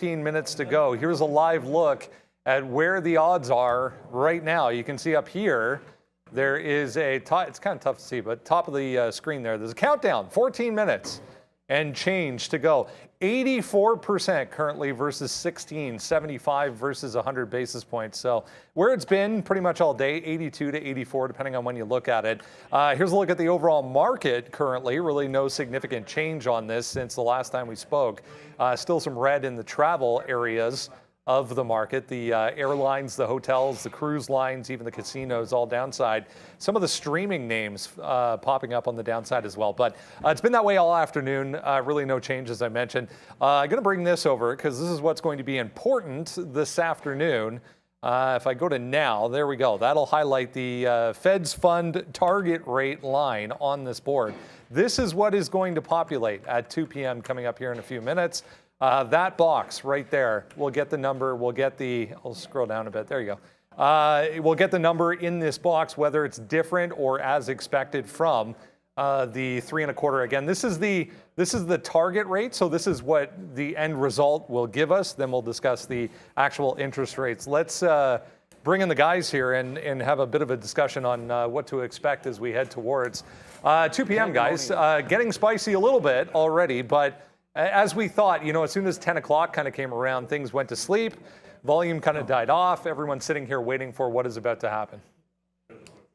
15 minutes to go. Here's a live look at where the odds are right now. You can see up here, there is it's kind of tough to see, but top of the screen there's a countdown, 14 minutes and change to go. 84% currently versus 16, 75 versus 100 basis points. So where it's been pretty much all day, 82 to 84, depending on when you look at it. Here's a look at the overall market currently. Really no significant change on this since the last time we spoke. Still some red in the travel areas of the market. The airlines, the hotels, the cruise lines, even the casinos, all downside. Some of the streaming names popping up on the downside as well. But it's been that way all afternoon. Really no change, as I mentioned. I'm going to bring this over because this is what's going to be important this afternoon. If I go to now, there we go. That'll highlight the Fed's fund target rate line on this board. This is what is going to populate at 2 p.m. coming up here in a few minutes. That box right there, we'll get the number, I'll scroll down a bit, there you go. We'll get the number in this box, whether it's different or as expected from the 3.25. Again, this is the target rate, so this is what the end result will give us. Then we'll discuss the actual interest rates. Let's bring in the guys here and have a bit of a discussion on what to expect as we head towards 2 p.m., guys. Getting spicy a little bit already, but as we thought, as soon as 10 o'clock kind of came around, things went to sleep. Volume kind of died off. Everyone's sitting here waiting for what is about to happen.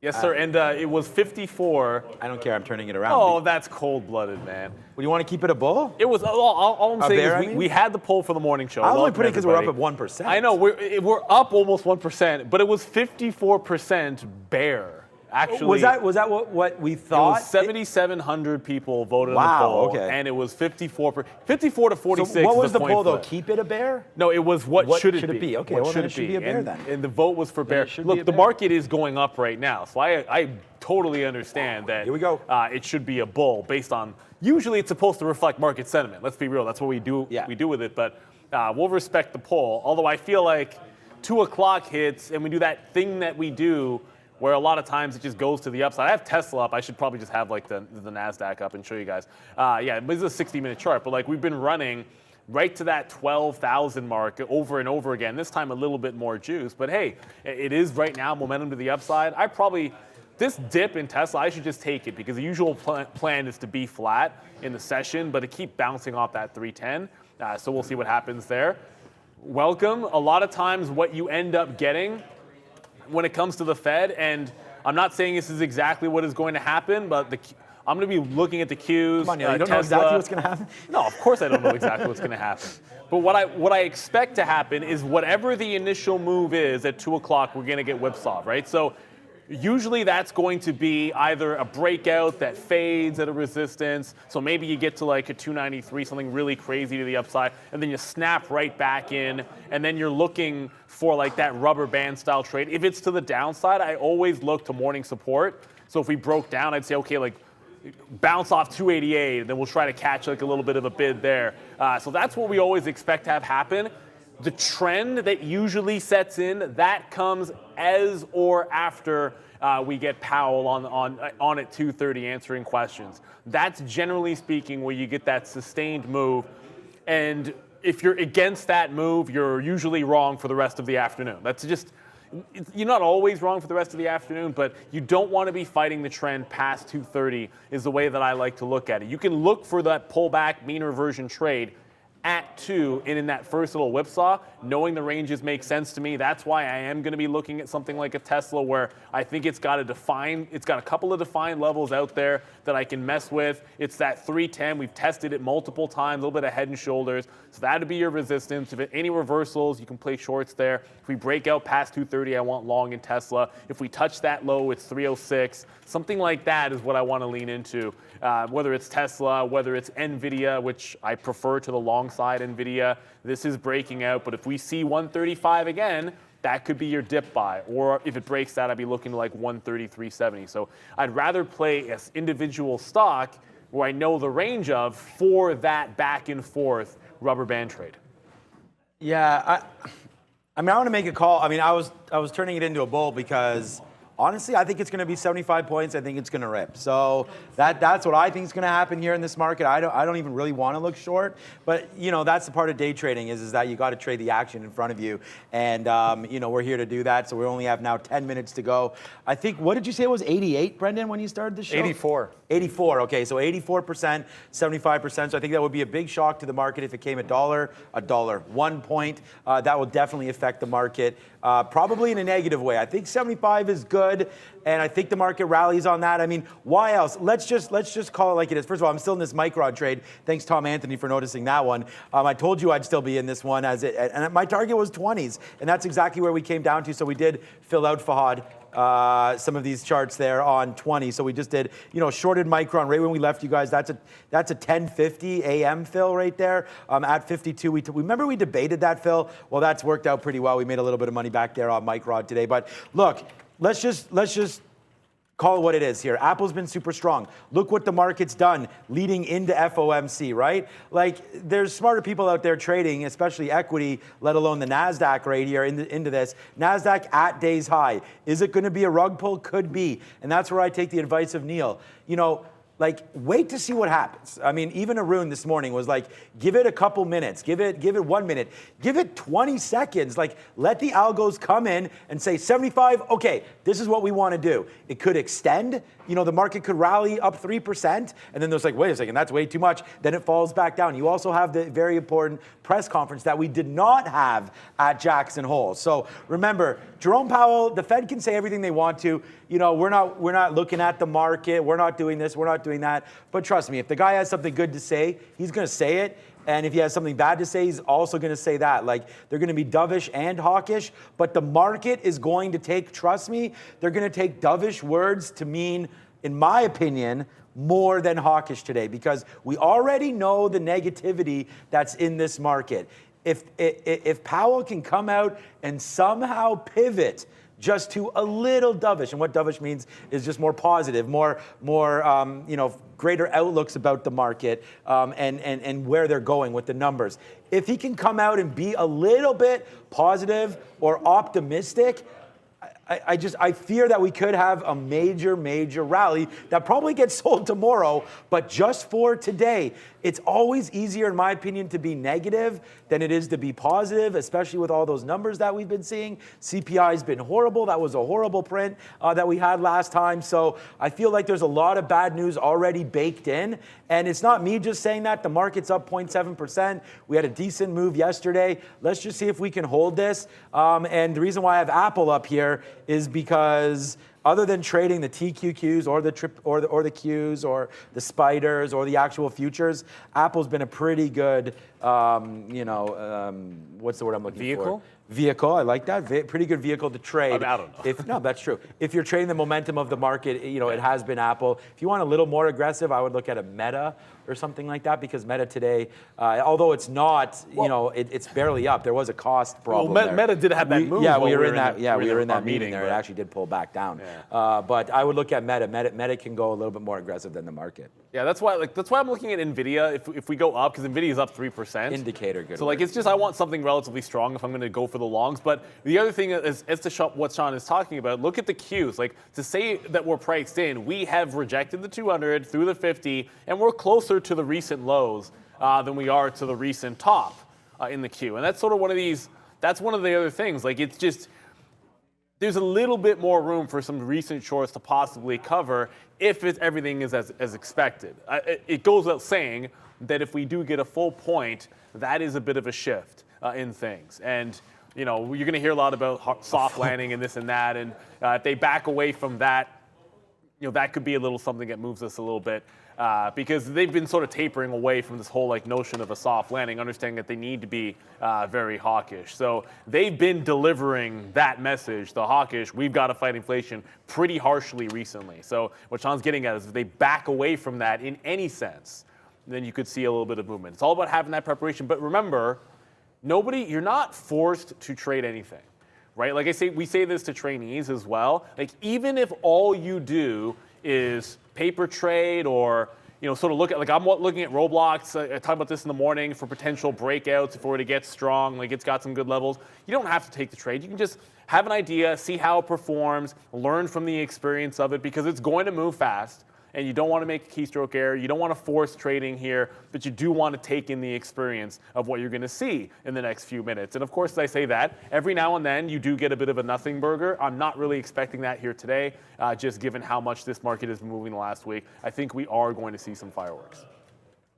Yes, sir. And it was 54. I don't care. I'm turning it around. Oh, that's cold-blooded, man. Well, you want to keep it a bull? It was all I'm saying is we had the poll for the morning show. I was only putting it because we're up at 1%. I know. We're up almost 1%, but it was 54% bear. Actually, was that what we thought? It was 7,700 people voted on the poll, okay. And it was 54 to 46. So what was the poll, though? Flip. Keep it a bear? No, it was what should it be? Okay, what well, should then it should be a bear then. And the vote was for bear. Look, the market is going up right now, so I totally understand that. Here we go. It should be a bull based on. Usually, it's supposed to reflect market sentiment. Let's be real. That's what we do. Yeah. We do with it, but we'll respect the poll. Although I feel like 2 o'clock hits and we do that thing that we do, where a lot of times it just goes to the upside. I have Tesla up. I should probably just have like the NASDAQ up and show you guys. Yeah, this is a 60-minute chart, but like we've been running right to that 12,000 mark over and over again. This time a little bit more juice, but hey, it is right now momentum to the upside. This dip in Tesla, I should just take it because the usual plan is to be flat in the session, but to keep bouncing off that 310. So we'll see what happens there. Welcome. A lot of times what you end up getting when it comes to the Fed, and I'm not saying this is exactly what is going to happen, but I'm going to be looking at the Qs. Come on, Neil, you don't know exactly what's going to happen? No, of course I don't know exactly what's going to happen. But what I expect to happen is whatever the initial move is at 2 o'clock, we're going to get whipsawed, right? So usually that's going to be either a breakout that fades at a resistance. So maybe you get to like a 293, something really crazy to the upside, and then you snap right back in, and then you're looking for like that rubber band style trade. If it's to the downside, I always look to morning support. So if we broke down, I'd say, okay, like bounce off 288, and then we'll try to catch like a little bit of a bid there. So that's what we always expect to have happen. The trend that usually sets in, that comes as or after we get Powell on at 2:30 answering questions. That's generally speaking where you get that sustained move. And if you're against that move, you're usually wrong for the rest of the afternoon. That's just, you're not always wrong for the rest of the afternoon, but you don't want to be fighting the trend past 2:30 is the way that I like to look at it. You can look for that pullback mean reversion trade at 2 and in that first little whipsaw, knowing the ranges make sense to me. That's why I am going to be looking at something like a Tesla where I think it's got a couple of defined levels out there that I can mess with. It's that 310. We've tested it multiple times, a little bit of head and shoulders. So that would be your resistance. If any reversals, you can play shorts there. If we break out past 230, I want long in Tesla. If we touch that low, it's 306. Something like that is what I want to lean into. Whether it's Tesla, whether it's Nvidia, which I prefer to the long side Nvidia. This is breaking out, but if we see 135 again, that could be your dip buy. Or if it breaks that, I'd be looking to like 133.70. So I'd rather play an individual stock where I know the range of for that back and forth rubber band trade. Yeah, I want to make a call. I mean, I was turning it into a bull because honestly, I think it's going to be 75 points. I think it's going to rip. So that's what I think is going to happen here in this market. I don't even really want to look short, but that's the part of day trading is that you got to trade the action in front of you, and we're here to do that. So we only have now 10 minutes to go. I think, what did you say it was, 88, Brendan, when you started the show? 84. 84. Okay, so 84%, 75%. So I think that would be a big shock to the market if it came $1, 1 point. That will definitely affect the market, probably in a negative way. I think 75 is good, and I think the market rallies on that. I mean, why else? Let's just call it like it is. First of all, I'm still in this micron trade. Thanks, Tom Anthony, for noticing that one. I told you I'd still be in this one, and my target was 20s, and that's exactly where we came down to. So we did fill out Fahad some of these charts there on 20. So we just did, shorted micron right when we left you guys. That's a 10:50 a.m. fill right there. At 52, remember we debated that fill. Well, that's worked out pretty well. We made a little bit of money back there on micron today. But look, let's just call it what it is here. Apple's been super strong. Look what the market's done leading into FOMC, right? Like, there's smarter people out there trading, especially equity, let alone the NASDAQ right here into this. NASDAQ at day's high. Is it going to be a rug pull? Could be. And that's where I take the advice of Neil. Wait to see what happens. I mean, even Arun this morning was like, give it a couple minutes, give it 1 minute, give it 20 seconds. Like, let the algos come in and say 75, okay, this is what we want to do. It could extend, the market could rally up 3%, and then there's like, wait a second, that's way too much. Then it falls back down. You also have the very important press conference that we did not have at Jackson Hole. So remember, Jerome Powell, the Fed can say everything they want to. We're not looking at the market. We're not doing this. We're not doing that. But trust me, if the guy has something good to say, he's going to say it. And if he has something bad to say, he's also going to say that. Like, they're going to be dovish and hawkish, but the market is going to take, trust me, they're going to take dovish words to mean, in my opinion, more than hawkish today, because we already know the negativity that's in this market. If Powell can come out and somehow pivot just to a little dovish, and what dovish means is just more positive, more greater outlooks about the market, and where they're going with the numbers. If he can come out and be a little bit positive or optimistic, I fear that we could have a major rally that probably gets sold tomorrow, but just for today. It's always easier, in my opinion, to be negative than it is to be positive, especially with all those numbers that we've been seeing. CPI has been horrible. That was a horrible print that we had last time. So I feel like there's a lot of bad news already baked in. And it's not me just saying that. The market's up 0.7%. We had a decent move yesterday. Let's just see if we can hold this. And the reason why I have Apple up here is because other than trading the TQQs or the Qs or the spiders or the actual futures, Apple's been a pretty good, what's the word I'm looking Vehicle? for? Vehicle, I like that. Pretty good vehicle to trade. I don't know. No, that's true. If you're trading the momentum of the market, it has been Apple. If you want a little more aggressive, I would look at a Meta or something like that, because Meta today, although it's not, it's barely up. There was a cost problem. Well, there. Meta did have that move. We were in that meeting there. It actually did pull back down. Yeah. But I would look at Meta. Meta can go a little bit more aggressive than the market. Yeah, that's why I'm looking at Nvidia. If we go up, because Nvidia's up 3%. Indicator, good. So it's just I want something relatively strong if I'm going to go for the longs. But the other thing is to what Sean is talking about. Look at the Qs. Like, to say that we're priced in, we have rejected the 200 through the 50, and we're closer to the recent lows than we are to the recent top in the Q. And that's sort of one of these. That's one of the other things. Like, it's just, there's a little bit more room for some recent shorts to possibly cover if everything is as expected. It goes without saying that if we do get a full point, that is a bit of a shift in things. And you're going to hear a lot about soft landing and this and that. And if they back away from that, that could be a little something that moves us a little bit. Because they've been sort of tapering away from this whole notion of a soft landing, understanding that they need to be very hawkish. So they've been delivering that message, the hawkish, we've got to fight inflation, pretty harshly recently. So what Sean's getting at is if they back away from that in any sense, then you could see a little bit of movement. It's all about having that preparation. But remember, you're not forced to trade anything, right? Like we say this to trainees as well. Like, even if all you do is paper trade or sort of look at, like, I'm looking at Roblox. I talked about this in the morning for potential breakouts if it were to get strong, like it's got some good levels. You don't have to take the trade. You can just have an idea, see how it performs, learn from the experience of it, because it's going to move fast. And you don't want to make a keystroke error. You don't want to force trading here, but you do want to take in the experience of what you're going to see in the next few minutes. And of course, as I say that, every now and then you do get a bit of a nothing burger. I'm not really expecting that here today, just given how much this market has been moving the last week. I think we are going to see some fireworks.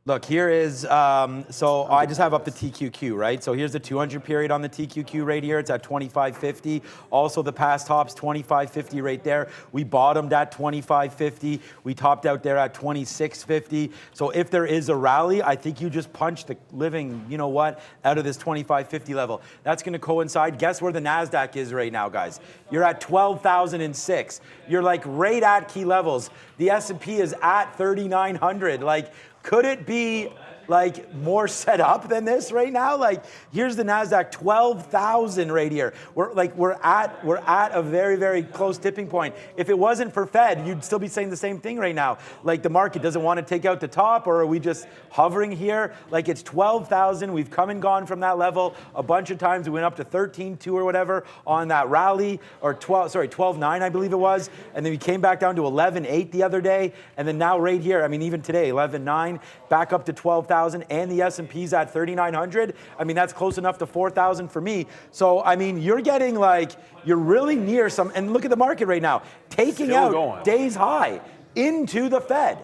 Look, here is, so I just have up the TQQ, right? So here's the 200 period on the TQQ right here. It's at 25.50. Also the past tops, 25.50 right there. We bottomed at 25.50. We topped out there at 26.50. So if there is a rally, I think you just punch the living, you know what, out of this 25.50 level. That's going to coincide. Guess where the NASDAQ is right now, guys? You're at 12,006. You're like right at key levels. The S&P is at 3,900. Like, could it be like more set up than this right now? Like, here's the NASDAQ, 12,000 right here. We're at a very, very close tipping point. If it wasn't for Fed, you'd still be saying the same thing right now. Like, the market doesn't want to take out the top, or are we just hovering here? Like, it's 12,000. We've come and gone from that level a bunch of times. We went up to 13.2 or whatever on that rally, or 12.9, I believe it was. And then we came back down to 11.8 the other day. And then now right here, I mean, even today, 11.9, back up to 12,000. And the S&P's at 3,900. I mean, that's close enough to 4,000 for me. So, I mean, you're getting like, you're really near some, and look at the market right now, taking out day's high into the Fed.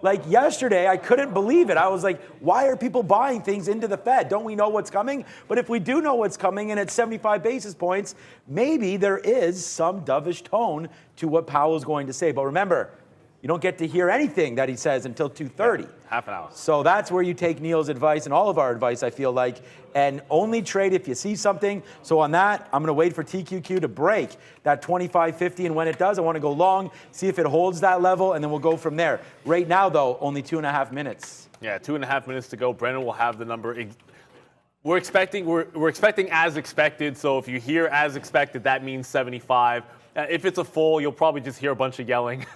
Like yesterday, I couldn't believe it. I was like, why are people buying things into the Fed? Don't we know what's coming? But if we do know what's coming and it's 75 basis points, maybe there is some dovish tone to what Powell's going to say. But remember, you don't get to hear anything that he says until 2:30. Yeah, half an hour. So that's where you take Neil's advice and all of our advice, I feel like, and only trade if you see something. So on that, I'm going to wait for TQQ to break that 25.50, and when it does, I want to go long, see if it holds that level, and then we'll go from there. Right now, though, only 2.5 minutes. Yeah, 2.5 minutes to go. Brendan will have the number. We're expecting as expected. So if you hear as expected, that means 75. If it's a full, you'll probably just hear a bunch of yelling.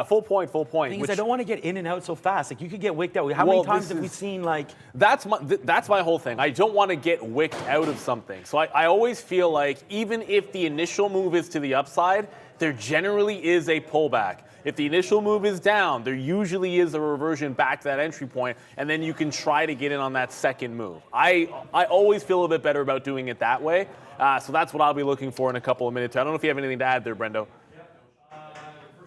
Full point. Thing is, I don't want to get in and out so fast. Like, you could get wicked out. How many times have we seen, like... That's my whole thing. I don't want to get wicked out of something. So I always feel like even if the initial move is to the upside, there generally is a pullback. If the initial move is down, there usually is a reversion back to that entry point, and then you can try to get in on that second move. I always feel a bit better about doing it that way. So that's what I'll be looking for in a couple of minutes. I don't know if you have anything to add there, Brendo.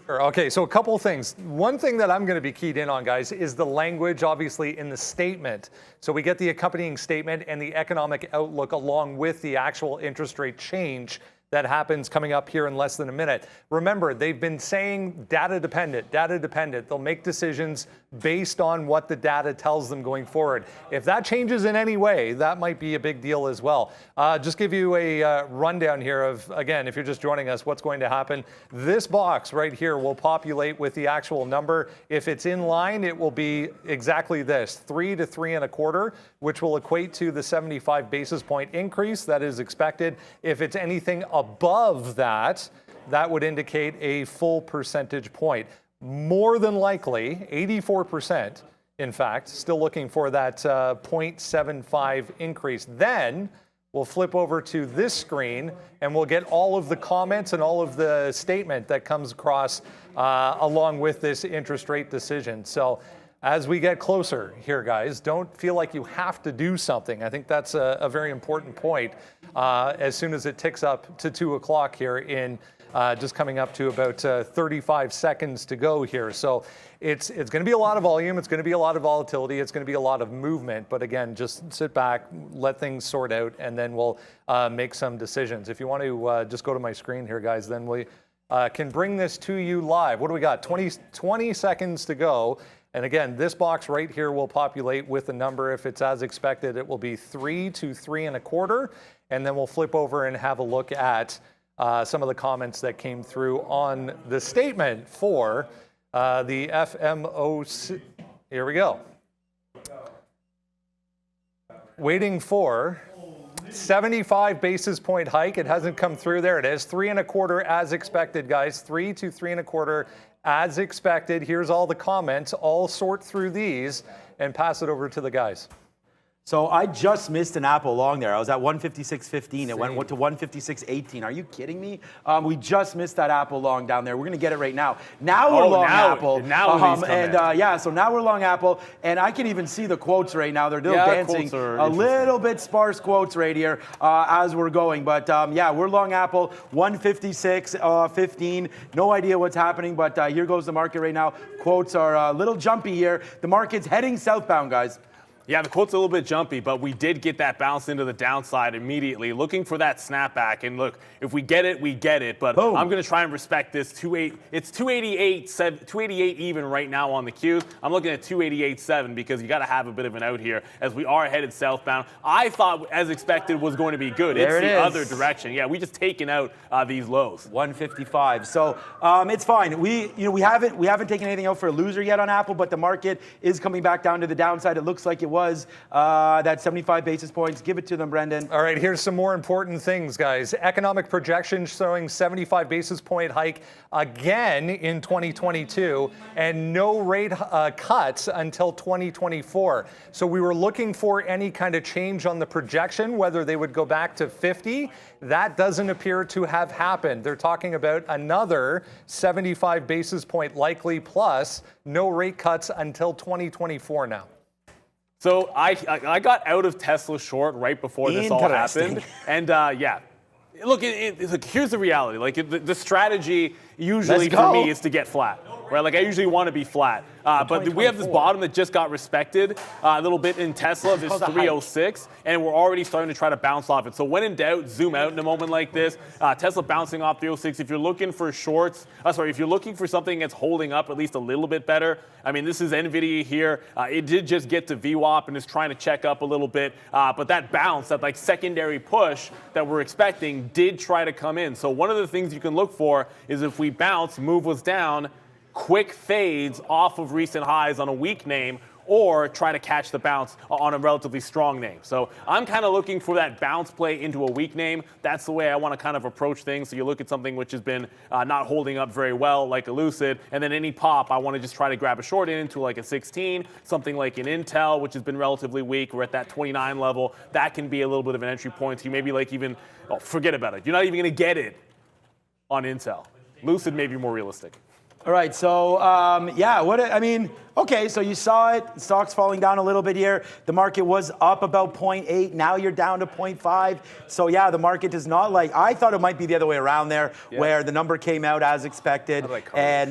Okay, so a couple of things. One thing that I'm going to be keyed in on, guys, is the language, obviously, in the statement. So we get the accompanying statement and the economic outlook along with the actual interest rate change that happens coming up here in less than a minute. Remember, they've been saying data dependent. They'll make decisions based on what the data tells them going forward. If that changes in any way, that might be a big deal as well. Just give you a rundown here of, again, if you're just joining us, what's going to happen. This box right here will populate with the actual number. If it's in line, it will be exactly this, 3 to 3 1/4, which will equate to the 75 basis point increase that is expected. If it's anything above that, that would indicate a full percentage point. More than likely, 84%, in fact, still looking for that 0.75 increase. Then we'll flip over to this screen and we'll get all of the comments and all of the statement that comes across along with this interest rate decision. So as we get closer here, guys, don't feel like you have to do something. I think that's a very important point as soon as it ticks up to 2 o'clock here in just coming up to about 35 seconds to go here. So it's going to be a lot of volume. It's going to be a lot of volatility. It's going to be a lot of movement. But again, just sit back, let things sort out, and then we'll make some decisions. If you want to just go to my screen here, guys, then we can bring this to you live. What do we got? 20 seconds to go. And again, this box right here will populate with a number. If it's as expected, it will be 3 to 3 1/4. And then we'll flip over and have a look at some of the comments that came through on the statement for the FOMC. Here we go. Waiting for 75 basis point hike. It hasn't come through. There it is. 3 1/4 as expected, guys. 3 to 3 1/4 as expected. Here's all the comments. I'll sort through these and pass it over to the guys. So I just missed an Apple long there. I was at 156.15. It went to 156.18. Are you kidding me? We just missed that Apple long down there. We're going to get it right now. Now we're long Apple. So now we're long Apple. And I can even see the quotes right now. They're still dancing. A little bit sparse quotes right here as we're going. But we're long Apple, 156.15. No idea what's happening, but here goes the market right now. Quotes are a little jumpy here. The market's heading southbound, guys. Yeah, the quote's a little bit jumpy, but we did get that bounce into the downside immediately, looking for that snapback. And look, if we get it, we get it. But boom. I'm going to try and respect this. It's 288 even right now on the Qs. I'm looking at 288.7 because you got to have a bit of an out here as we are headed southbound. I thought, as expected, was going to be good. It's the other direction. Yeah, we just taken out these lows. 155. So it's fine. We haven't taken anything out for a loser yet on Apple, but the market is coming back down to the downside. It looks like it was that 75 basis points. Give it to them, Brendan. All right, here's some more important things, guys. Economic projections showing 75 basis point hike again in 2022 and no rate cuts until 2024. So we were looking for any kind of change on the projection, whether they would go back to 50. That doesn't appear to have happened. They're talking about another 75 basis point likely plus no rate cuts until 2024 now. So I got out of Tesla short right before this all happened. And look, here's the reality. Like the strategy usually for me is to get flat. Right, like I usually want to be flat, but we have this bottom that just got respected a little bit in Tesla, this 306, and we're already starting to try to bounce off it. So when in doubt, zoom out in a moment like this. Tesla bouncing off 306. If you're looking for shorts, if you're looking for something that's holding up at least a little bit better, I mean, this is Nvidia here. It did just get to VWAP and is trying to check up a little bit, but that bounce, that like secondary push that we're expecting, did try to come in. So one of the things you can look for is if we bounce, move was down, quick fades off of recent highs on a weak name, or try to catch the bounce on a relatively strong name. So I'm kind of looking for that bounce play into a weak name. That's the way I want to kind of approach things. So you look at something which has been not holding up very well, like a Lucid, and then any pop, I want to just try to grab a short into like a 16, something like an Intel, which has been relatively weak. We're at that 29 level. That can be a little bit of an entry point. So you maybe like even, forget about it. You're not even going to get it on Intel. Lucid may be more realistic. All right, so okay, so you saw it. Stock's falling down a little bit here. The market was up about 0.8. Now you're down to 0.5. So yeah, the market does not I thought it might be the other way around there, where the number came out as expected, and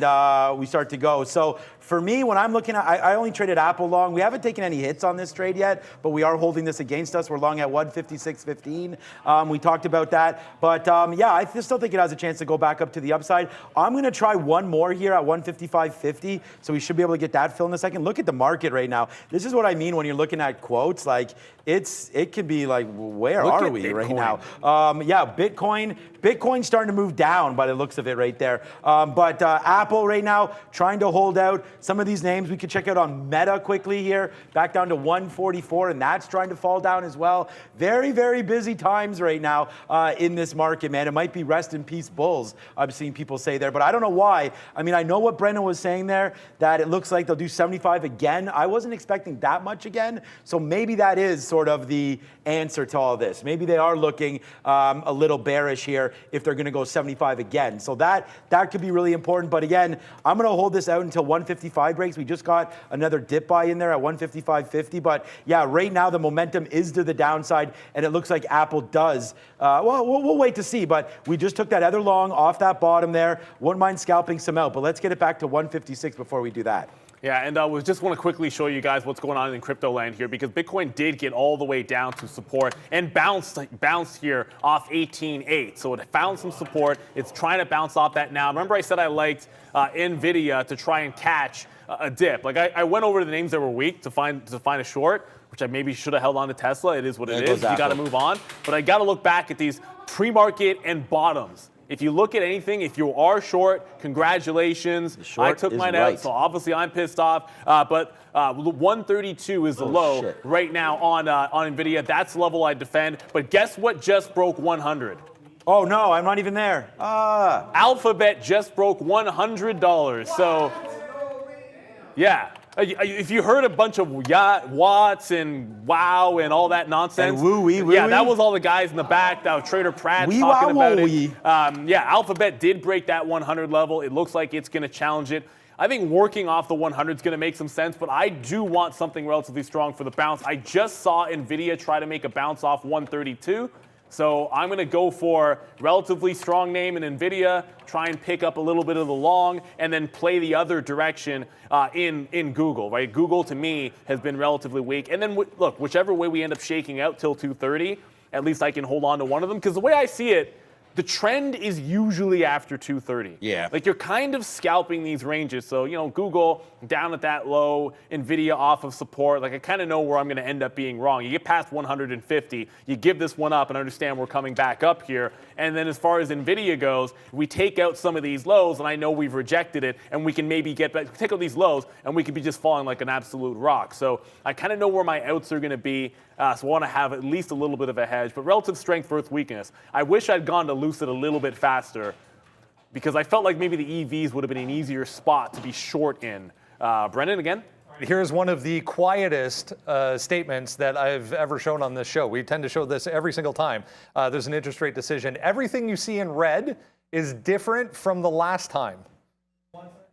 we start to go. So for me, when I'm looking at, I only traded Apple long. We haven't taken any hits on this trade yet, but we are holding this against us. We're long at 156.15. We talked about that, but I still think it has a chance to go back up to the upside. I'm going to try one more here at 155.50, so we should be able to get that fill in a second. Look at the market right now. This is what I mean when you're looking at quotes. Like it could be like, where are we right now? Bitcoin's starting to move down by the looks of it right there. But Apple right now trying to hold out. Some of these names we could check out on Meta quickly here, back down to 144, and that's trying to fall down as well. Very, very busy times right now in this market, man. It might be rest in peace bulls, I'm seeing people say there, but I don't know why. I mean, I know what Brendan was saying there, that it looks like they'll do 75 again. I wasn't expecting that much again, so maybe that is sort of the answer to all this. Maybe they are looking a little bearish here if they're going to go 75 again. So that could be really important. But again, I'm going to hold this out until 155 breaks. We just got another dip buy in there at 155.50. But yeah, right now the momentum is to the downside, and it looks like Apple does. We'll wait to see. But we just took that other long off that bottom there. Wouldn't mind scalping some out. But let's get it back to 156 before we do that. Yeah, and we just want to quickly show you guys what's going on in crypto land here, because Bitcoin did get all the way down to support and bounced here off 18.8. So it found some support. It's trying to bounce off that now. Remember I said I liked Nvidia to try and catch a dip. Like I went over to the names that were weak to find a short, which I maybe should have held on to Tesla. It is what it is. You got to move on. But I got to look back at these pre-market and bottoms. If you look at anything, if you are short, congratulations. I took mine out, so obviously I'm pissed off. But 132 is the low right now on Nvidia. That's the level I defend. But guess what just broke 100? Oh no, I'm not even there. Alphabet just broke $100. So, yeah. If you heard a bunch of watts and wow and all that nonsense, and woo-wee, yeah, that was all the guys in the back. That was Trader Pratt talking about it. Yeah, Alphabet did break that 100 level. It looks like it's going to challenge it. I think working off the 100 is going to make some sense, but I do want something relatively strong for the bounce. I just saw Nvidia try to make a bounce off 132. So I'm going to go for relatively strong name in Nvidia, try and pick up a little bit of the long, and then play the other direction in Google, right? Google, to me, has been relatively weak. And then, look, whichever way we end up shaking out till 230, at least I can hold on to one of them. Because the way I see it, the trend is usually after 230. Yeah. Like you're kind of scalping these ranges. So, you know, Google down at that low, Nvidia off of support. Like I kind of know where I'm going to end up being wrong. You get past 150, you give this one up and understand we're coming back up here. And then as far as Nvidia goes, we take out some of these lows and I know we've rejected it and we can maybe get back, take out these lows and we could be just falling like an absolute rock. So I kind of know where my outs are going to be. So I want to have at least a little bit of a hedge, but relative strength versus weakness. I wish I'd gone to Lucid a little bit faster because I felt like maybe the EVs would have been an easier spot to be short in. Brendan, again? Here's one of the quietest statements that I've ever shown on this show. We tend to show this every single time there's an interest rate decision. Everything you see in red is different from the last time.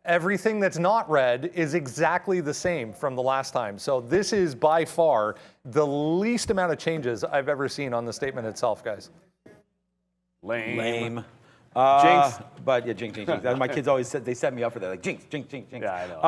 Everything that's not red is exactly the same from the last time. So this is by far the least amount of changes I've ever seen on the statement itself, guys. Lame. Jinx. But yeah, jinx. My kids always said, they set me up for that, like jinx. Yeah, I know.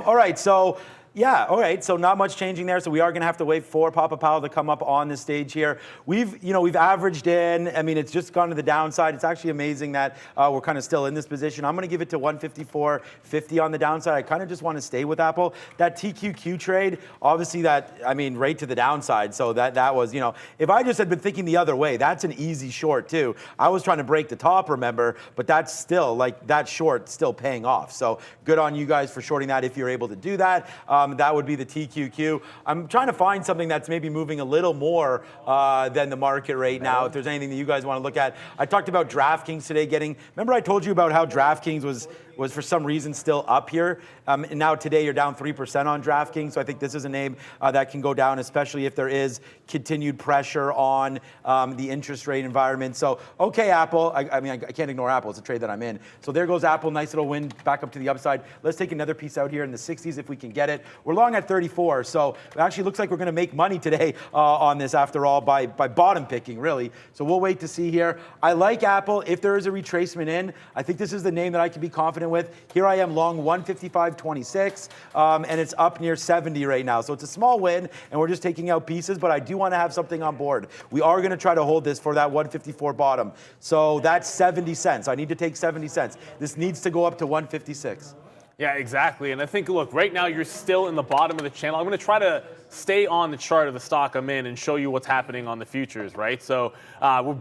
All right, so yeah, all right, so not much changing there. So we are going to have to wait for Papa Powell to come up on the stage here. We've averaged in. I mean, it's just gone to the downside. It's actually amazing that we're kind of still in this position. I'm going to give it to 154.50 on the downside. I kind of just want to stay with Apple. That TQQ trade, obviously right to the downside. So that was, if I just had been thinking the other way, that's an easy short too. I was trying to break the top, remember, but that's still like that short still paying off. So good on you guys for shorting that if you're able to do that. That would be the TQQ. I'm trying to find something that's maybe moving a little more than the market right now. If there's anything that you guys want to look at. I talked about DraftKings today remember I told you about how DraftKings was for some reason still up here. And now today you're down 3% on DraftKings. So I think this is a name that can go down, especially if there is continued pressure on the interest rate environment. So, okay, Apple. I can't ignore Apple. It's a trade that I'm in. So there goes Apple. Nice little win back up to the upside. Let's take another piece out here in the 60s if we can get it. We're long at 34. So it actually looks like we're going to make money today on this after all by bottom picking, really. So we'll wait to see here. I like Apple. If there is a retracement in, I think this is the name that I can be confident with. Here I am long 155.26 and it's up near 70 right now. So it's a small win and we're just taking out pieces, but I do want to have something on board. We are going to try to hold this for that 154 bottom. So that's 70 cents. I need to take 70 cents. This needs to go up to 156. Yeah, exactly. And I think, look, right now you're still in the bottom of the channel. I'm going to try to stay on the chart of the stock I'm in and show you what's happening on the futures, right? So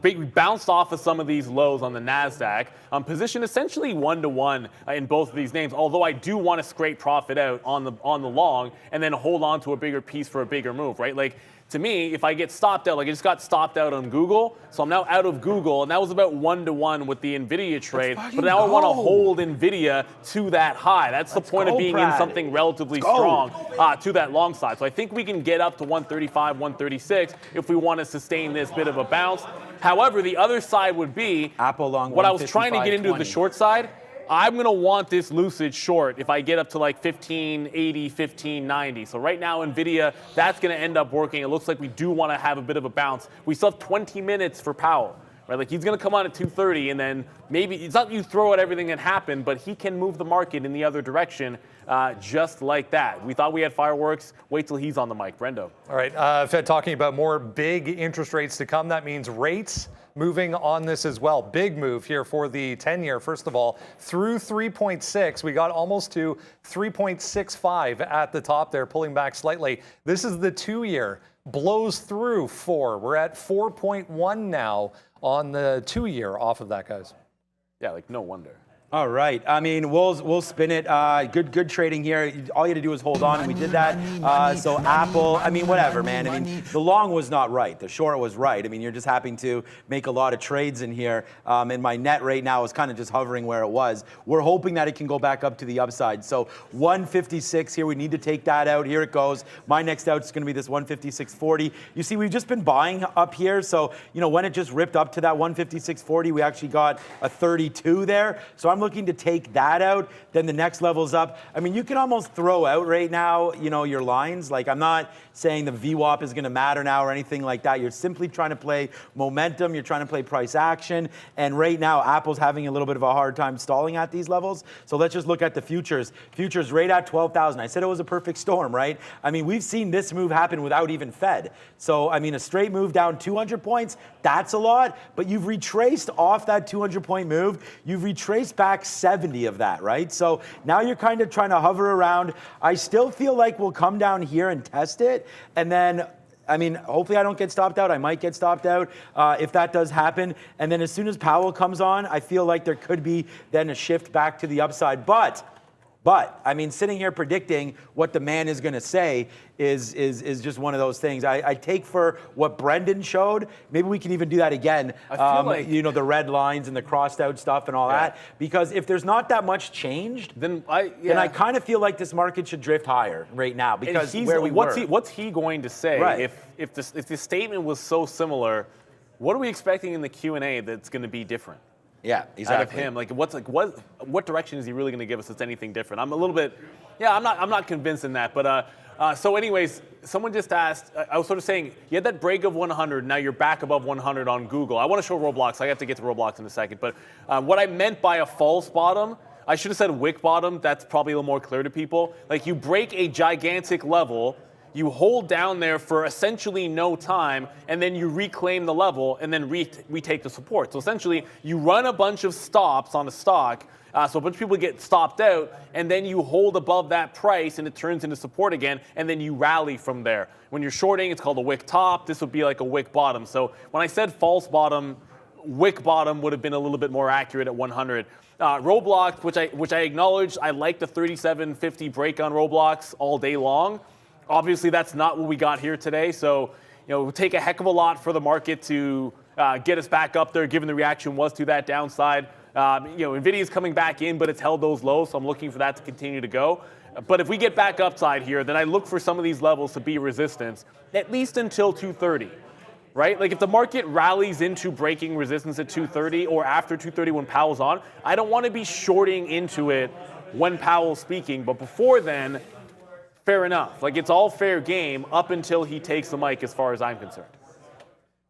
we bounced off of some of these lows on the NASDAQ. Positioned essentially 1-to-1 in both of these names, although I do want to scrape profit out on the long and then hold on to a bigger piece for a bigger move, right? Like, to me, if I get stopped out, like I just got stopped out on Google, so I'm now out of Google, and that was about 1-to-1 with the Nvidia trade. But now I want to hold Nvidia to that high. That's the point of being in something relatively strong to that long side. So I think we can get up to 135, 136 if we want to sustain this bit of a bounce. However, the other side would be Apple long. What I was trying to get into the short side. I'm going to want this Lucid short if I get up to like 1580, 1590. So right now, Nvidia, that's going to end up working. It looks like we do want to have a bit of a bounce. We still have 20 minutes for Powell, right? Like he's going to come on at 230 and then maybe, it's not that you throw out everything that happened, but he can move the market in the other direction just like that. We thought we had fireworks. Wait till he's on the mic. Brendo. All right, Fed talking about more big interest rates to come. That means rates moving on this as well. Big move here for the 10-year, first of all, through 3.6. We got almost to 3.65 at the top there, pulling back slightly. This is the 2-year, blows through 4. We're at 4.1 now on the 2-year off of that, guys. Yeah, like no wonder. All right. I mean, we'll spin it. Good trading here. All you had to do was hold on, and we did that. So Apple, I mean, whatever, man. I mean, the long was not right. The short was right. I mean, you're just having to make a lot of trades in here. And my net right now is kind of just hovering where it was. We're hoping that it can go back up to the upside. So 156 here. We need to take that out. Here it goes. My next out is going to be this 156.40. You see, we've just been buying up here. So, you know, when it just ripped up to that 156.40, we actually got a 32 there. So I'm looking to take that out, then the next level's up. I mean, you can almost throw out right now, you know, your lines. Like, I'm not saying the VWAP is going to matter now or anything like that. You're simply trying to play momentum. You're trying to play price action. And right now, Apple's having a little bit of a hard time stalling at these levels. So let's just look at the futures. Futures right at 12,000. I said it was a perfect storm, right? I mean, we've seen this move happen without even Fed. So, I mean, a straight move down 200 points, that's a lot. But you've retraced off that 200-point move. You've retraced back 70 of that, right? So now you're kind of trying to hover around. I still feel like we'll come down here and test it. And then, I mean, hopefully I don't get stopped out. I might get stopped out if that does happen. And then as soon as Powell comes on, I feel like there could be then a shift back to the upside. But I mean, sitting here predicting what the man is going to say is just one of those things. I take for what Brendan showed. Maybe we can even do that again. I feel like, you know, the red lines and the crossed out stuff and all that. Because if there's not that much changed, then I kind of feel like this market should drift higher right now. Because where we were. What's he going to say? Right. If the statement was so similar, what are we expecting in the Q&A that's going to be different? Yeah, exactly. Out of him, what direction is he really going to give us that's anything different? I'm a little bit, I'm not convinced in that. But so, anyways, someone just asked. I was sort of saying you had that break of 100. Now you're back above 100 on Google. I want to show Roblox. I have to get to Roblox in a second. But what I meant by a false bottom, I should have said wick bottom. That's probably a little more clear to people. Like, you break a gigantic level. You hold down there for essentially no time, and then you reclaim the level, and then retake the support. So essentially, you run a bunch of stops on a stock, so a bunch of people get stopped out, and then you hold above that price, and it turns into support again, and then you rally from there. When you're shorting, it's called a wick top. This would be like a wick bottom. So when I said false bottom, wick bottom would have been a little bit more accurate at 100. Roblox, which I acknowledge, I like the 37.50 break on Roblox all day long. Obviously, that's not what we got here today. So, you know, it would take a heck of a lot for the market to get us back up there, given the reaction was to that downside. Nvidia is coming back in, but it's held those lows, so I'm looking for that to continue to go. But if we get back upside here, then I look for some of these levels to be resistance, at least until 230, right? Like, if the market rallies into breaking resistance at 230 or after 230 when Powell's on, I don't want to be shorting into it when Powell's speaking. But before then, fair enough. Like, it's all fair game up until he takes the mic, as far as I'm concerned.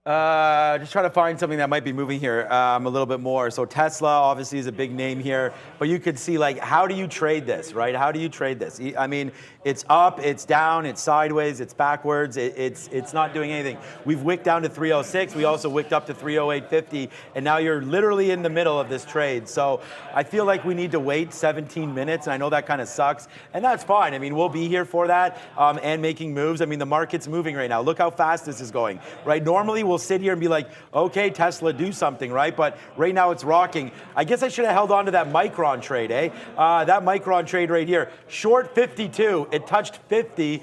Just trying to find something that might be moving here a little bit more. So Tesla obviously is a big name here, but you could see, like, how do you trade this, right? How do you trade this? I mean, it's up, it's down, it's sideways, it's backwards, it's not doing anything. We've wicked down to 306. We also wicked up to 308.50, and now you're literally in the middle of this trade. So I feel like we need to wait 17 minutes, and I know that kind of sucks, and that's fine. I mean, we'll be here for that and making moves. I mean, the market's moving right now. Look how fast this is going, right? Normally, we'll sit here and be like, okay, Tesla, do something, right? But right now it's rocking. I guess I should have held on to that Micron trade, eh? That Micron trade right here. Short 52, it touched 50,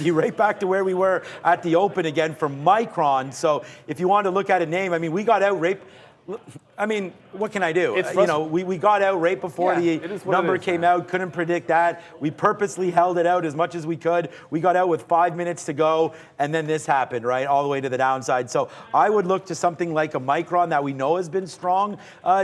right back to where we were at the open again for Micron. So if you want to look at a name, I mean, we got out right. I mean, what can I do? We got out right before the number came out. Couldn't predict that. We purposely held it out as much as we could. We got out with 5 minutes to go, and then this happened, right, all the way to the downside. So I would look to something like a Micron that we know has been strong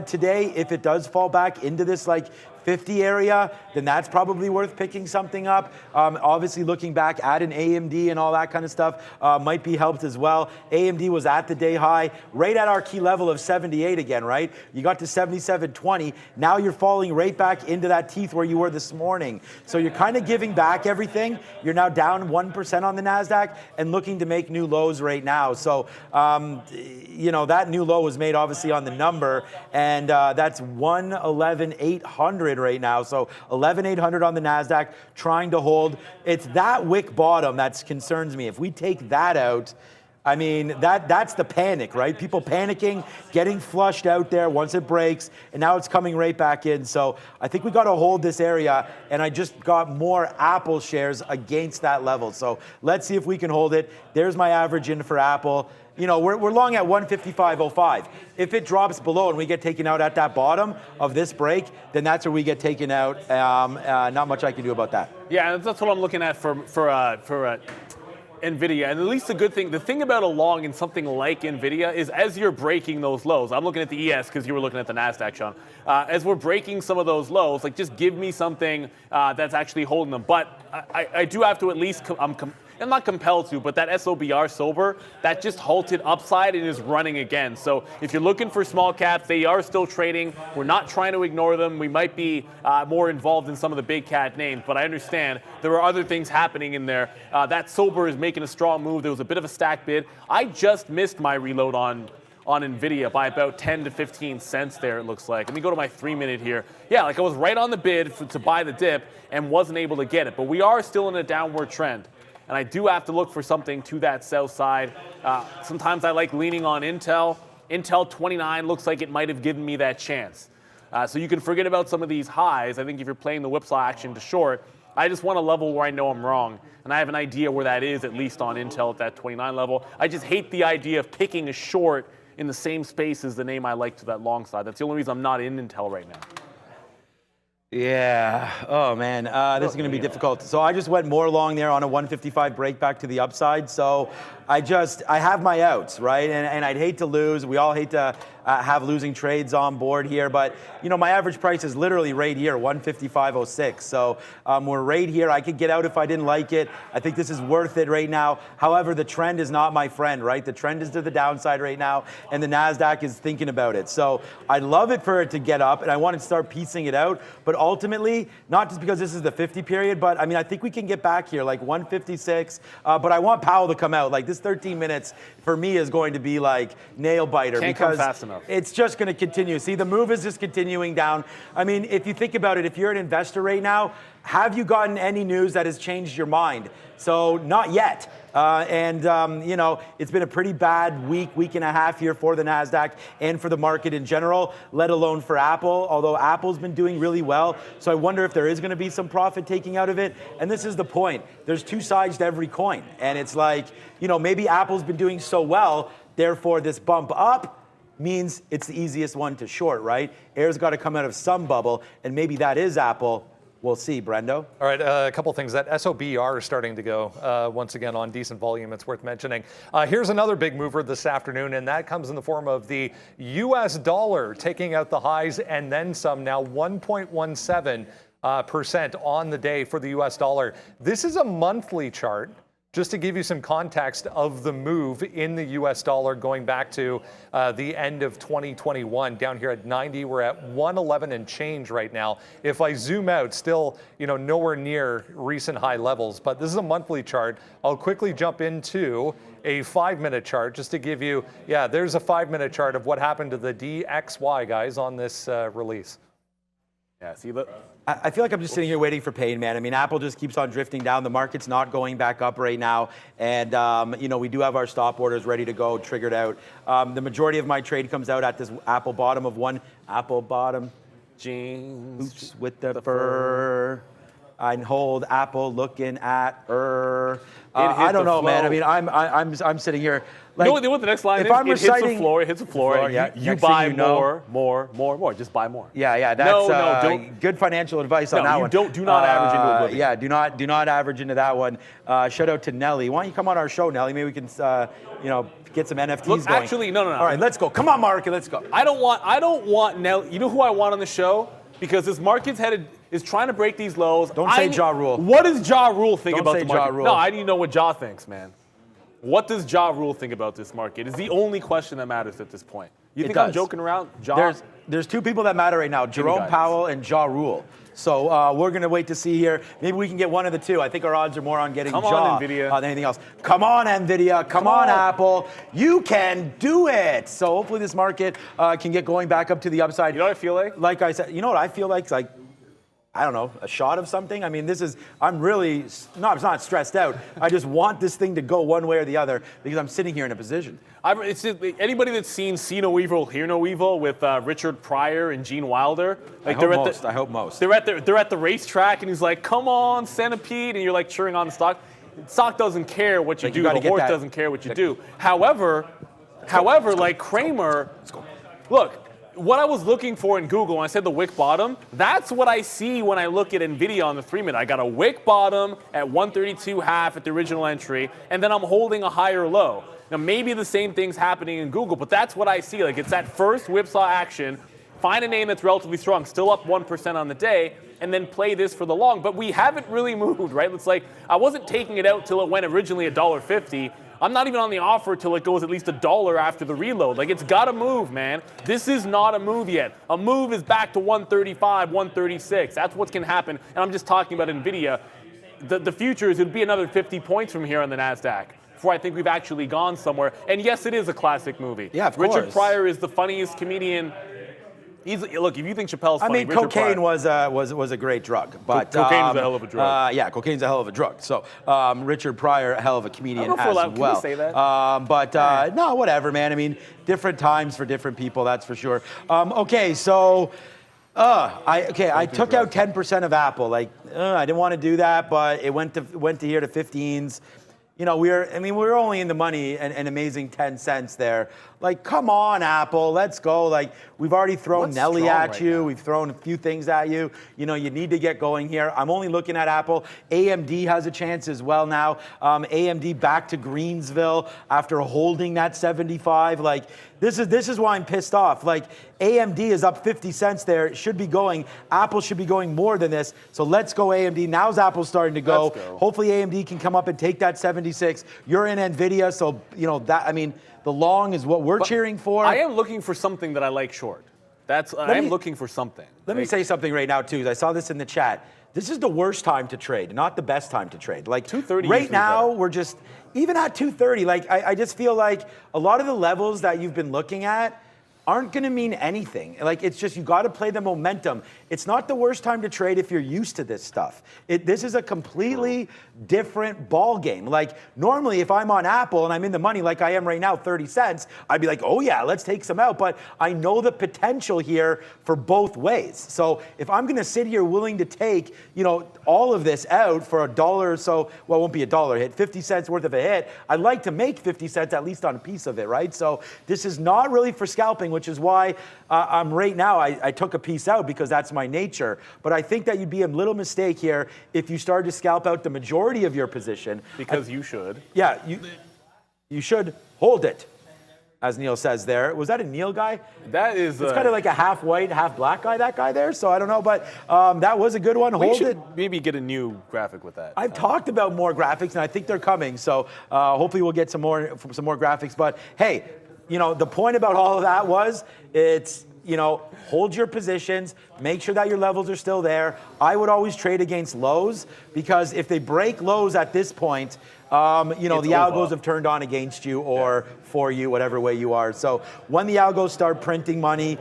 today. If it does fall back into this, like, 50 area, then that's probably worth picking something up. Obviously, looking back at an AMD and all that kind of stuff might be helped as well. AMD was at the day high, right at our key level of 78 again, right? You got to 77.20. Now you're falling right back into that teeth where you were this morning. So you're kind of giving back everything. You're now down 1% on the NASDAQ and looking to make new lows right now. So, that new low was made obviously on the number, and that's 111,800 right now. So 11,800 on the NASDAQ, trying to hold. It's that wick bottom that concerns me. If we take that out, I mean, that's the panic, right? People panicking, getting flushed out there once it breaks, and now it's coming right back in. So I think we got to hold this area, and I just got more Apple shares against that level. So let's see if we can hold it. There's my average in for Apple. You know, we're long at 155.05. If it drops below and we get taken out at that bottom of this break, then that's where we get taken out. Not much I can do about that. Yeah, that's what I'm looking at for Nvidia. And at least the thing about a long in something like Nvidia is as you're breaking those lows, I'm looking at the ES because you were looking at the NASDAQ, Sean. As we're breaking some of those lows, like just give me something that's actually holding them. But I do have to at least, I'm not compelled to, but that SOBR sober, that just halted upside and is running again. So if you're looking for small caps, they are still trading. We're not trying to ignore them. We might be more involved in some of the big cat names, but I understand there are other things happening in there. That sober is making a strong move. There was a bit of a stack bid. I just missed my reload on Nvidia by about 10 to 15 cents there, it looks like. Let me go to my 3-minute here. Yeah, like I was right on the bid to buy the dip and wasn't able to get it, but we are still in a downward trend. And I do have to look for something to that sell side. Sometimes I like leaning on Intel. Intel 29 looks like it might have given me that chance. So you can forget about some of these highs. I think if you're playing the whipsaw action to short, I just want a level where I know I'm wrong. And I have an idea where that is, at least on Intel at that 29 level. I just hate the idea of picking a short in the same space as the name I like to that long side. That's the only reason I'm not in Intel right now. Yeah. Oh, man. This is going to be difficult. So I just went more long there on a 155 break back to the upside. So I have my outs, right? And I'd hate to lose. We all hate to have losing trades on board here. But, you know, my average price is literally right here, 155.06. So we're right here. I could get out if I didn't like it. I think this is worth it right now. However, the trend is not my friend, right? The trend is to the downside right now, and the NASDAQ is thinking about it. So I'd love it for it to get up, and I want to start piecing it out. But ultimately, not just because this is the 50 period, but I mean, I think we can get back here, like 156. But I want Powell to come out. Like this 13 minutes for me is going to be like nail biter. Can't because come fast enough. It's just going to continue. See, the move is just continuing down. I mean, if you think about it, if you're an investor right now, have you gotten any news that has changed your mind? So not yet. You know, it's been a pretty bad week and a half here for the NASDAQ and for the market in general, let alone for Apple, although Apple's been doing really well. So I wonder if there is going to be some profit taking out of it. And this is the point. There's two sides to every coin. And it's like, you know, maybe Apple's been doing so well, therefore this bump up means it's the easiest one to short, right? Air's got to come out of some bubble, and maybe that is Apple. We'll see, Brendo. All right, a couple things. That SOBR is starting to go once again on decent volume. It's worth mentioning. Here's another big mover this afternoon, and that comes in the form of the U.S. dollar taking out the highs and then some. Now 1.17% on the day for the U.S. dollar. This is a monthly chart. Just to give you some context of the move in the U.S. dollar going back to the end of 2021, down here at 90, we're at 111 and change right now. If I zoom out, still, you know, nowhere near recent high levels, but this is a monthly chart. I'll quickly jump into a 5-minute chart just to give you, yeah, there's a 5-minute chart of what happened to the DXY, guys, on this release. Yeah, see, look. I feel like I'm just sitting here waiting for pain, man. I mean, Apple just keeps on drifting down. The market's not going back up right now. And, you know, we do have our stop orders ready to go, triggered out. The majority of my trade comes out at this Apple bottom of one. Apple bottom. Jeans. Oops, with the fur. I hold Apple looking at her. I don't know, man. I mean, I'm sitting here. Like, you know what the next line if is? I'm It hits the floor. Yeah. You buy more. Just buy more. Yeah. That's don't. Good financial advice on that one. Do not average into oblivion. Yeah, do not average into that one. Shout out to Nelly. Why don't you come on our show, Nelly? Maybe we can, you know, get some NFTs going. Actually, no. All right, let's go. Come on, market, let's go. I don't want Nelly. You know who I want on the show? Because this market's is trying to break these lows. Don't say Ja Rule. What does Ja Rule think about the market? Ja Rule. No, I need to know what Ja thinks, man. What does Ja Rule think about this market? Is the only question that matters at this point. You think I'm joking around? Ja? There's two people that matter right now, Jerome Powell and Ja Rule. So we're going to wait to see here. Maybe we can get one of the two. I think our odds are more on getting Ja Nvidia. than anything else. Come on, Nvidia. Come on, Apple. You can do it. So hopefully this market can get going back up to the upside. You know what I feel like? Like I said, you know what I feel like? It's like I don't know, a shot of something. I mean, I'm really not stressed out. I just want this thing to go one way or the other because I'm sitting here in a position. Anybody that's seen See No Evil, Hear No Evil with Richard Pryor and Gene Wilder, like I hope most. They're at the racetrack, and he's like, "Come on, Centipede," and you're like cheering on the stock. The stock doesn't care what you do. The horse doesn't care what you do. However, like Kramer, look. What I was looking for in Google when I said the wick bottom, that's what I see when I look at Nvidia on the 3-minute. I got a wick bottom at 132.5 at the original entry, and then I'm holding a higher low. Now maybe the same thing's happening in Google, but that's what I see. Like it's that first whipsaw action, find a name that's relatively strong, still up 1% on the day, and then play this for the long. But we haven't really moved, right? It's like I wasn't taking it out till it went originally $1.50. I'm not even on the offer till it goes at least $1 after the reload. Like, it's got to move, man. This is not a move yet. A move is back to 135, 136. That's what's going to happen. And I'm just talking about Nvidia. The future is it would be another 50 points from here on the NASDAQ before I think we've actually gone somewhere. And yes, it is a classic movie. Yeah, of course. Richard Pryor is the funniest comedian. Look, if you think Chappelle's funny, Richard cocaine was a great drug, but cocaine's a hell of a drug. Yeah, cocaine's a hell of a drug. So Richard Pryor, a hell of a comedian as well. Can we say that? No, whatever, man. I mean, different times for different people, that's for sure. Okay, so I took out 10% of Apple. Like, I didn't want to do that, but it went to here to 15s. You know, we were only in the money an amazing 10 cents there. Like, come on, Apple, let's go. Like, we've already thrown Nelly at you. We've thrown a few things at you. You know, you need to get going here. I'm only looking at Apple. AMD has a chance as well now. AMD back to Greensville after holding that 75. Like, this is why I'm pissed off. Like, AMD is up 50 cents there. It should be going. Apple should be going more than this. So let's go AMD. Now's Apple starting to go. Hopefully AMD can come up and take that 76. You're in Nvidia, so you know that. I mean, the long is what we're cheering for. I am looking for something that I like short. I am looking for something. Let me say something right now too. I saw this in the chat. This is the worst time to trade, not the best time to trade. Like 230. Right now, we're just even at 230. Like I just feel like a lot of the levels that you've been looking at aren't going to mean anything. Like, it's just, you got to play the momentum. It's not the worst time to trade if you're used to this stuff. This is a completely different ball game. Like, normally if I'm on Apple and I'm in the money like I am right now, 30 cents, I'd be like, oh yeah, let's take some out. But I know the potential here for both ways. So if I'm going to sit here willing to take, you know, all of this out for $1 or so, well, it won't be a dollar hit, 50 cents worth of a hit, I'd like to make 50 cents at least on a piece of it, right? So this is not really for scalping, which is why I'm right now, I took a piece out because that's my nature. But I think that you'd be a little mistake here if you started to scalp out the majority of your position. Because you should. Yeah, you should hold it, as Neil says there. Was that a Neil guy? That is. It's kind of like a half white, half black guy, that guy there. So I don't know, but that was a good one. Hold it. Maybe get a new graphic with that. I've talked about more graphics, and I think they're coming. So hopefully we'll get some more graphics. But hey, you know, the point about all of that was it's, you know, hold your positions, make sure that your levels are still there. I would always trade against lows because if they break lows at this point, you know, the algos have turned on against you or for you, whatever way you are. So when the algos start printing money,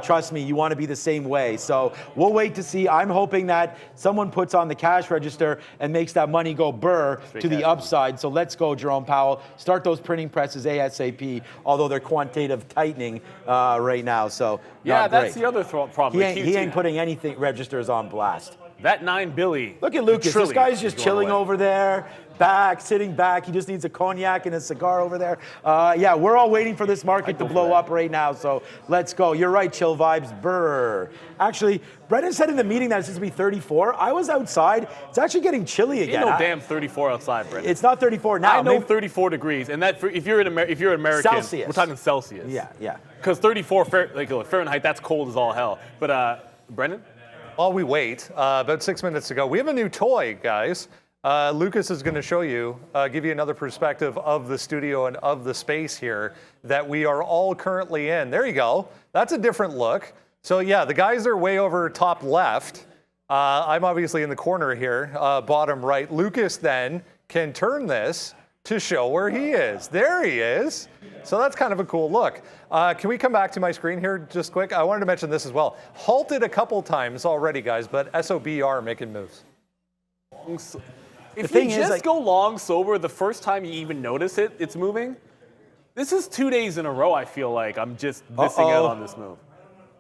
trust me, you want to be the same way. So we'll wait to see. I'm hoping that someone puts on the cash register and makes that money go burr to the upside. So let's go, Jerome Powell. Start those printing presses ASAP, although they're quantitative tightening right now. So yeah, that's the other problem. He ain't putting anything registers on blast. That 9 billion. Look at Lucas. This guy's just chilling over there, sitting back. He just needs a cognac and a cigar over there. Yeah, we're all waiting for this market to blow up right now. So let's go. You're right, chill vibes. Brr. Actually, Brendan said in the meeting that it's supposed to be 34. I was outside. It's actually getting chilly again. Ain't no damn 34 outside, Brendan. It's not 34 now. I know 34 degrees, and that if you're an American, Celsius. We're talking Celsius. Yeah. Because 34 Fahrenheit, that's cold as all hell. But Brendan. While we wait, about 6 minutes to go, we have a new toy, guys. Lucas is going to show you, give you another perspective of the studio and of the space here that we are all currently in. There you go. That's a different look. So yeah, the guys are way over top left. I'm obviously in the corner here, bottom right. Lucas then can turn this to show where he is. There he is. So that's kind of a cool look. Can we come back to my screen here just quick? I wanted to mention this as well. Halted a couple times already, guys, but SOB are making moves. If you just go long sober the first time you even notice it, it's moving. This is 2 days in a row, I feel like. I'm just missing out on this move.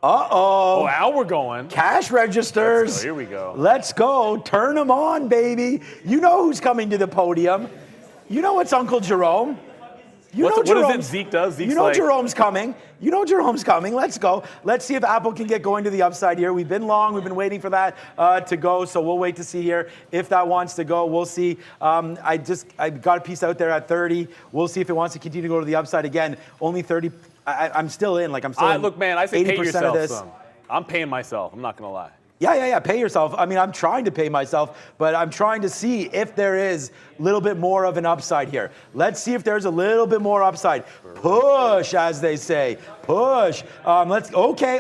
Uh-oh. Oh, now we're going. Cash registers. Let's go. Here we go. Let's go. Turn them on, baby. You know who's coming to the podium. You know it's Uncle Jerome. What is it Zeke does? Zeke's you know like, Jerome's coming. You know Jerome's coming. Let's go. Let's see if Apple can get going to the upside here. We've been long. We've been waiting for that to go. So we'll wait to see here if that wants to go. We'll see. I got a piece out there at 30. We'll see if it wants to continue to go to the upside again. Only 30. I'm still in. Like I'm still in. Look, man, I say 80% pay yourself of this. some. I'm paying myself. I'm not going to lie. Yeah. Pay yourself. I mean, I'm trying to pay myself, but I'm trying to see if there is a little bit more of an upside here. Let's see if there's a little bit more upside. Push, as they say. Push. Okay.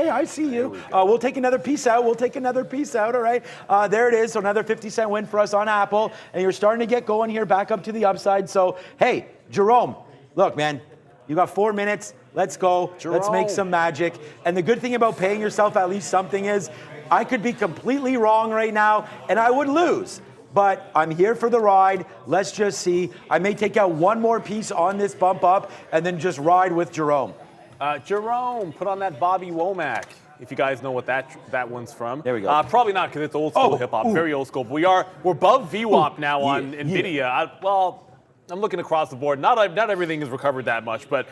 I see you. We'll take another piece out. All right. There it is. So another 50-cent win for us on Apple, and you're starting to get going here, back up to the upside. So hey, Jerome, look, man, you got 4 minutes. Let's go. Jerome. Let's make some magic. And the good thing about paying yourself at least something is I could be completely wrong right now and I would lose. But I'm here for the ride. Let's just see. I may take out one more piece on this bump up and then just ride with Jerome. Jerome, put on that Bobby Womack. If you guys know what that one's from. There we go. Probably not because it's old school hip hop, very old school. But we're above VWAP now on Nvidia. I'm looking across the board. Not everything has recovered that much, but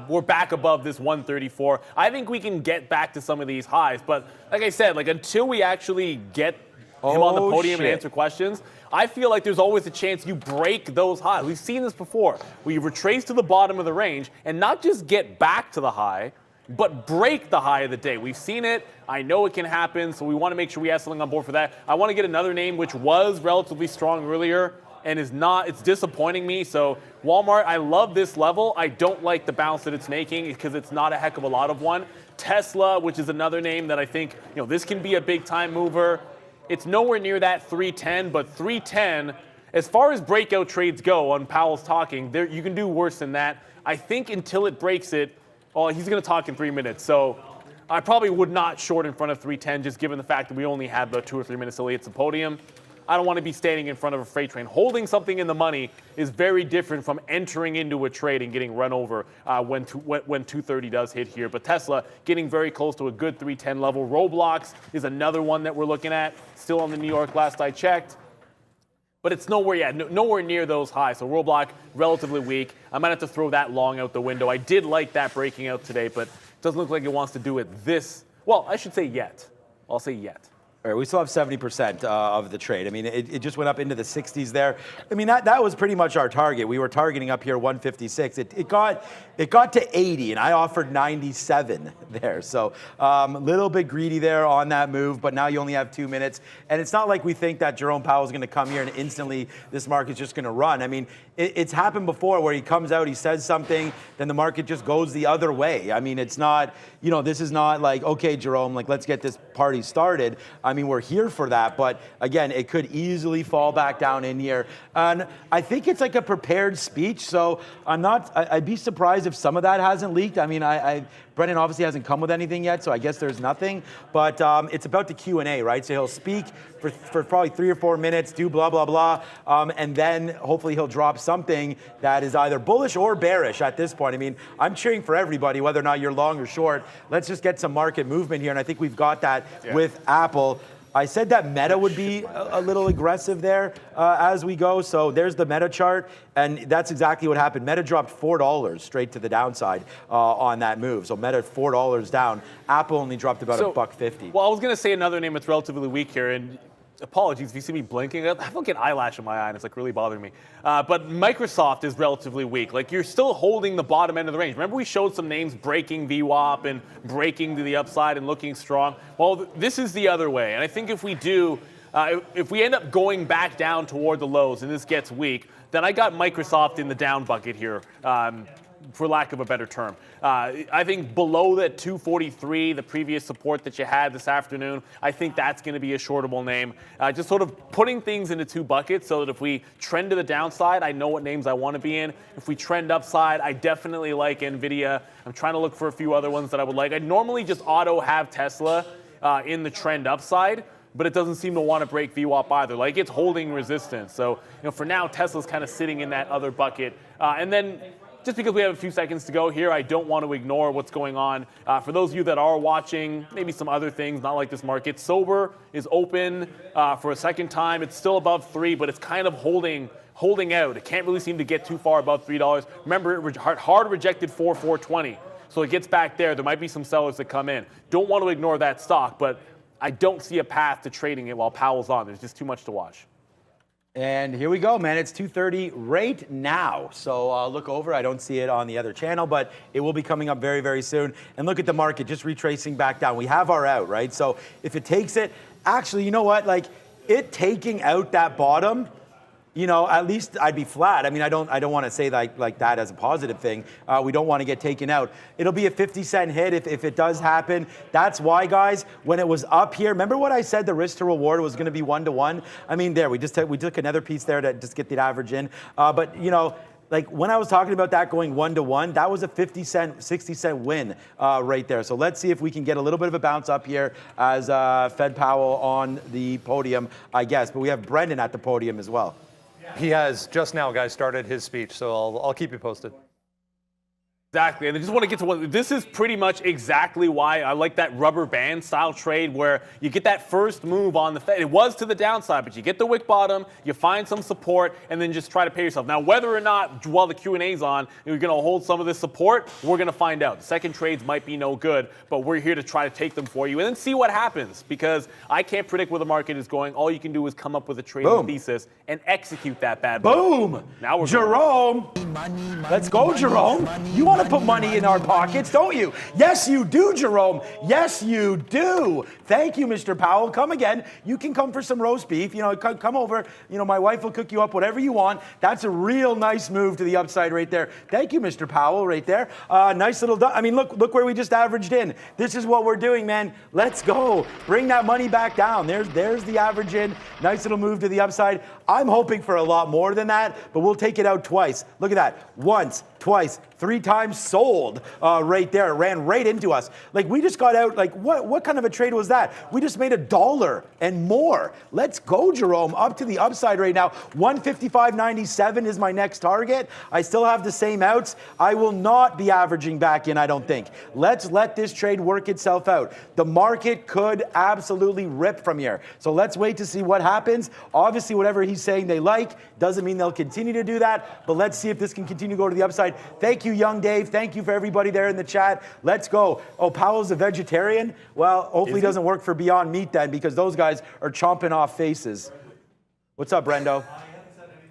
we're back above this 134. I think we can get back to some of these highs, but like I said, until we actually get him on the podium and answer questions, I feel like there's always a chance you break those highs. We've seen this before. We retrace to the bottom of the range and not just get back to the high, but break the high of the day. We've seen it. I know it can happen, so we want to make sure we have something on board for that. I want to get another name which was relatively strong earlier and it's disappointing me. So Walmart, I love this level. I don't like the bounce that it's making because it's not a heck of a lot of one. Tesla, which is another name that I think, this can be a big time mover. It's nowhere near that 310, but 310, as far as breakout trades go on Powell's talking, you can do worse than that. I think until it breaks it, he's going to talk in 3 minutes. So I probably would not short in front of 310, just given the fact that we only have about 2 or 3 minutes till he hits the podium. I don't want to be standing in front of a freight train. Holding something in the money is very different from entering into a trade and getting run over when 230 does hit here. But Tesla getting very close to a good 310 level. Roblox is another one that we're looking at. Still on the New York last I checked. But it's nowhere near those highs. So Roblox, relatively weak. I might have to throw that long out the window. I did like that breaking out today, but it doesn't look like it wants to do it well, I should say yet. I'll say yet. All right, we still have 70% of the trade. I mean, it just went up into the 60s there. I mean, that was pretty much our target. We were targeting up here 156. It got to 80, and I offered 97 there. So a little bit greedy there on that move, but now you only have 2 minutes. And it's not like we think that Jerome Powell is going to come here and instantly this market's just going to run. I mean, it's happened before where he comes out, he says something, then the market just goes the other way. I mean, it's not, this is not like, okay, Jerome, let's get this party started. I mean, we're here for that, but again, it could easily fall back down in here. And I think it's like a prepared speech, so I'd be surprised if some of that hasn't leaked. I mean, Brennan obviously hasn't come with anything yet, so I guess there's nothing, but it's about the Q&A, right? So he'll speak for probably 3 or 4 minutes, do blah, blah, blah, and then hopefully he'll drop something that is either bullish or bearish at this point. I mean, I'm cheering for everybody, whether or not you're long or short. Let's just get some market movement here, and I think we've got that with Apple. I said that Meta would be a little aggressive there as we go. So there's the Meta chart, and that's exactly what happened. Meta dropped $4 straight to the downside on that move. So Meta $4 down. Apple only dropped about $1.50. Well, I was going to say another name that's relatively weak here, and apologies if you see me blinking. I have an eyelash in my eye, and it's really bothering me. But Microsoft is relatively weak. You're still holding the bottom end of the range. Remember we showed some names breaking VWAP and breaking to the upside and looking strong? Well, this is the other way. And I think if we do, if we end up going back down toward the lows and this gets weak, then I got Microsoft in the down bucket here. for lack of a better term. I think below that 243, the previous support that you had this afternoon, I think that's going to be a shortable name. Just sort of putting things into two buckets so that if we trend to the downside, I know what names I want to be in. If we trend upside, I definitely like Nvidia. I'm trying to look for a few other ones that I would like. I normally just auto have Tesla in the trend upside, but it doesn't seem to want to break VWAP either. Like, it's holding resistance. So, for now, Tesla's kind of sitting in that other bucket. And then, just because we have a few seconds to go here, I don't want to ignore what's going on. For those of you that are watching, maybe some other things, not like this market, Sober is open for a second time. It's still above 3, but it's kind of holding out. It can't really seem to get too far above $3. Remember, it hard rejected 420. So it gets back there. There might be some sellers that come in. Don't want to ignore that stock, but I don't see a path to trading it while Powell's on. There's just too much to watch. And here we go, man. It's 2:30 right now. So look over. I don't see it on the other channel, but it will be coming up very, very soon. And look at the market, just retracing back down. We have our out, right? So if it takes it, actually, you know what? Like, it taking out that bottom, at least I'd be flat. I mean, I don't want to say like that as a positive thing. We don't want to get taken out. It'll be a 50-cent hit if it does happen. That's why, guys, when it was up here, remember what I said the risk to reward was going to be 1-to-1? I mean, there, we took another piece there to just get the average in. But, like when I was talking about that going 1-to-1, that was a 50-cent, 60-cent win right there. So let's see if we can get a little bit of a bounce up here as Fed Powell on the podium, I guess. But we have Brendan at the podium as well. He has just now, guys, started his speech, so I'll keep you posted. Exactly, and I just want to get to one. This is pretty much exactly why I like that rubber band style trade where you get that first move on the Fed. It was to the downside, but you get the wick bottom, you find some support, and then just try to pay yourself. Now, whether or not, while the Q&A's on, you're going to hold some of this support, we're going to find out. The second trades might be no good, but we're here to try to take them for you and then see what happens, because I can't predict where the market is going. All you can do is come up with a trading thesis and execute that bad boy. Boom! Now we're Jerome! Let's go, Jerome. You want to put money in our pockets, don't you? Yes, you do, Jerome. Yes, you do. Thank you, Mr. Powell. Come again. You can come for some roast beef. Come over. My wife will cook you up whatever you want. That's a real nice move to the upside right there. Thank you, Mr. Powell, right there. Nice little, I mean, look where we just averaged in. This is what we're doing, man. Let's go. Bring that money back down. There's the average in. Nice little move to the upside. I'm hoping for a lot more than that, but we'll take it out twice. Look at that. Once, twice, 3 times sold right there. It ran right into us. Like, we just got out. Like, what kind of a trade was that? We just made $1 and more. Let's go, Jerome. Up to the upside right now. 155.97 is my next target. I still have the same outs. I will not be averaging back in, I don't think. Let's let this trade work itself out. The market could absolutely rip from here. So let's wait to see what happens. Obviously, whatever he's saying they like doesn't mean they'll continue to do that, but let's see if this can continue to go to the upside. Thank you, Young Dave. Thank you for everybody there in the chat. Let's go. Oh, Powell's a vegetarian? Well, hopefully it doesn't work for Beyond Meat then, because those guys are chomping off faces. What's up, Brendo?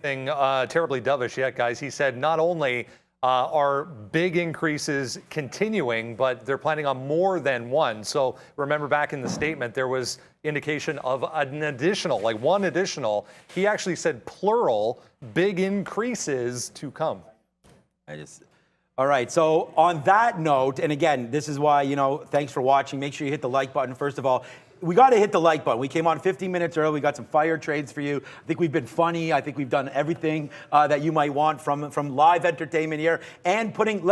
Anything terribly dovish yet, guys. He said not only are big increases continuing, but they're planning on more than one. So remember back in the statement, there was indication of an additional, like one additional. He actually said plural, big increases to come. All right, so on that note, and again, this is why, thanks for watching. Make sure you hit the like button, first of all. We got to hit the like button. We came on 15 minutes early. We got some fire trades for you. I think we've been funny. I think we've done everything that you might want from live entertainment here and putting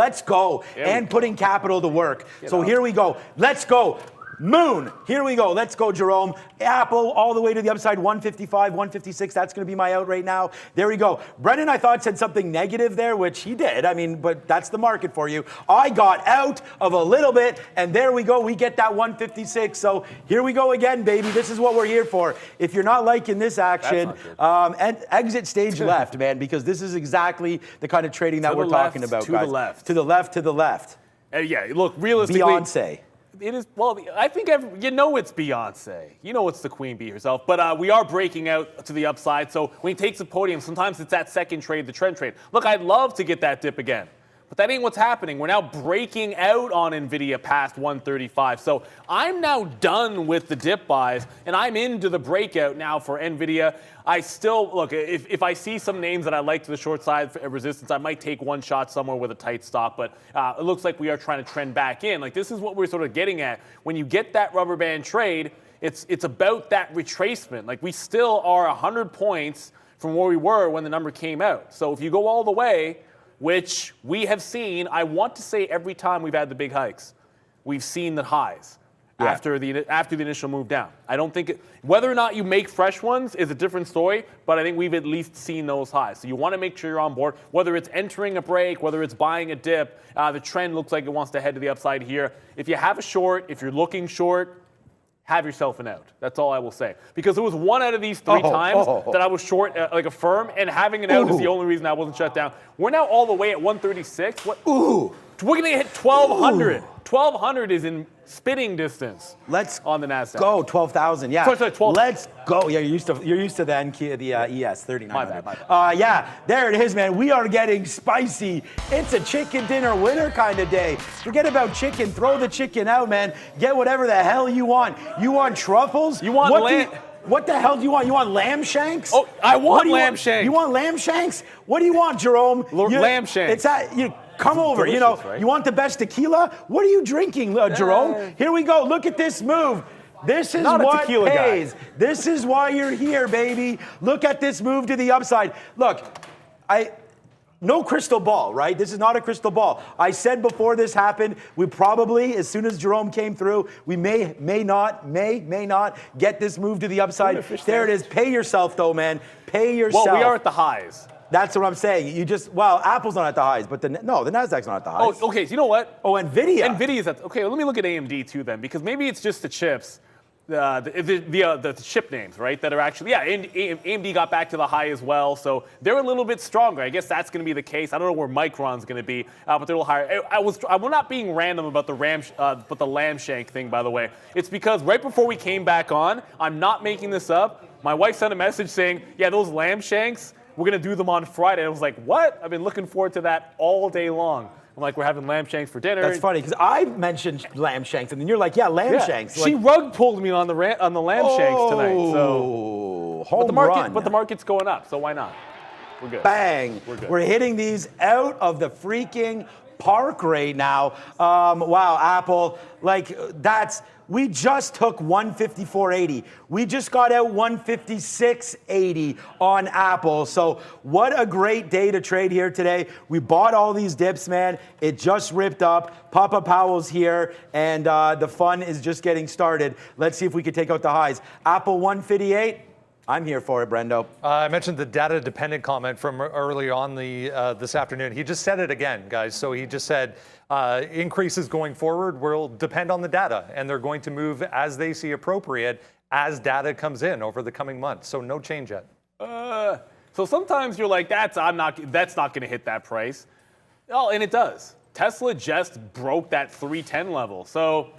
capital to work. Here we go. Let's go. Moon, here we go. Let's go, Jerome. Apple all the way to the upside, 155, 156. That's going to be my out right now. There we go. Brendan, I thought, said something negative there, which he did. I mean, but that's the market for you. I got out of a little bit, and there we go. We get that 156. So here we go again, baby. This is what we're here for. If you're not liking this action, and exit stage left, man, because this is exactly the kind of trading that we're talking about, guys. To the left. To the left, to the left. Yeah, look, realistically. Beyonce. It is, well, I think it's Beyonce. It's the queen bee herself. But we are breaking out to the upside. So when he takes the podium, sometimes it's that second trade, the trend trade. Look, I'd love to get that dip again. But that ain't what's happening. We're now breaking out on Nvidia past 135. So I'm now done with the dip buys, and I'm into the breakout now for Nvidia. I still, look, if I see some names that I like to the short side for resistance, I might take one shot somewhere with a tight stop, but it looks like we are trying to trend back in. Like, this is what we're sort of getting at. When you get that rubber band trade, it's about that retracement. Like, we still are 100 points from where we were when the number came out. So if you go all the way, which we have seen, I want to say every time we've had the big hikes, we've seen the highs after the initial move down. I don't think whether or not you make fresh ones is a different story, but I think we've at least seen those highs. So you want to make sure you're on board, whether it's entering a break, whether it's buying a dip. The trend looks like it wants to head to the upside here. If you have a short, if you're looking short, have yourself an out. That's all I will say. Because there was one out of these three times that I was short, like a firm, and having an out is the only reason I wasn't shut down. We're now all the way at 136. What? We're going to hit 1,200. 1,200 is in spitting distance. Let's on the NASDAQ. Go 12,000. Yeah. Sorry, 12. Let's go. Yeah, you're used to the ES 39. My bad. Yeah, there it is, man. We are getting spicy. It's a chicken dinner winner kind of day. Forget about chicken. Throw the chicken out, man. Get whatever the hell you want. You want truffles? You want lamb? What the hell do you want? You want lamb shanks? Oh, I want lamb shanks. You want lamb shanks? What do you want, Jerome? Lamb shanks. Come over. Delicious, right? You want the best tequila? What are you drinking, Jerome? Here we go. Look at this move. This is what pays. This is why you're here, baby. Look at this move to the upside. Look, no crystal ball, right? This is not a crystal ball. I said before this happened, we probably, as soon as Jerome came through, we may not get this move to the upside. There it is. Pay yourself, though, man. Pay yourself. Well, we are at the highs. That's what I'm saying. Apple's not at the highs, but the NASDAQ's not at the highs. Oh, okay. So you know what? Oh, Nvidia. Nvidia's at, okay, let me look at AMD too then, because maybe it's just the chips, the chip names, right, that are actually, and AMD got back to the high as well, so they're a little bit stronger. I guess that's going to be the case. I don't know where Micron's going to be, but they're a little higher. I'm not being random about the lamb shank thing, by the way. It's because right before we came back on, I'm not making this up, my wife sent a message saying, yeah, those lamb shanks, we're going to do them on Friday. I was like, what? I've been looking forward to that all day long. I'm like, we're having lamb shanks for dinner. That's funny, because I mentioned lamb shanks, and then you're like, yeah, lamb shanks. She rug pulled me on the lamb shanks tonight. So, but the market's going up, so why not? We're good. Bang. We're good. We're hitting these out of the freaking park right now. Wow, Apple, we just took 154.80. We just got out 156.80 on Apple. So what a great day to trade here today. We bought all these dips, man. It just ripped up. Papa Powell's here, and the fun is just getting started. Let's see if we can take out the highs. Apple 158. I'm here for it, Brendo. I mentioned the data-dependent comment from earlier on this afternoon. He just said it again, guys. So he just said increases going forward will depend on the data, and they're going to move as they see appropriate as data comes in over the coming months. So no change yet. So sometimes you're like, that's not going to hit that price. Oh, and it does. Tesla just broke that 310 level. So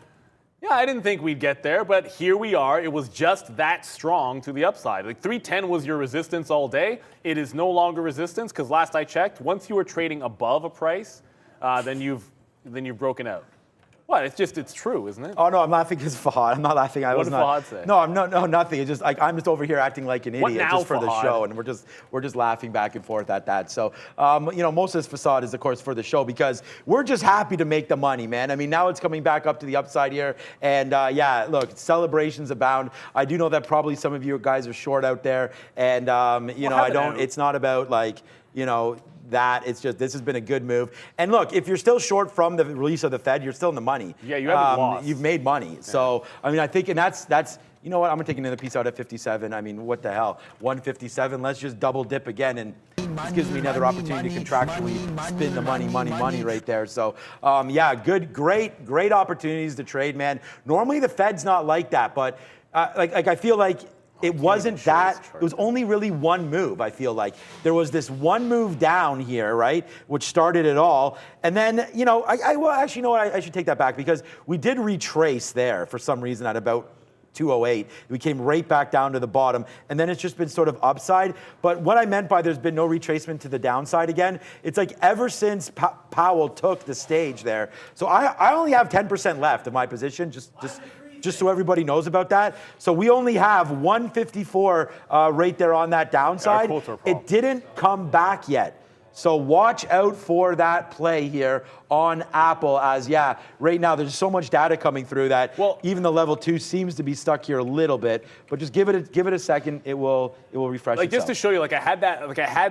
yeah, I didn't think we'd get there, but here we are. It was just that strong to the upside. Like 310 was your resistance all day. It is no longer resistance because last I checked, once you were trading above a price, then you've broken out. What? It's true, isn't it? Oh no, I'm laughing because Fahad. I'm not laughing. What did Fahad say? No, nothing. It's just like I'm just over here acting like an idiot just for Fahad? the show, and we're just laughing back and forth at that. So most of this facade is of course for the show because we're just happy to make the money, man. I mean, now it's coming back up to the upside here, and look, celebrations abound. I do know that probably some of you guys are short out there, and It's not about it's just this has been a good move. And look, if you're still short from the release of the Fed, you're still in the money. Yeah, you haven't lost. You've made money. Yeah. So I mean, I think, and that's you know what? I'm gonna take another piece out at 57. I mean, what the hell? 157. Let's just double dip again, and this gives me another opportunity to contractually spin the money right there. So great opportunities to trade, man. Normally the Fed's not like that, but I feel like. It wasn't that. It was only really one move, I feel like. There was this one move down here, right, which started it all. And then, I should take that back because we did retrace there for some reason at about 208. We came right back down to the bottom, and then it's just been sort of upside. But what I meant by there's been no retracement to the downside again, it's like ever since Powell took the stage there. So I only have 10% left of my position, just so everybody knows about that. So we only have 154 right there on that downside. It didn't come back yet. So watch out for that play here on Apple as, yeah, right now there's so much data coming through that even the level 2 seems to be stuck here a little bit. But just give it a second, it will refresh itself. Just to show you, I had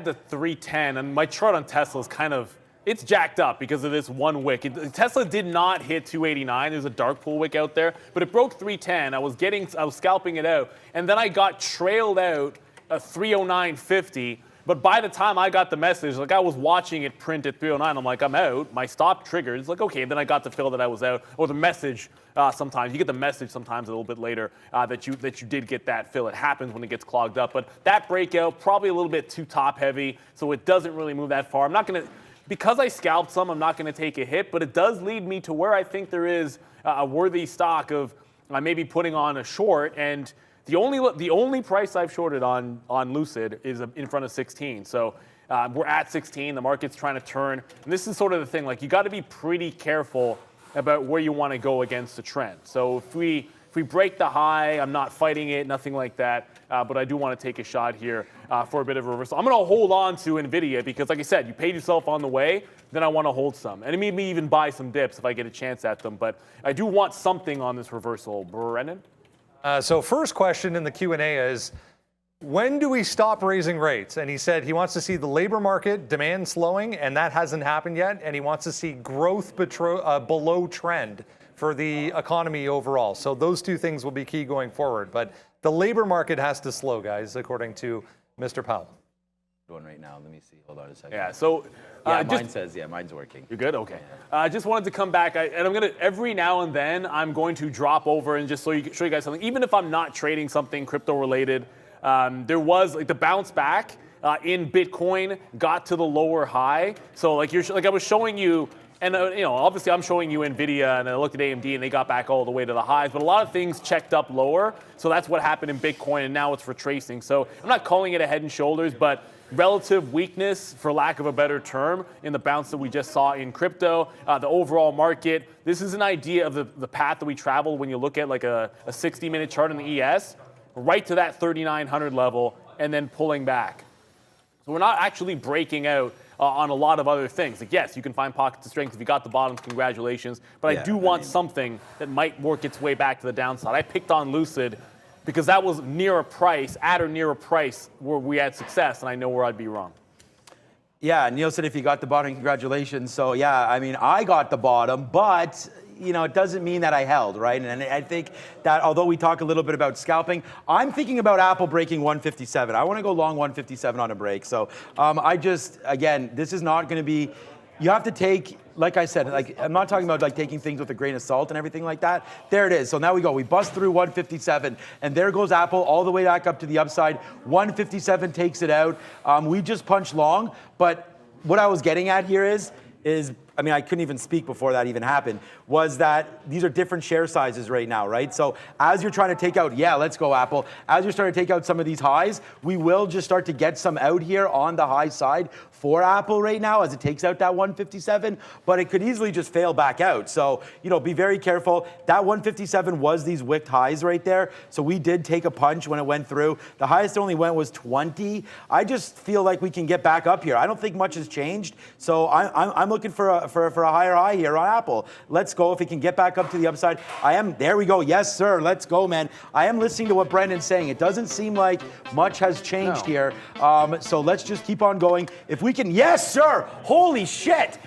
the 310, and my chart on Tesla is kind of, it's jacked up because of this one wick. Tesla did not hit 289. There's a dark pool wick out there, but it broke 310. I was scalping it out, and then I got trailed out at 309.50. But by the time I got the message, I was watching it print at 309. I'm like, I'm out. My stop triggered. It's like, okay. Then I got the feel that I was out, or the message. Sometimes you get the message sometimes a little bit later that you did get that fill. It happens when it gets clogged up. But that breakout probably a little bit too top heavy, so it doesn't really move that far. I'm not gonna. Because I scalped some, I'm not going to take a hit, but it does lead me to where I think there is a worthy stock of maybe putting on a short. And the only price I've shorted on Lucid is in front of 16. So we're at 16. The market's trying to turn. And this is sort of the thing. You got to be pretty careful about where you want to go against the trend. So if we break the high, I'm not fighting it, nothing like that. But I do want to take a shot here for a bit of a reversal. I'm going to hold on to Nvidia because, like I said, you paid yourself on the way. Then I want to hold some. And maybe even buy some dips if I get a chance at them. But I do want something on this reversal. Brennan? So first question in the Q&A is, when do we stop raising rates? And he said he wants to see the labor market demand slowing, and that hasn't happened yet. And he wants to see growth below trend for the economy overall. So those two things will be key going forward. But the labor market has to slow, guys, according to Mr. Powell. Going right now. Let me see. Hold on a second. Yeah. So mine says mine's working. You're good. Okay. I just wanted to come back, and I'm gonna every now and then I'm going to drop over and just show you guys something. Even if I'm not trading something crypto related, there was the bounce back in Bitcoin got to the lower high. So I was showing you. And obviously I'm showing you Nvidia, and I looked at AMD, and they got back all the way to the highs. But a lot of things checked up lower, so that's what happened in Bitcoin, and now it's retracing. So I'm not calling it a head and shoulders, but relative weakness, for lack of a better term, in the bounce that we just saw in crypto, the overall market. This is an idea of the path that we travel when you look at a 60-minute chart in the ES, right to that 3,900 level, and then pulling back. So we're not actually breaking out on a lot of other things. Yes, you can find pockets of strength. If you got the bottoms, congratulations. But I do want something that might work its way back to the downside. I picked on Lucid because that was near a price, at or near a price where we had success, and I know where I'd be wrong. Yeah, Neil said if you got the bottom, congratulations. So yeah, I got the bottom, but it doesn't mean that I held, right? And I think that although we talk a little bit about scalping, I'm thinking about Apple breaking 157. I want to go long 157 on a break. So again, this is not going to be, you have to take, like I said, I'm not talking about taking things with a grain of salt and everything like that. There it is. So now we go. We bust through 157, and there goes Apple all the way back up to the upside. 157 takes it out. We just punched long, but what I was getting at here is I couldn't even speak before that even happened, was that these are different share sizes right now, right? So as you're trying to take out, let's go Apple, as you're starting to take out some of these highs, we will just start to get some out here on the high side for Apple right now as it takes out that 157, but it could easily just fail back out. So, be very careful. That 157 was these wicked highs right there. So we did take a punch when it went through. The highest it only went was 20. I just feel like we can get back up here. I don't think much has changed. So I'm looking for a higher high here on Apple. Let's go if it can get back up to the upside. There we go. Yes, sir. Let's go, man. I am listening to what Brendan's saying. It doesn't seem like much has changed here. So let's just keep on going. If we can, yes, sir. Holy shit.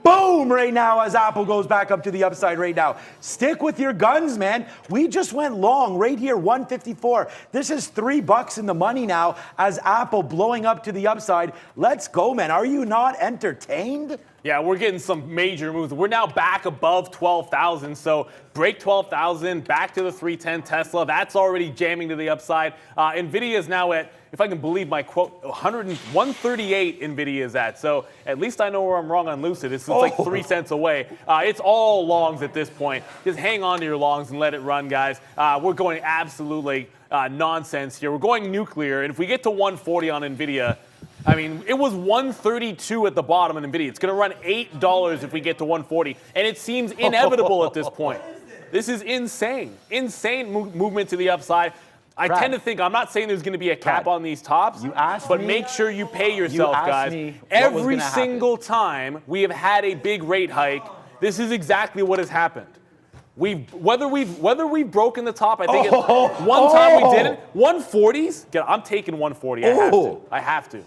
Boom right now as Apple goes back up to the upside right now. Stick with your guns, man. We just went long right here, 154. This is $3 in the money now as Apple blowing up to the upside. Let's go, man. Are you not entertained? Yeah, we're getting some major moves. We're now back above 12,000. So break 12,000, back to the 310 Tesla. That's already jamming to the upside. Nvidia is now at, if I can believe my quote, 138 Nvidia is at. So at least I know where I'm wrong on Lucid. It's like 3 cents away. It's all longs at this point. Just hang on to your longs and let it run, guys. We're going absolutely nonsense here. We're going nuclear. And if we get to 140 on Nvidia, I mean, it was 132 at the bottom of Nvidia. It's going to run $8 if we get to 140, and it seems inevitable at this point. This is insane. Insane movement to the upside. I tend to think, I'm not saying there's going to be a cap on these tops, but make sure you pay yourself, guys. Every single time we have had a big rate hike, this is exactly what has happened. Whether we've broken the top, I think one time we didn't. 140s. I'm taking 140. I have to.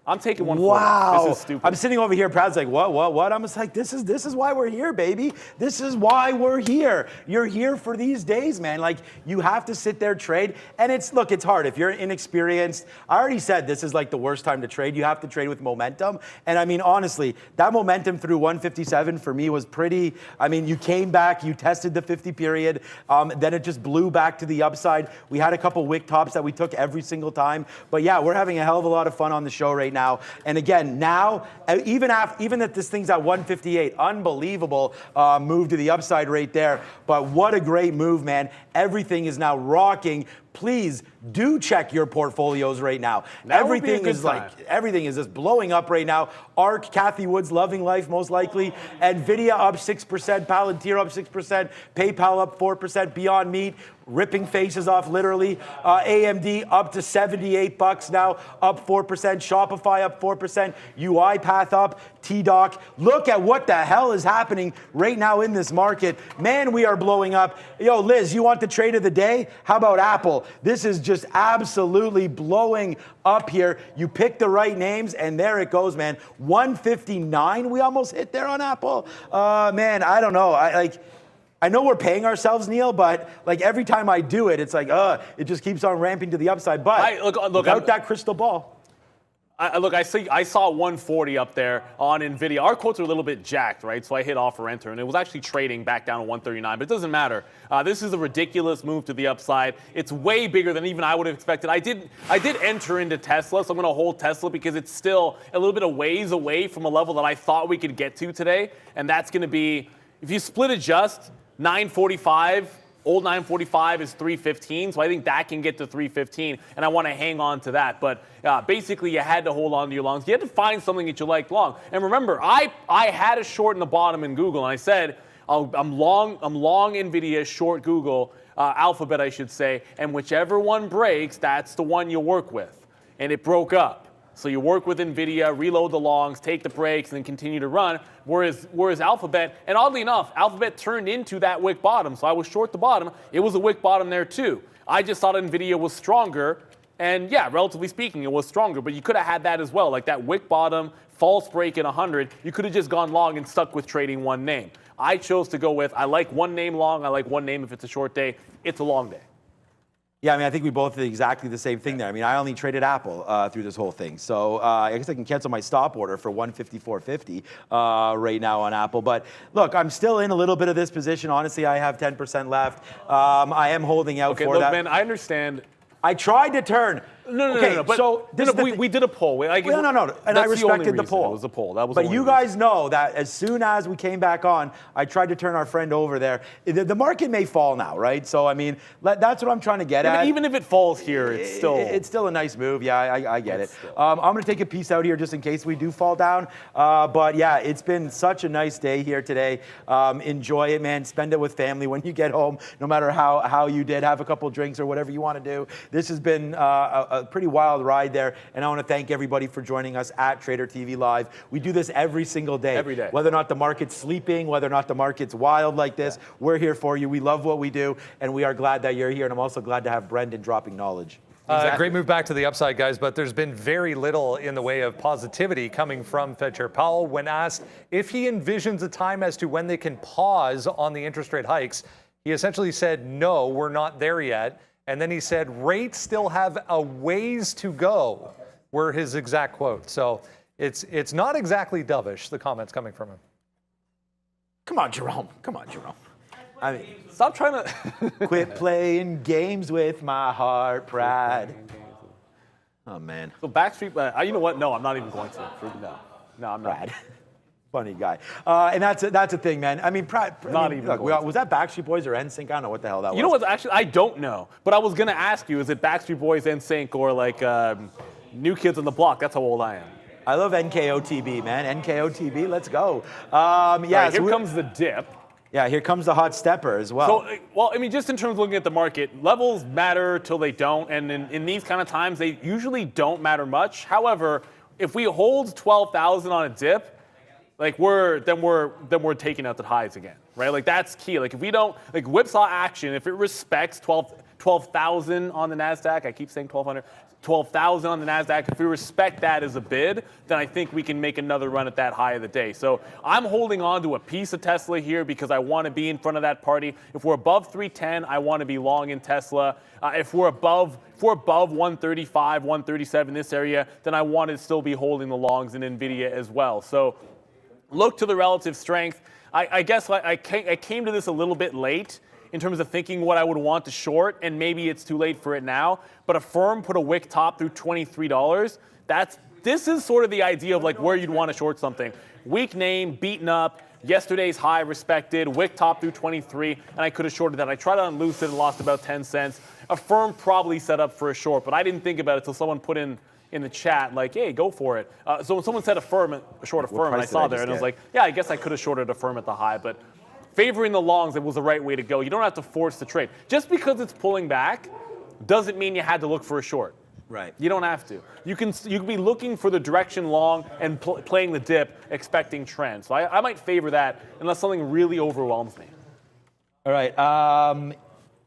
I'm taking 140. Wow. This is stupid. I'm sitting over here, Brad's like, what? I'm just like, this is why we're here, baby. This is why we're here. You're here for these days, man. Like, you have to sit there, trade. And it's hard. If you're inexperienced, I already said this is like the worst time to trade. You have to trade with momentum. And I mean, honestly, that momentum through 157 for me was pretty, I mean, you came back, you tested the 50 period, then it just blew back to the upside. We had a couple wick tops that we took every single time. But yeah, we're having a hell of a lot of fun on the show right now. And again, now, even if this thing's at 158, unbelievable move to the upside right there. But what a great move, man. Everything is now rocking. Please do check your portfolios right now. Everything is just blowing up right now. ARK, Kathy Woods, loving life most likely. Nvidia up 6%, Palantir up 6%, PayPal up 4%, Beyond Meat ripping faces off literally. AMD up to $78 now, up 4%. Shopify up 4%. UiPath up. TDoc. Look at what the hell is happening right now in this market. Man, we are blowing up. Yo, Liz, you want the trade of the day? How about Apple? This is just absolutely blowing up here. You pick the right names, and there it goes, man. 159 we almost hit there on Apple. Man, I don't know. I know we're paying ourselves, Neil, but like every time I do it, it's like, it just keeps on ramping to the upside. But without that crystal ball. I saw 140 up there on Nvidia. Our quotes are a little bit jacked, right? So I hit offer enter, and it was actually trading back down to 139, but it doesn't matter. This is a ridiculous move to the upside. It's way bigger than even I would have expected. I did enter into Tesla, so I'm going to hold Tesla because it's still a little bit of ways away from a level that I thought we could get to today, and that's going to be, if you split adjust, 945. Old 945 is 315, so I think that can get to 315, and I want to hang on to that. But basically, you had to hold on to your longs. You had to find something that you liked long. And remember, I had a short in the bottom in Google, and I said I'm long Nvidia, short Google, Alphabet, I should say, and whichever one breaks, that's the one you work with. And it broke up. So you work with Nvidia, reload the longs, take the breaks, and then continue to run. Whereas Alphabet, and oddly enough, Alphabet turned into that wick bottom. So I was short the bottom. It was a wick bottom there too. I just thought Nvidia was stronger. And yeah, relatively speaking, it was stronger. But you could have had that as well, like that wick bottom, false break at 100. You could have just gone long and stuck with trading one name. I chose to go with, I like one name long. I like one name if it's a short day. It's a long day. Yeah, I mean, I think we both did exactly the same thing there. I mean, I only traded Apple through this whole thing. So I guess I can cancel my stop order for 154.50 right now on Apple. But look, I'm still in a little bit of this position. Honestly, I have 10% left. I am holding out for that. Man, I understand. I tried to turn. No. But so we did a poll. No. And I respected the poll. It was a poll. That was. But you guys know that as soon as we came back on, I tried to turn our friend over there. The market may fall now, right? So I mean, that's what I'm trying to get at. Even if it falls here, it's still a nice move. Yeah, I get it. I'm going to take a piece out here just in case we do fall down. But yeah, it's been such a nice day here today. Enjoy it, man. Spend it with family when you get home. No matter how you did, have a couple drinks or whatever you want to do. This has been a pretty wild ride there, and I want to thank everybody for joining us at Trader TV Live. We do this every single day. Every day. Whether or not the market's sleeping, whether or not the market's wild like this, we're here for you. We love what we do, and we are glad that you're here, and I'm also glad to have Brendan dropping knowledge. Exactly. Great move back to the upside, guys, but there's been very little in the way of positivity coming from Fed Chair Powell. When asked if he envisions a time as to when they can pause on the interest rate hikes, he essentially said, no, we're not there yet. And then he said, rates still have a ways to go, were his exact quote. So it's not exactly dovish, the comments coming from him. Come on, Jerome. Come on, Jerome. I mean, Stop trying to quit playing games with my heart, pride. Oh, man. So Backstreet, you know what? No, I'm not even going to. No, I'm not. Pride. Funny guy. And that's a thing, man. I mean, was that Backstreet Boys or NSYNC? I don't know what the hell that was. You know what? Actually, I don't know. But I was going to ask you, is it Backstreet Boys, NSYNC, or like New Kids on the Block? That's how old I am. I love NKOTB, man. NKOTB, let's go. Right, here comes the dip. Yeah, here comes the hot stepper as well. So, well, I mean, just in terms of looking at the market, levels matter till they don't, and in these kind of times, they usually don't matter much. However, if we hold 12,000 on a dip, like then we're taking out the highs again, right? Like that's key. Like if we don't, like whipsaw action, if it respects 12,000 on the NASDAQ, I keep saying 1,200, 12,000 on the NASDAQ, if we respect that as a bid, then I think we can make another run at that high of the day. So I'm holding on to a piece of Tesla here because I want to be in front of that party. If we're above 310, I want to be long in Tesla. If we're above 135, 137, this area, then I want to still be holding the longs in Nvidia as well. So look to the relative strength. I guess I came to this a little bit late in terms of thinking what I would want to short, and maybe it's too late for it now, but a firm put a wick top through $23. This is sort of the idea of like where you'd want to short something. Weak name, beaten up, yesterday's high respected, wick top through 23, and I could have shorted that. I tried to unloose it and lost about 10 cents. A firm probably set up for a short, but I didn't think about it until someone put in the chat, like, hey, go for it. So when someone said short a firm, and I saw there, and I was like, yeah, I guess I could have shorted a firm at the high, but favoring the longs, it was the right way to go. You don't have to force the trade. Just because it's pulling back doesn't mean you had to look for a short. Right. You don't have to. You can be looking for the direction long and playing the dip, expecting trend. So I might favor that unless something really overwhelms me. All right.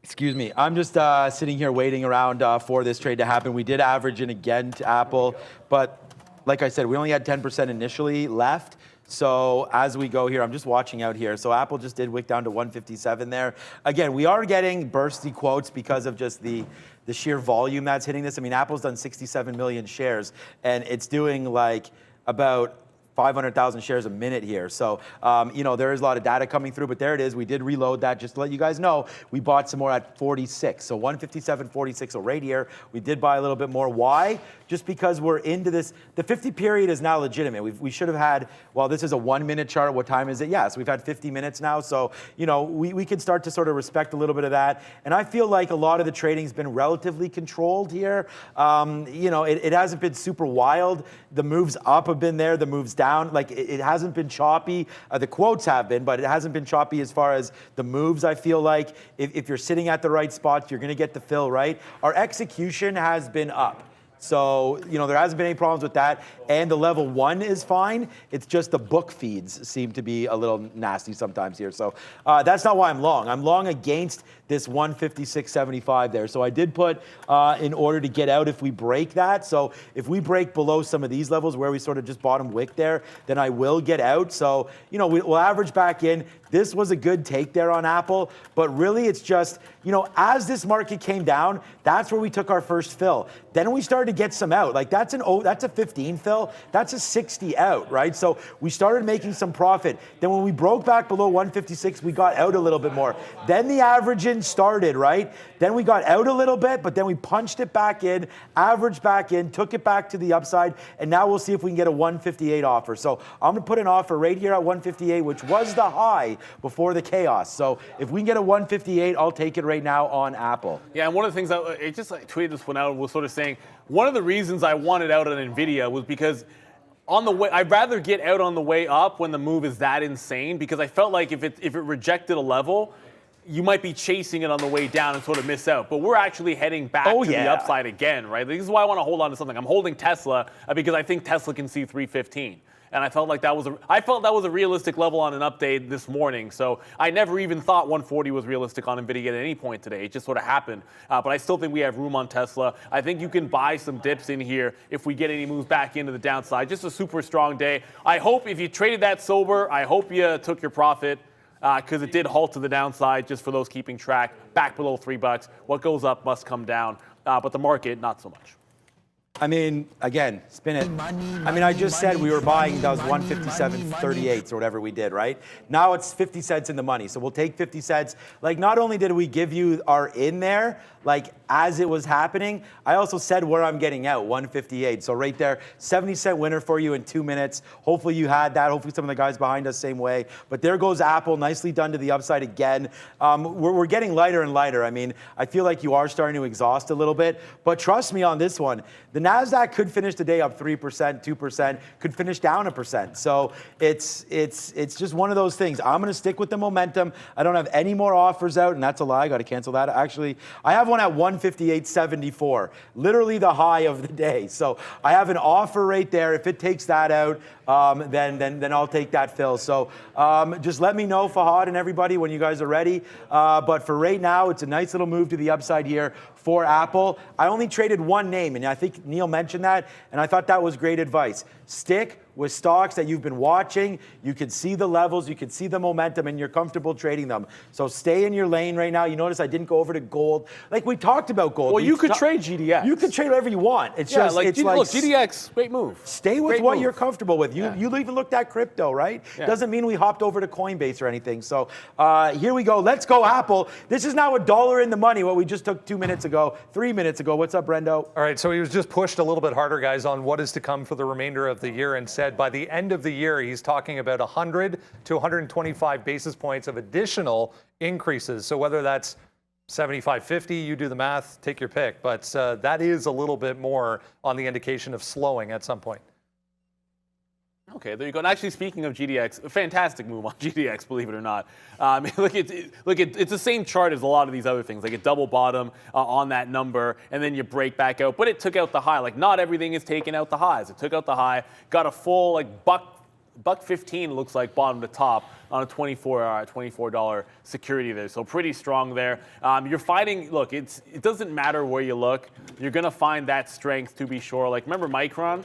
Excuse me. I'm just sitting here waiting around for this trade to happen. We did average in again to Apple, but like I said, we only had 10% initially left. So as we go here, I'm just watching out here. So Apple just did wick down to 157 there. Again, we are getting bursty quotes because of just the sheer volume that's hitting this. I mean, Apple's done 67 million shares, and it's doing like about 500,000 shares a minute here. So, there is a lot of data coming through, but there it is. We did reload that just to let you guys know. We bought some more at 46. So 157.46. So right here, we did buy a little bit more. Why? Just because we're into this. The 50 period is now legitimate. We should have had, well, this is a 1 minute chart. What time is it? Yes, we've had 50 minutes now. So, we can start to sort of respect a little bit of that. And I feel like a lot of the trading's been relatively controlled here. It hasn't been super wild. The moves up have been there. The moves down. Like it hasn't been choppy. The quotes have been, but it hasn't been choppy as far as the moves. I feel like if you're sitting at the right spots, you're going to get the fill right. Our execution has been up. So, there hasn't been any problems with that. And the level 1 is fine. It's just the book feeds seem to be a little nasty sometimes here. So that's not why I'm long. I'm long against this 156.75 there. So I did put in order to get out if we break that. So if we break below some of these levels where we sort of just bottom wick there, then I will get out. So, we'll average back in. This was a good take there on Apple, but really it's just, as this market came down, that's where we took our first fill. Then we started to get some out. Like that's a 15 fill, that's a 60 out, right? So we started making some profit. Then when we broke back below 156, we got out a little bit more. Then the averaging started, right? Then we got out a little bit, but then we punched it back in, averaged back in, took it back to the upside, and now we'll see if we can get a 158 offer. So I'm gonna put an offer right here at 158, which was the high before the chaos. So if we can get a 158, I'll take it right now on Apple. Yeah, and one of the things I tweeted this one out was sort of saying one of the reasons I wanted out on Nvidia was because on the way, I'd rather get out on the way up when the move is that insane, because I felt like if it rejected a level, you might be chasing it on the way down and sort of miss out. But we're actually heading back to the upside again, right? This is why I want to hold on to something. I'm holding Tesla because I think Tesla can see 315. And I felt that was a realistic level on an update this morning. So I never even thought 140 was realistic on Nvidia at any point today. It just sort of happened. But I still think we have room on Tesla. I think you can buy some dips in here if we get any moves back into the downside. Just a super strong day. I hope if you traded that sober, I hope you took your profit, because it did halt to the downside, just for those keeping track, back below $3. What goes up must come down. But the market, not so much. I mean, again, spin it. I mean, I just said we were buying those 157.38 or whatever we did, right? Now it's 50 cents in the money. So we'll take 50 cents. Like, not only did we give you our in there, like as it was happening, I also said where I'm getting out, 158. So right there, 70-cent winner for you in 2 minutes. Hopefully you had that. Hopefully some of the guys behind us same way. But there goes Apple, nicely done to the upside again. We're getting lighter and lighter. I mean, I feel like you are starting to exhaust a little bit. But trust me on this one, the NASDAQ could finish the day up 3%, 2%, could finish down 1%. So it's just one of those things. I'm going to stick with the momentum. I don't have any more offers out, and that's a lie. I got to cancel that. Actually, I have one at 158.74, literally the high of the day. So I have an offer right there. If it takes that out, then I'll take that fill. So just let me know, Fahad and everybody, when you guys are ready. But for right now, it's a nice little move to the upside here for Apple. I only traded one name, and I think Neil mentioned that, and I thought that was great advice. Stick with stocks that you've been watching. You can see the levels, you can see the momentum, and you're comfortable trading them. So stay in your lane right now. You notice I didn't go over to gold. Like we talked about gold. Well, you could trade GDX. You could trade whatever you want. It's yeah, just, like, it's look, GDX, great move. Stay with great what move. you're comfortable with. You even looked at crypto, right? Yeah. Doesn't mean we hopped over to Coinbase or anything. So here we go. Let's go, Apple. This is now $1 in the money, what we just took 2 minutes ago, 3 minutes ago. What's up, Brendo? All right, so he was just pushed a little bit harder, guys, on what is to come for the remainder of the year, and said by the end of the year, he's talking about 100 to 125 basis points of additional increases. So whether that's 75, 50, you do the math, take your pick. But that is a little bit more on the indication of slowing at some point. Okay, there you go. And actually, speaking of GDX, a fantastic move on GDX, believe it or not. It's the same chart as a lot of these other things. Like a double bottom on that number, and then you break back out. But it took out the high. Like not everything is taking out the highs. It took out the high, got a full like buck 15 looks like bottom to top on a $24 security there. So pretty strong there. You're finding, look, it doesn't matter where you look. You're going to find that strength to be sure. Like remember Micron?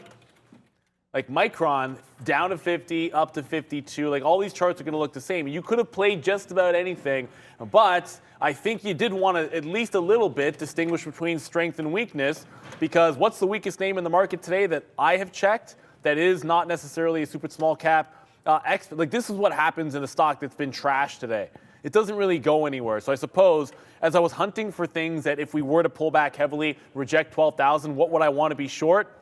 Like Micron, down to 50, up to 52. Like all these charts are going to look the same. You could have played just about anything, but I think you did want to at least a little bit distinguish between strength and weakness, because what's the weakest name in the market today that I have checked that is not necessarily a super small cap? Like this is what happens in a stock that's been trashed today. It doesn't really go anywhere. So I suppose as I was hunting for things that if we were to pull back heavily, reject 12,000, what would I want to be short?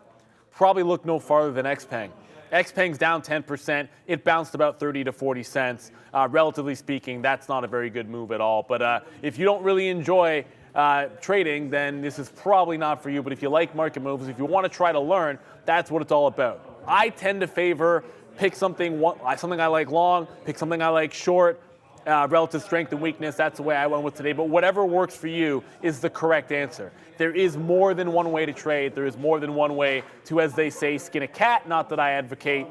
Probably look no farther than XPeng. XPeng's down 10%. It bounced about 30 to 40 cents. Relatively speaking, that's not a very good move at all. But if you don't really enjoy trading, then this is probably not for you. But if you like market moves, if you want to try to learn, that's what it's all about. I tend to favor pick something I like long, pick something I like short, relative strength and weakness. That's the way I went with today. But whatever works for you is the correct answer. There is more than one way to trade. There is more than one way to, as they say, skin a cat. Not that I advocate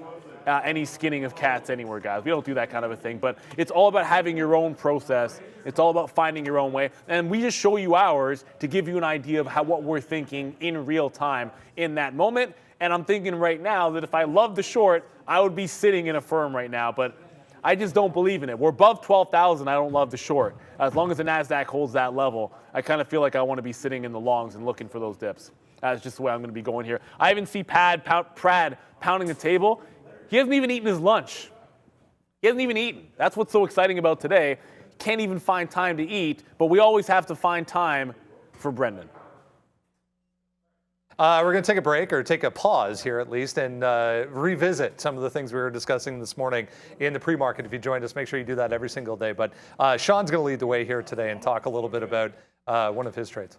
any skinning of cats anywhere, guys. We don't do that kind of a thing. But it's all about having your own process. It's all about finding your own way. And we just show you ours to give you an idea of what we're thinking in real time in that moment. And I'm thinking right now that if I loved the short, I would be sitting in a firm right now. But I just don't believe in it. We're above 12,000. I don't love the short. As long as the NASDAQ holds that level, I kind of feel like I want to be sitting in the longs and looking for those dips. That's just the way I'm going to be going here. I even see Prad pounding the table. He hasn't even eaten his lunch. He hasn't even eaten. That's what's so exciting about today. Can't even find time to eat, but we always have to find time for Brendan. We're going to take a break, or take a pause here at least, and revisit some of the things we were discussing this morning in the pre-market. If you joined us, make sure you do that every single day. But Sean's going to lead the way here today and talk a little bit about one of his trades.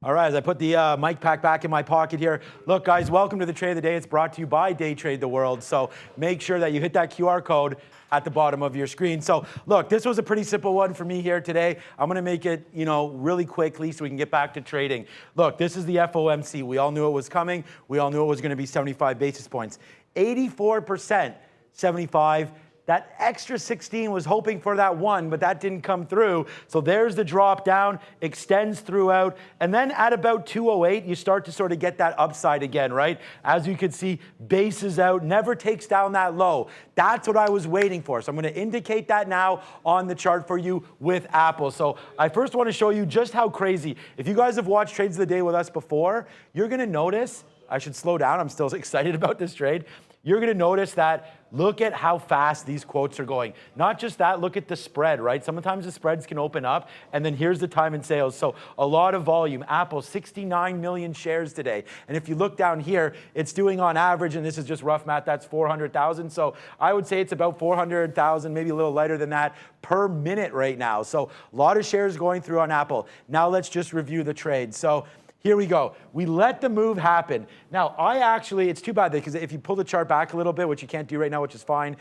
All right, as I put the mic pack back in my pocket here. Look, guys, welcome to the Trade of the Day. It's brought to you by Day Trade the World. So make sure that you hit that QR code at the bottom of your screen. So look, this was a pretty simple one for me here today. I'm going to make it, really quickly so we can get back to trading. Look, this is the FOMC. We all knew it was coming. We all knew it was going to be 75 basis points. 84%, 75. That extra 16 was hoping for that 1, but that didn't come through. So there's the drop down, extends throughout, and then at about 208, you start to sort of get that upside again, right? As you can see, bases out, never takes down that low. That's what I was waiting for. So I'm going to indicate that now on the chart for you with Apple. So I first want to show you just how crazy. If you guys have watched Trades of the Day with us before, you're going to notice, I should slow down, I'm still excited about this trade. You're going to notice that look at how fast these quotes are going. Not just that, look at the spread, right? Sometimes the spreads can open up, and then here's the time in sales. So a lot of volume. Apple, 69 million shares today. And if you look down here, it's doing on average, and this is just rough math, that's 400,000. So I would say it's about 400,000, maybe a little lighter than that, per minute right now. So a lot of shares going through on Apple. Now let's just review the trade. So here we go. We let the move happen. Now, it's too bad because if you pull the chart back a little bit, which you can't do right now, which is fine,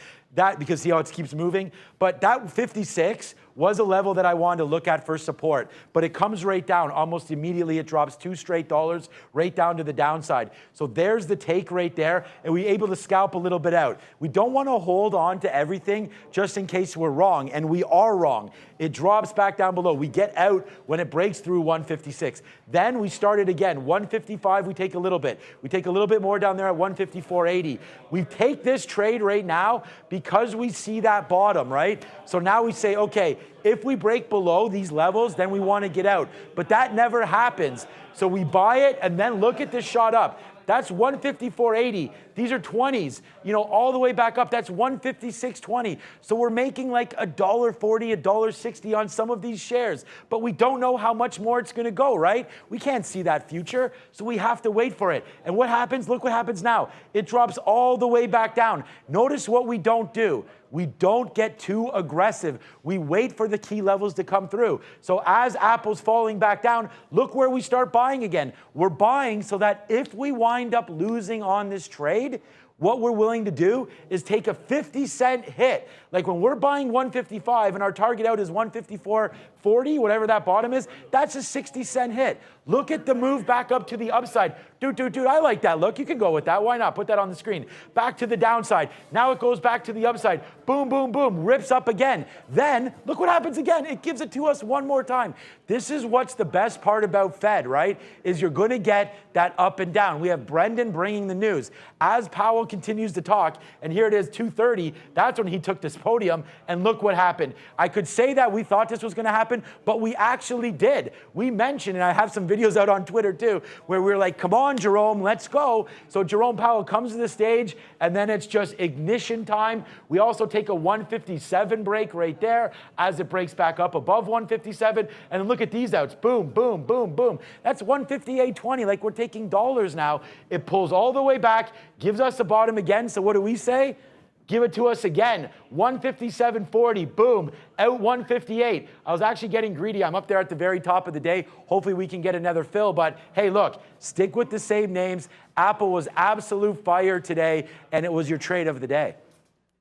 because see how it keeps moving, but that 56 was a level that I wanted to look at for support, but it comes right down. Almost immediately, it drops 2 straight dollars right down to the downside. So there's the take right there, and we're able to scalp a little bit out. We don't want to hold on to everything just in case we're wrong, and we are wrong. It drops back down below. We get out when it breaks through 156. Then we start it again. 155, we take a little bit. We take a little bit more down there at 154.80. We take this trade right now because we see that bottom, right? So now we say, okay, if we break below these levels, then we want to get out. But that never happens. So we buy it, and then look at this shot up. That's 154.80. These are 20s, all the way back up. That's 156.20. So we're making like $1.40, $1.60 on some of these shares, but we don't know how much more it's going to go, right? We can't see that future, so we have to wait for it. And what happens? Look what happens now. It drops all the way back down. Notice what we don't do. We don't get too aggressive. We wait for the key levels to come through. So as Apple's falling back down, look where we start buying again. We're buying so that if we wind up losing on this trade, what we're willing to do is take a 50-cent hit. Like when we're buying 155 and our target out is 154.40, whatever that bottom is, that's a 60-cent hit. Look at the move back up to the upside. Dude, I like that look. You can go with that. Why not? Put that on the screen. Back to the downside. Now it goes back to the upside. Boom, boom, boom. Rips up again. Then, look what happens again. It gives it to us one more time. This is what's the best part about Fed, right? Is you're going to get that up and down. We have Brendan bringing the news. As Powell continues to talk, and here it is, 2:30, that's when he took this podium, and look what happened. I could say that we thought this was going to happen, but we actually did. We mentioned, and I have some videos out on Twitter too, where we were like, come on, Jerome, let's go. So Jerome Powell comes to the stage, and then it's just ignition time. We also take a 157 break right there as it breaks back up above 157. And then look at these outs. Boom, boom, boom, boom. That's 158.20, like we're taking dollars now. It pulls all the way back, gives us the bottom again. So what do we say? Give it to us again. 157.40, boom, out 158. I was actually getting greedy. I'm up there at the very top of the day. Hopefully we can get another fill, but hey, look, stick with the same names. Apple was absolute fire today, and it was your trade of the day.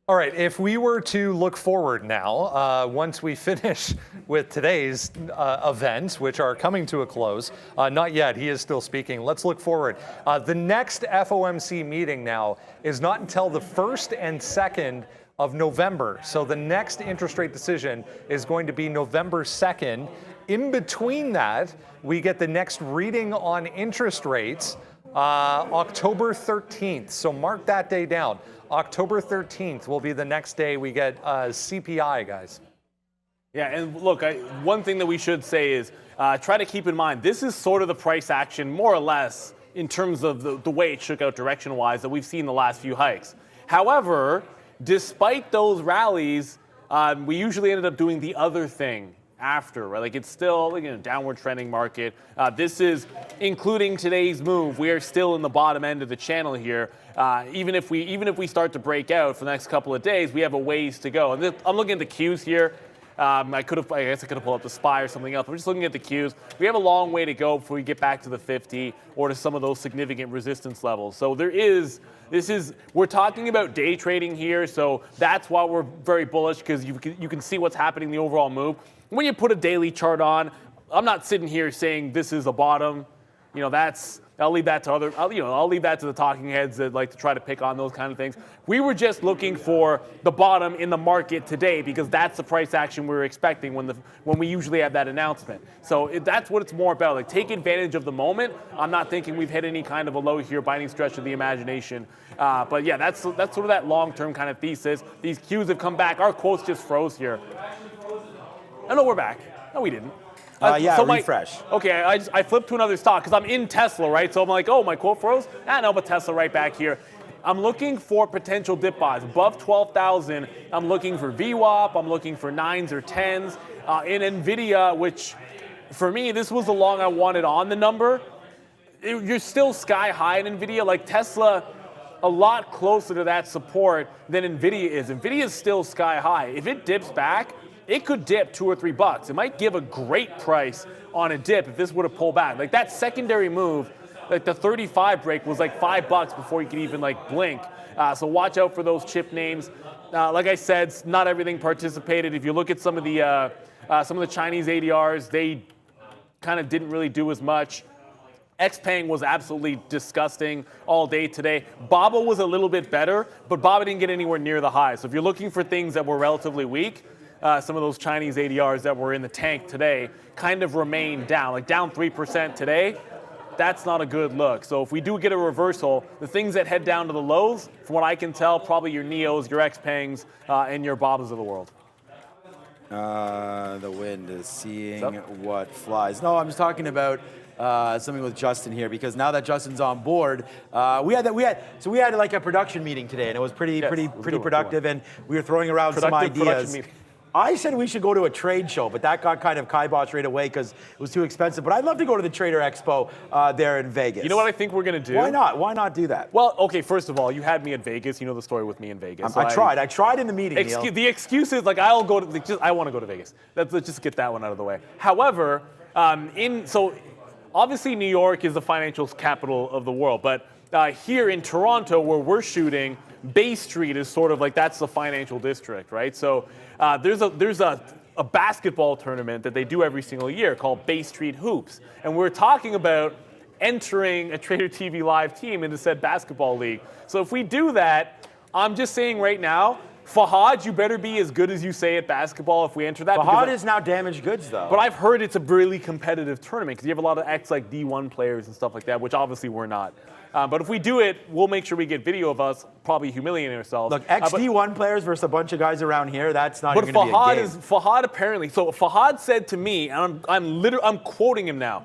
All right, if we were to look forward now, once we finish with today's events, which are coming to a close, not yet, he is still speaking. Let's look forward. The next FOMC meeting now is not until the 1st and 2nd of November. So the next interest rate decision is going to be November 2nd. In between that, we get the next reading on interest rates, October 13th. So mark that day down. October 13th will be the next day we get CPI, guys. Yeah, and look, one thing that we should say is try to keep in mind, this is sort of the price action, more or less, in terms of the way it shook out direction-wise that we've seen the last few hikes. However, despite those rallies, we usually ended up doing the other thing after, right? Like it's still a downward trending market. This is including today's move. We are still in the bottom end of the channel here. Even if we start to break out for the next couple of days, we have a ways to go. And I'm looking at the cues here. I guess I could have pulled up the SPY or something else. We're just looking at the cues. We have a long way to go before we get back to the 50 or to some of those significant resistance levels. So we're talking about day trading here. So that's why we're very bullish, because you can see what's happening in the overall move. When you put a daily chart on, I'm not sitting here saying this is a bottom. I'll leave that to I'll leave that to the talking heads that like to try to pick on those kind of things. We were just looking for the bottom in the market today because that's the price action we were expecting when we usually have that announcement. So that's what it's more about. Like, take advantage of the moment. I'm not thinking we've hit any kind of a low here by any stretch of the imagination. But yeah, that's sort of that long-term kind of thesis. These cues have come back. Our quotes just froze here. Oh, no, we're back. No, we didn't. Refresh. Okay, I flipped to another stock because I'm in Tesla, right? So I'm like, oh, my quote froze? No, but Tesla right back here. I'm looking for potential dip buys. Above 12,000, I'm looking for VWAP. I'm looking for 9s or 10s. In Nvidia, which for me, this was the long I wanted on the number. You're still sky high in Nvidia. Like Tesla, a lot closer to that support than Nvidia is. Nvidia is still sky high. If it dips back, it could dip $2 or $3. It might give a great price on a dip if this would have pulled back. Like that secondary move, like the 35 break was like $5 before you could even like blink. So watch out for those chip names. Like I said, not everything participated. If you look at some of the Chinese ADRs, they kind of didn't really do as much. Xpeng was absolutely disgusting all day today. BABA was a little bit better, but BABA didn't get anywhere near the high. So if you're looking for things that were relatively weak, some of those Chinese ADRs that were in the tank today kind of remain down, like down 3% today. That's not a good look. So if we do get a reversal, the things that head down to the lows, from what I can tell, probably your Neos, your Xpengs, and your Babas of the world. The wind is seeing what flies. No, I'm just talking about something with Justin here, because now that Justin's on board, we had like a production meeting today, and it was pretty productive, and we were throwing around some ideas. I said we should go to a trade show, but that got kind of kiboshed right away because it was too expensive. But I'd love to go to the Trader Expo there in Vegas. You know what I think we're going to do? Why not? Why not do that? Well, okay, first of all, you had me at Vegas. You know the story with me in Vegas. I tried in the meeting, Neil. The excuse is, like, I want to go to Vegas. Let's just get that one out of the way. However, so obviously New York is the financial capital of the world, but here in Toronto, where we're shooting, Bay Street is sort of like, that's the financial district, right? So there's a basketball tournament that they do every single year called Bay Street Hoops. And we're talking about entering a Trader TV Live team into said basketball league. So if we do that, I'm just saying right now, Fahad, you better be as good as you say at basketball if we enter that. Fahad is now damaged goods, though. But I've heard it's a really competitive tournament because you have a lot of like D1 players and stuff like that, which obviously we're not. But if we do it, we'll make sure we get video of us probably humiliating ourselves. Look, XD1 players versus a bunch of guys around here, that's not even going to be a game. Fahad apparently, so Fahad said to me, and I'm quoting him now,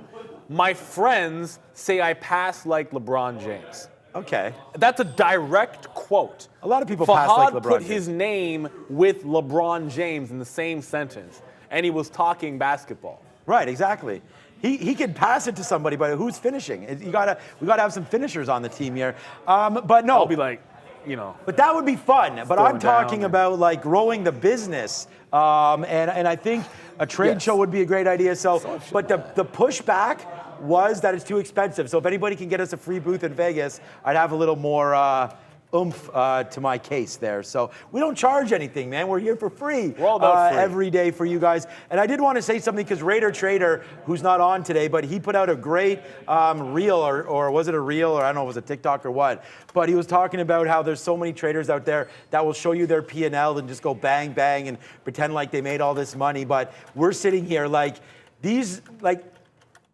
my friends say I pass like LeBron James. Okay. That's a direct quote. A lot of people pass like LeBron Fahad put James. his name with LeBron James in the same sentence, and he was talking basketball. Right, exactly. He could pass it to somebody, but who's finishing? We gotta have some finishers on the team here. But no. I'll be like, you know. But that would be fun. But I'm talking about like growing the business, and I think a trade show would be a great idea. So but the pushback was that it's too expensive. So if anybody can get us a free booth in Vegas, I'd have a little more oomph to my case there. So we don't charge anything, man. We're here for free. We're all about free. Every day for you guys. And I did want to say something because Raider Trader, who's not on today, but he put out a great reel, or was it a reel, or I don't know if it was a TikTok or what, but he was talking about how there's so many traders out there that will show you their P&L and just go bang, bang and pretend like they made all this money. But we're sitting here like these, like,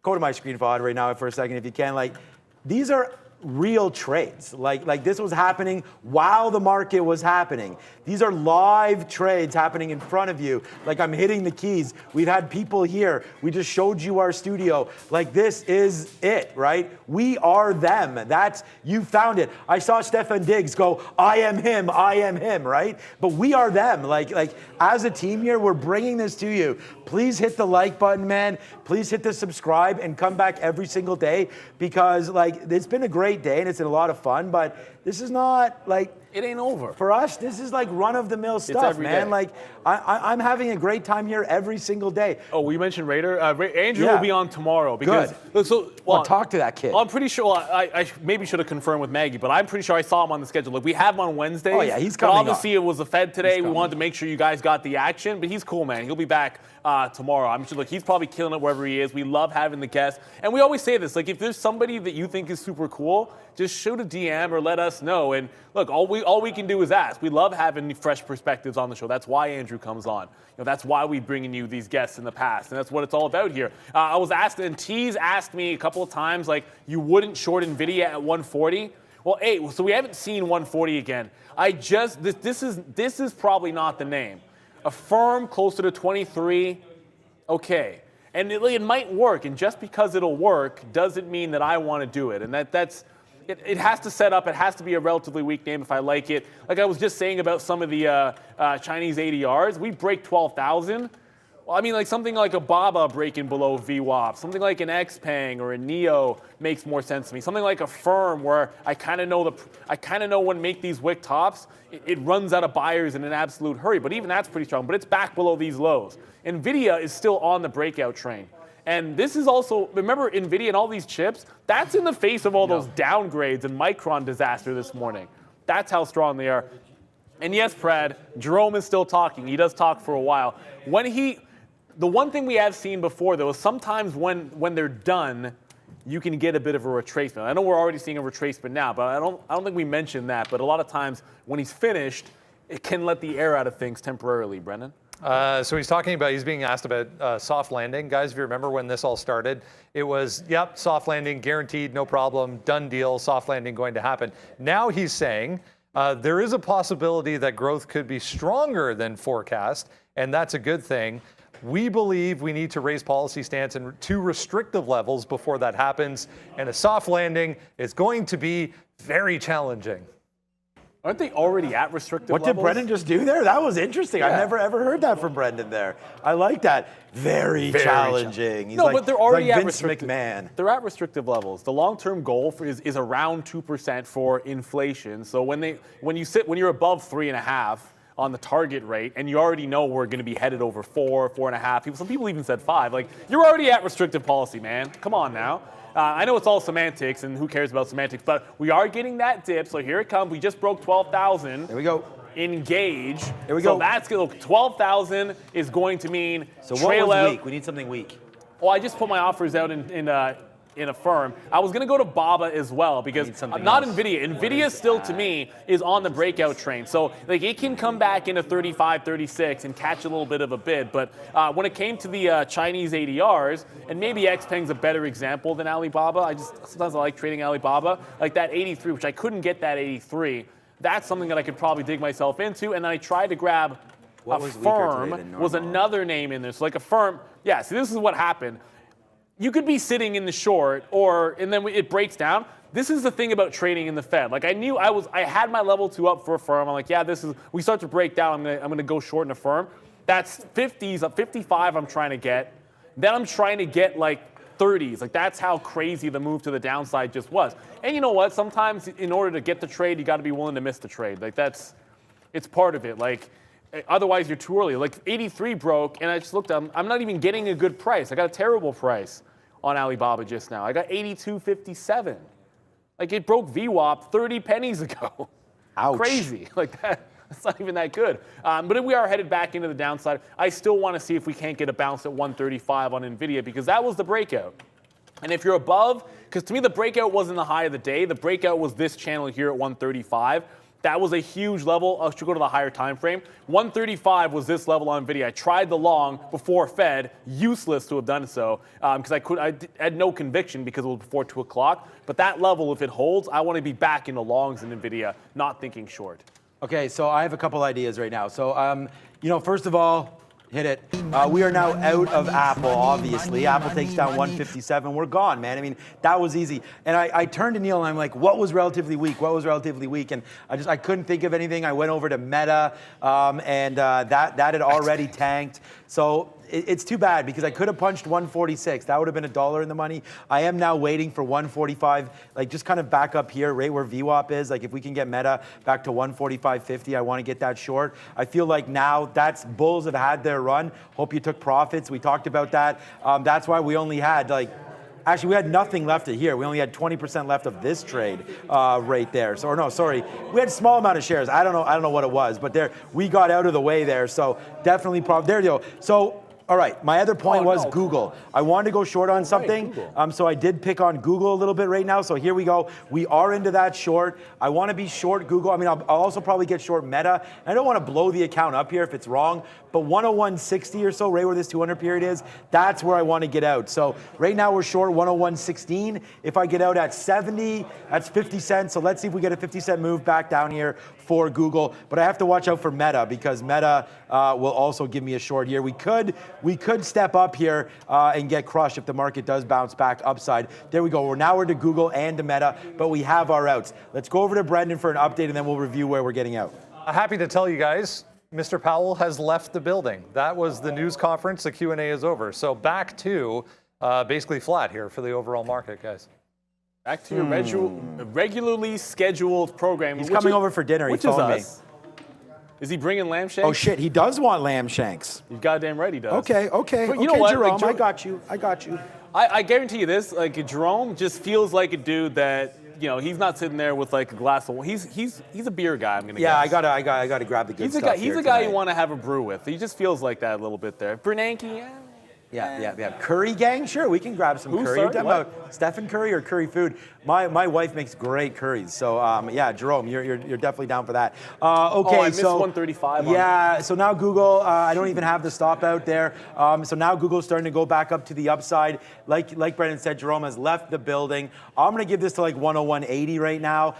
go to my screen, Fahad, right now for a second if you can. Like, these are real trades. Like this was happening while the market was happening. These are live trades happening in front of you. Like, I'm hitting the keys. We've had people here. We just showed you our studio. Like, this is it, right? We are them. You found it. I saw Stefan Diggs go, I am him, right? But we are them. Like as a team here, we're bringing this to you. Please hit the like button, man. Please hit the subscribe and come back every single day, because like it's been a great day and it's been a lot of fun, but This is not like. It ain't over. For us, this is like run-of-the-mill stuff, man. Day. Like, I'm having a great time here every single day. Oh, we mentioned Raider. Andrew will be on tomorrow because. Good. So, well, talk to that kid. I'm pretty sure. Well, I maybe should have confirmed with Maggie, but I'm pretty sure I saw him on the schedule. Like we have him on Wednesdays. Oh yeah, he's coming. But obviously, it was the Fed today. We wanted to make sure you guys got the action. But he's cool, man. He'll be back tomorrow. I'm sure. Look, he's probably killing it wherever he is. We love having the guests, and we always say this. Like, if there's somebody that you think is super cool, just shoot a DM or let us know. And look, all we can do is ask. We love having fresh perspectives on the show. That's why Andrew comes on. That's why we've bringing you these guests in the past, and that's what it's all about here. I was asked, and Tease asked me a couple of times, like, you wouldn't short Nvidia at 140. Well, so we haven't seen 140 again. This is probably not the name. A firm closer to 23, okay. And it might work, and just because it'll work doesn't mean that I want to do it. And that's it has to set up. It has to be a relatively weak name if I like it. Like I was just saying about some of the Chinese ADRs, we break 12,000. Well, I mean, like something like a BABA breaking below VWAP, something like an XPeng or a NEO makes more sense to me. Something like a firm where I kind of know when make these wick tops, it runs out of buyers in an absolute hurry. But even that's pretty strong. But it's back below these lows. Nvidia is still on the breakout train. And this is also, remember Nvidia and all these chips, that's in the face of all those downgrades and Micron disaster this morning. That's how strong they are. And yes, Brad, Jerome is still talking. He does talk for a while. The one thing we have seen before, though, is sometimes when they're done, you can get a bit of a retracement. I know we're already seeing a retracement now, but I don't think we mentioned that. But a lot of times when he's finished, it can let the air out of things temporarily, Brendan. So he's being asked about soft landing. Guys, if you remember when this all started, it was, yep, soft landing, guaranteed, no problem, done deal, soft landing going to happen. Now he's saying there is a possibility that growth could be stronger than forecast, and that's a good thing. We believe we need to raise policy stance to restrictive levels before that happens, and a soft landing is going to be very challenging. Aren't they already at restrictive levels? What did Brendan just do there? That was interesting. Yeah. I've never ever heard that from Brendan there. I like that. Very challenging. He's but they're already like at Vince McMahon. They're at restrictive levels. The long-term goal is around 2% for inflation. So when you're above 3.5 on the target rate, and you already know we're going to be headed over 4.5. Some people even said 5. Like, you're already at restrictive policy, man. Come on now. I know it's all semantics, and who cares about semantics, but we are getting that dip, so here it comes. We just broke 12,000. There we go. Engage. There we go. So that's good. Look, 12,000 is going to mean so trail what was out. weak? We need something weak. Well, I just put my offers out in a firm. I was going to go to BABA as well because not Nvidia. Nvidia still, to me, is on the breakout train. So like it can come back into 35, 36 and catch a little bit of a bid. But when it came to the Chinese ADRs, and maybe XPeng's a better example than Alibaba. Sometimes I like trading Alibaba. Like that 83, which I couldn't get that 83. That's something that I could probably dig myself into. And then I tried to grab a firm, was another name in there. So like a firm, yeah, see this is what happened. You could be sitting in the short, and then it breaks down. This is the thing about trading in the Fed. Like I had my level 2 up for a firm. I'm like, yeah, we start to break down. I'm gonna go short in a firm. That's 50s, 55. I'm trying to get. Then I'm trying to get like 30s. Like that's how crazy the move to the downside just was. And you know what? Sometimes in order to get the trade, you got to be willing to miss the trade. Like it's part of it. Like. Otherwise, you're too early. Like 83 broke, and I just looked. I'm not even getting a good price. I got a terrible price on Alibaba just now. I got 82.57. Like it broke VWAP 30 pennies ago. Ouch. Crazy. Like that. That's not even that good. But if we are headed back into the downside, I still want to see if we can't get a bounce at 135 on Nvidia because that was the breakout. And if you're above, because to me the breakout wasn't the high of the day. The breakout was this channel here at 135. That was a huge level. I should go to the higher time frame. 135 was this level on Nvidia. I tried the long before Fed. Useless to have done so because I had no conviction because it was before 2 o'clock. But that level, if it holds, I want to be back into longs in Nvidia, not thinking short. Okay, so I have a couple ideas right now. So, first of all, hit it. We are now out of Apple, obviously. Apple takes down 157. We're gone, man. I mean, that was easy. And I turned to Neil and I'm like, what was relatively weak? What was relatively weak? And I couldn't think of anything. I went over to Meta, and that had already tanked. So it's too bad because I could have punched 146. That would have been $1 in the money. I am now waiting for 145, like just kind of back up here, right where VWAP is. Like if we can get Meta back to 145.50, I want to get that short. I feel like now that's bulls have had their run. Hope you took profits. We talked about that. That's why we only had actually, we had nothing left of here. We only had 20% left of this trade right there. So, or no, sorry, we had a small amount of shares. I don't know what it was, but there we got out of the way there. So definitely, there you go. So. All right, my other point was Google. I wanted to go short on something, so I did pick on Google a little bit right now. So here we go. We are into that short. I want to be short Google. I mean, I'll also probably get short Meta. I don't want to blow the account up here if it's wrong, but 101.60 or so, right where this 200 period is, that's where I want to get out. So right now we're short 101.16. If I get out at 70, that's 50 cents. So let's see if we get a 50-cent move back down here for Google. But I have to watch out for Meta because Meta will also give me a short here. We could step up here and get crushed if the market does bounce back upside. There we go. We're to Google and to Meta, but we have our outs. Let's go over to Brendan for an update, and then we'll review where we're getting out. Happy to tell you guys, Mr. Powell has left the building. That was the news conference. The Q&A is over. So back to basically flat here for the overall market, guys. Back to your regularly scheduled program. He's coming over for dinner. He phoned me. Is he bringing lamb shanks? Oh shit, he does want lamb shanks. You're goddamn right he does. Okay. But you know what, Jerome, like, I got you. I guarantee you this, like Jerome just feels like a dude that, you know, he's not sitting there with like a glass of wine. He's a beer guy, I'm gonna guess. I gotta grab the good stuff. He's a guy you want to have a brew with. He just feels like that a little bit there. Bernanke, Yeah. Curry gang? Sure, we can grab some curry. Sorry, You're talking about Stephen Curry or curry food? My wife makes great curries. So, yeah, Jerome, you're definitely down for that. Okay, I missed 135. Yeah, so now Google, I don't even have the stop out there. So now Google's starting to go back up to the upside. Like Brendan said, Jerome has left the building. I'm going to give this to like 101.80 right now,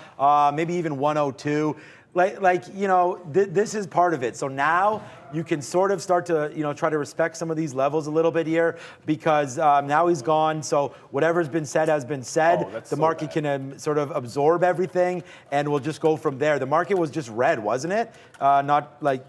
maybe even 102. This is part of it. So now you can sort of start to, try to respect some of these levels a little bit here because now he's gone. So whatever's been said has been said. The market can sort of absorb everything and we'll just go from there. The market was just red, wasn't it? Not like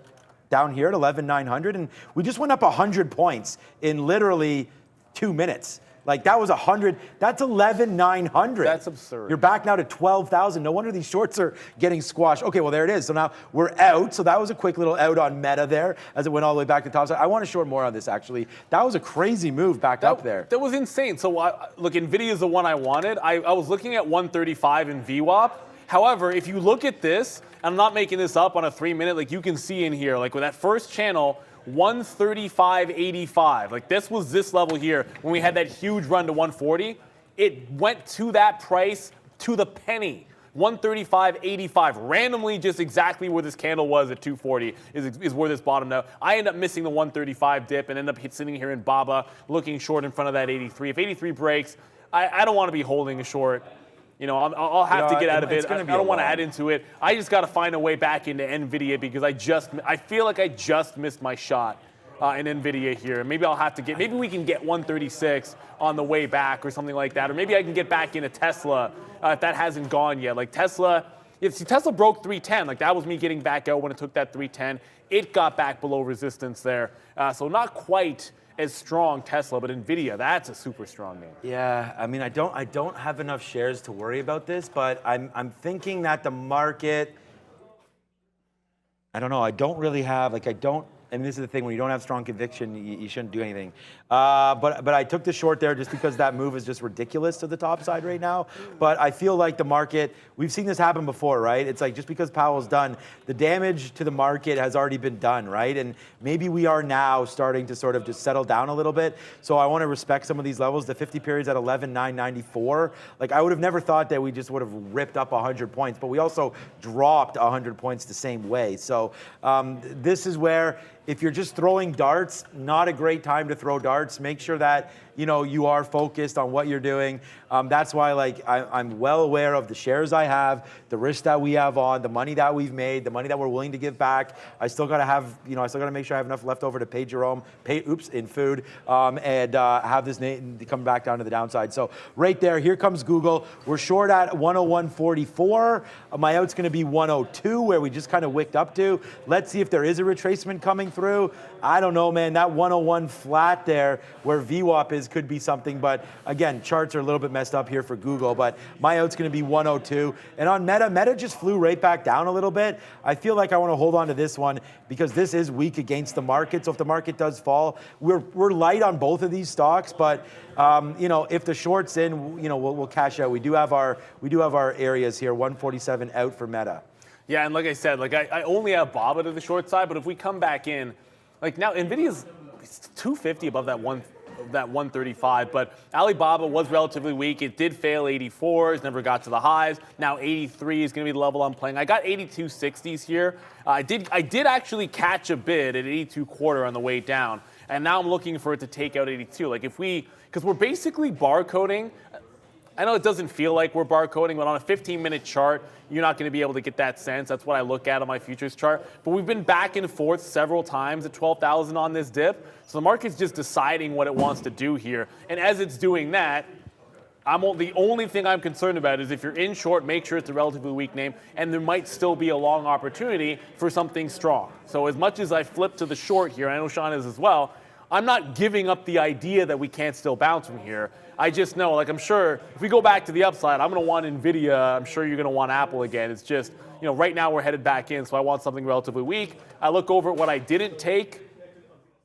down here at 11,900. And we just went up 100 points in literally 2 minutes. Like that was 100, that's 11,900. That's absurd. You're back now to 12,000. No wonder these shorts are getting squashed. Okay, well there it is. So now we're out. So that was a quick little out on Meta there as it went all the way back to the top side. I want to short more on this actually. That was a crazy move back up there. That was insane. So look, Nvidia is the one I wanted. I was looking at 135 in VWAP. However, if you look at this, I'm not making this up on a 3-minute, like you can see in here, like with that first channel, 135.85. Like this was this level here when we had that huge run to 140. It went to that price to the penny. 135.85. Randomly, just exactly where this candle was at 240 is where this bottomed out. I end up missing the 135 dip and end up sitting here in BABA looking short in front of that 83. If 83 breaks, I don't want to be holding a short. I'll have to get out of it. I don't want to add into it. I just got to find a way back into Nvidia because I feel like I just missed my shot in Nvidia here. Maybe maybe we can get 136 on the way back or something like that. Or maybe I can get back into Tesla if that hasn't gone yet. Like Tesla, Tesla broke 310. Like that was me getting back out when it took that 310. It got back below resistance there. So not quite as strong Tesla, but Nvidia, that's a super strong name. Yeah, I mean, I don't have enough shares to worry about this, but I'm thinking that the market, I don't know, I don't really have, and this is the thing, when you don't have strong conviction, you shouldn't do anything. But I took the short there just because that move is just ridiculous to the top side right now. But I feel like the market, we've seen this happen before, right? It's like just because Powell's done, the damage to the market has already been done, right? And maybe we are now starting to sort of just settle down a little bit. So I want to respect some of these levels. The 50 period's at 11,994. Like I would have never thought that we just would have ripped up 100 points, but we also dropped 100 points the same way. So this is where, if you're just throwing darts, not a great time to throw darts. Make sure that you are focused on what you're doing. That's why, like, I'm well aware of the shares I have, the risk that we have on, the money that we've made, the money that we're willing to give back. I still got to have, I still got to make sure I have enough left over to pay Jerome, in food, and have this come back down to the downside. So right there, here comes Google. We're short at 101.44. My out's going to be 102, where we just kind of wicked up to. Let's see if there is a retracement coming through. I don't know, man. That 101 flat there, where VWAP is, could be something. But again, charts are a little bit messed up here for Google. But my out's going to be 102. And on Meta just flew right back down a little bit. I feel like I want to hold on to this one because this is weak against the market. So if the market does fall, we're light on both of these stocks. But if the short's in, we'll cash out. We do have our areas here. 147 out for Meta. Yeah, and like I said, I only have BOVA to the short side, but if we come back in, like now Nvidia's 250 above that 135, but Alibaba was relatively weak. It did fail 84s, never got to the highs. Now 83 is going to be the level I'm playing. I got 82.60s here. I did actually catch a bid at 82.25 on the way down, and now I'm looking for it to take out 82. Like because we're basically barcoding. I know it doesn't feel like we're barcoding, but on a 15-minute chart, you're not going to be able to get that sense. That's what I look at on my futures chart. But we've been back and forth several times at 12,000 on this dip. So the market's just deciding what it wants to do here. And as it's doing that, the only thing I'm concerned about is if you're in short, make sure it's a relatively weak name, and there might still be a long opportunity for something strong. So as much as I flip to the short here, I know Sean is as well, I'm not giving up the idea that we can't still bounce from here. I just know, like, I'm sure if we go back to the upside, I'm going to want Nvidia. I'm sure you're going to want Apple again. It's just, right now we're headed back in, so I want something relatively weak. I look over at what I didn't take.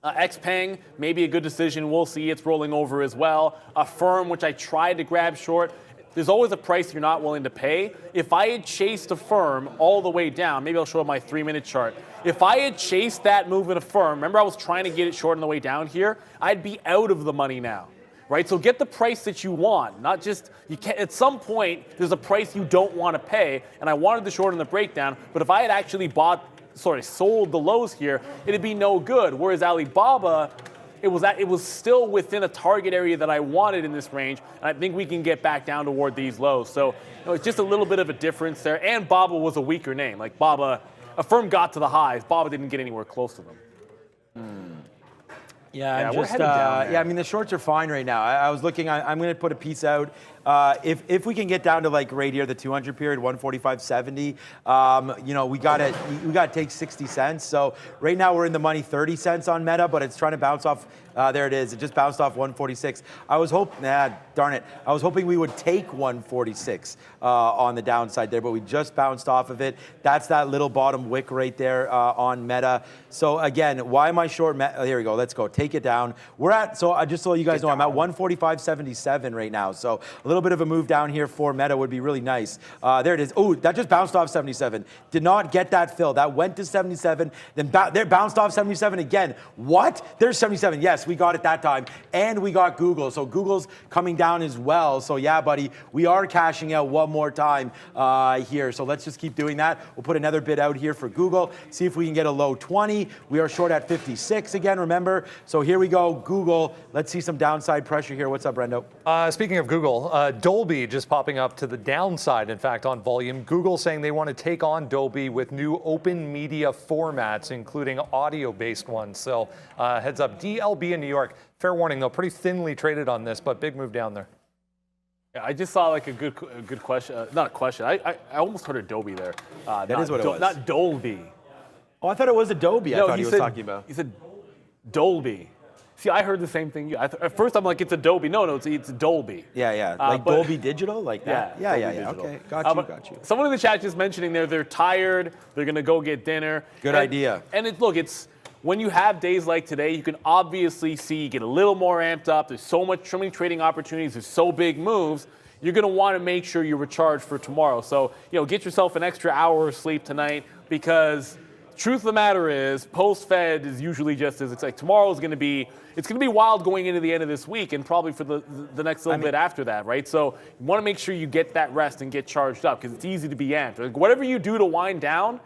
XPeng, maybe a good decision. We'll see. It's rolling over as well. Affirm, which I tried to grab short. There's always a price you're not willing to pay. If I had chased Affirm all the way down, maybe I'll show my 3-minute chart. If I had chased that move in Affirm, remember I was trying to get it short on the way down here, I'd be out of the money now, right? So get the price that you want, not just, you can't, at some point, there's a price you don't want to pay, and I wanted the short on the breakdown, but if I had actually sold the lows here, it'd be no good. Whereas Alibaba, it was still within a target area that I wanted in this range, and I think we can get back down toward these lows. So it's just a little bit of a difference there. And BOVA was a weaker name. Like Affirm got to the highs. BOVA didn't get anywhere close to them. Yeah, we're headed down there. I mean, the shorts are fine right now. I was looking, I'm going to put a piece out. If we can get down to like right here, the 200 period, 145.70, we got to take 60 cents. So right now we're in the money 30 cents on Meta, but it's trying to bounce off. There it is. It just bounced off 146. I was hoping we would take 146 on the downside there, but we just bounced off of it. That's that little bottom wick right there on Meta. So again, why am I short Meta? Here we go. Let's go. Take it down. Just so you guys know, I'm at 145.77 right now. So a little bit of a move down here for Meta would be really nice. There it is. Oh, that just bounced off 77. Did not get that fill. That went to 77. Then there bounced off 77 again. What? There's 77. Yes, we got it that time. And we got Google. So Google's coming down as well. So yeah, buddy, we are cashing out one more time here. So let's just keep doing that. We'll put another bid out here for Google. See if we can get a low 20. We are short at 56 again, remember? So here we go, Google. Let's see some downside pressure here. What's up, Brendo? Speaking of Google, Dolby just popping up to the downside, in fact, on volume. Google saying they want to take on Dolby with new open media formats, including audio-based ones. So heads up, DLB in New York. Fair warning, though, pretty thinly traded on this, but big move down there. Yeah, I just saw like a good question. Not a question. I almost heard Adobe there. That is what it was. Not Dolby. Oh, I thought it was Adobe. No, I thought he was talking about. He said Dolby. See, I heard the same thing. At first, I'm like, it's Adobe. No, it's Dolby. Yeah. Like Dolby Digital, like that. Yeah. Okay, got you. Someone in the chat just mentioning they're tired. They're gonna go get dinner. Good idea. And it's when you have days like today, you can obviously see you get a little more amped up. There's so many trading opportunities. There's so big moves. You're gonna want to make sure you're recharged for tomorrow. So get yourself an extra hour of sleep tonight because. Truth of the matter is, post-Fed is usually just as it's like tomorrow's going to be. It's going to be wild going into the end of this week and probably for the next little bit after that, right? So you want to make sure you get that rest and get charged up because it's easy to be amped. Like, whatever you do to wind down,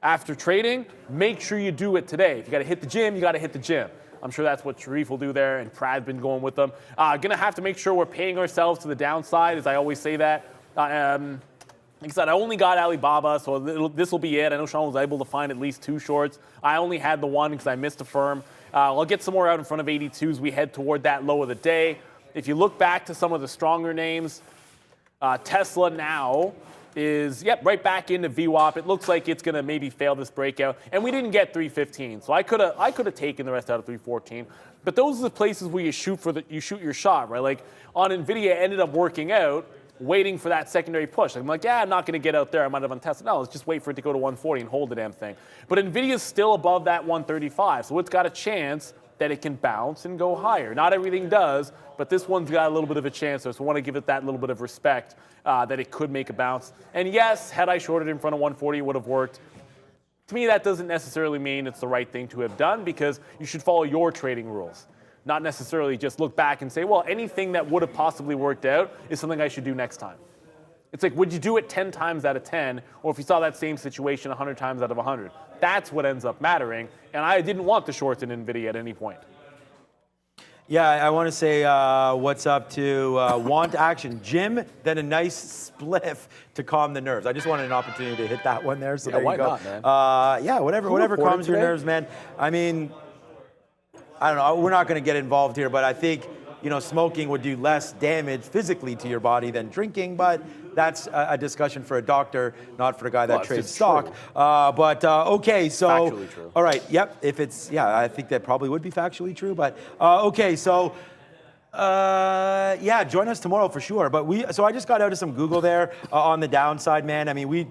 after trading, make sure you do it today. If you got to hit the gym, you got to hit the gym. I'm sure that's what Sharif will do there, and Prad's been going with them. Gonna have to make sure we're paying ourselves to the downside, as I always say that. Like I said, I only got Alibaba, so this will be it. I know Sean was able to find at least 2 shorts. I only had the one because I missed a firm. I'll get some more out in front of 82 as we head toward that low of the day. If you look back to some of the stronger names, Tesla now is, right back into VWAP. It looks like it's going to maybe fail this breakout. And we didn't get 315, so I could have taken the rest out of 314. But those are the places where you shoot your shot, right? Like on Nvidia, it ended up working out, waiting for that secondary push. I'm like, I'm not going to get out there. I might have on Tesla. No, let's just wait for it to go to 140 and hold the damn thing. But Nvidia's still above that 135, so it's got a chance that it can bounce and go higher. Not everything does, but this one's got a little bit of a chance, so I want to give it that little bit of respect that it could make a bounce. And yes, had I shorted in front of 140, it would have worked. To me, that doesn't necessarily mean it's the right thing to have done, because you should follow your trading rules, not necessarily just look back and say, well, anything that would have possibly worked out is something I should do next time. It's like, would you do it 10 times out of 10, or if you saw that same situation 100 times out of 100? That's what ends up mattering, and I didn't want the shorts in Nvidia at any point. Yeah, I want to say what's up to Want Action. Jim, then a nice spliff to calm the nerves. I just wanted an opportunity to hit that one there, so there you go. Not, man? Whatever calms your nerves, man. I mean, I don't know, we're not going to get involved here, but I think, smoking would do less damage physically to your body than drinking, but that's a discussion for a doctor, not for a guy that trades stock. Okay, so. Factually true. All right, yep, if it's, I think that probably would be factually true, but okay, so. Join us tomorrow for sure. So I just got out of some Google there on the downside, man. I mean, we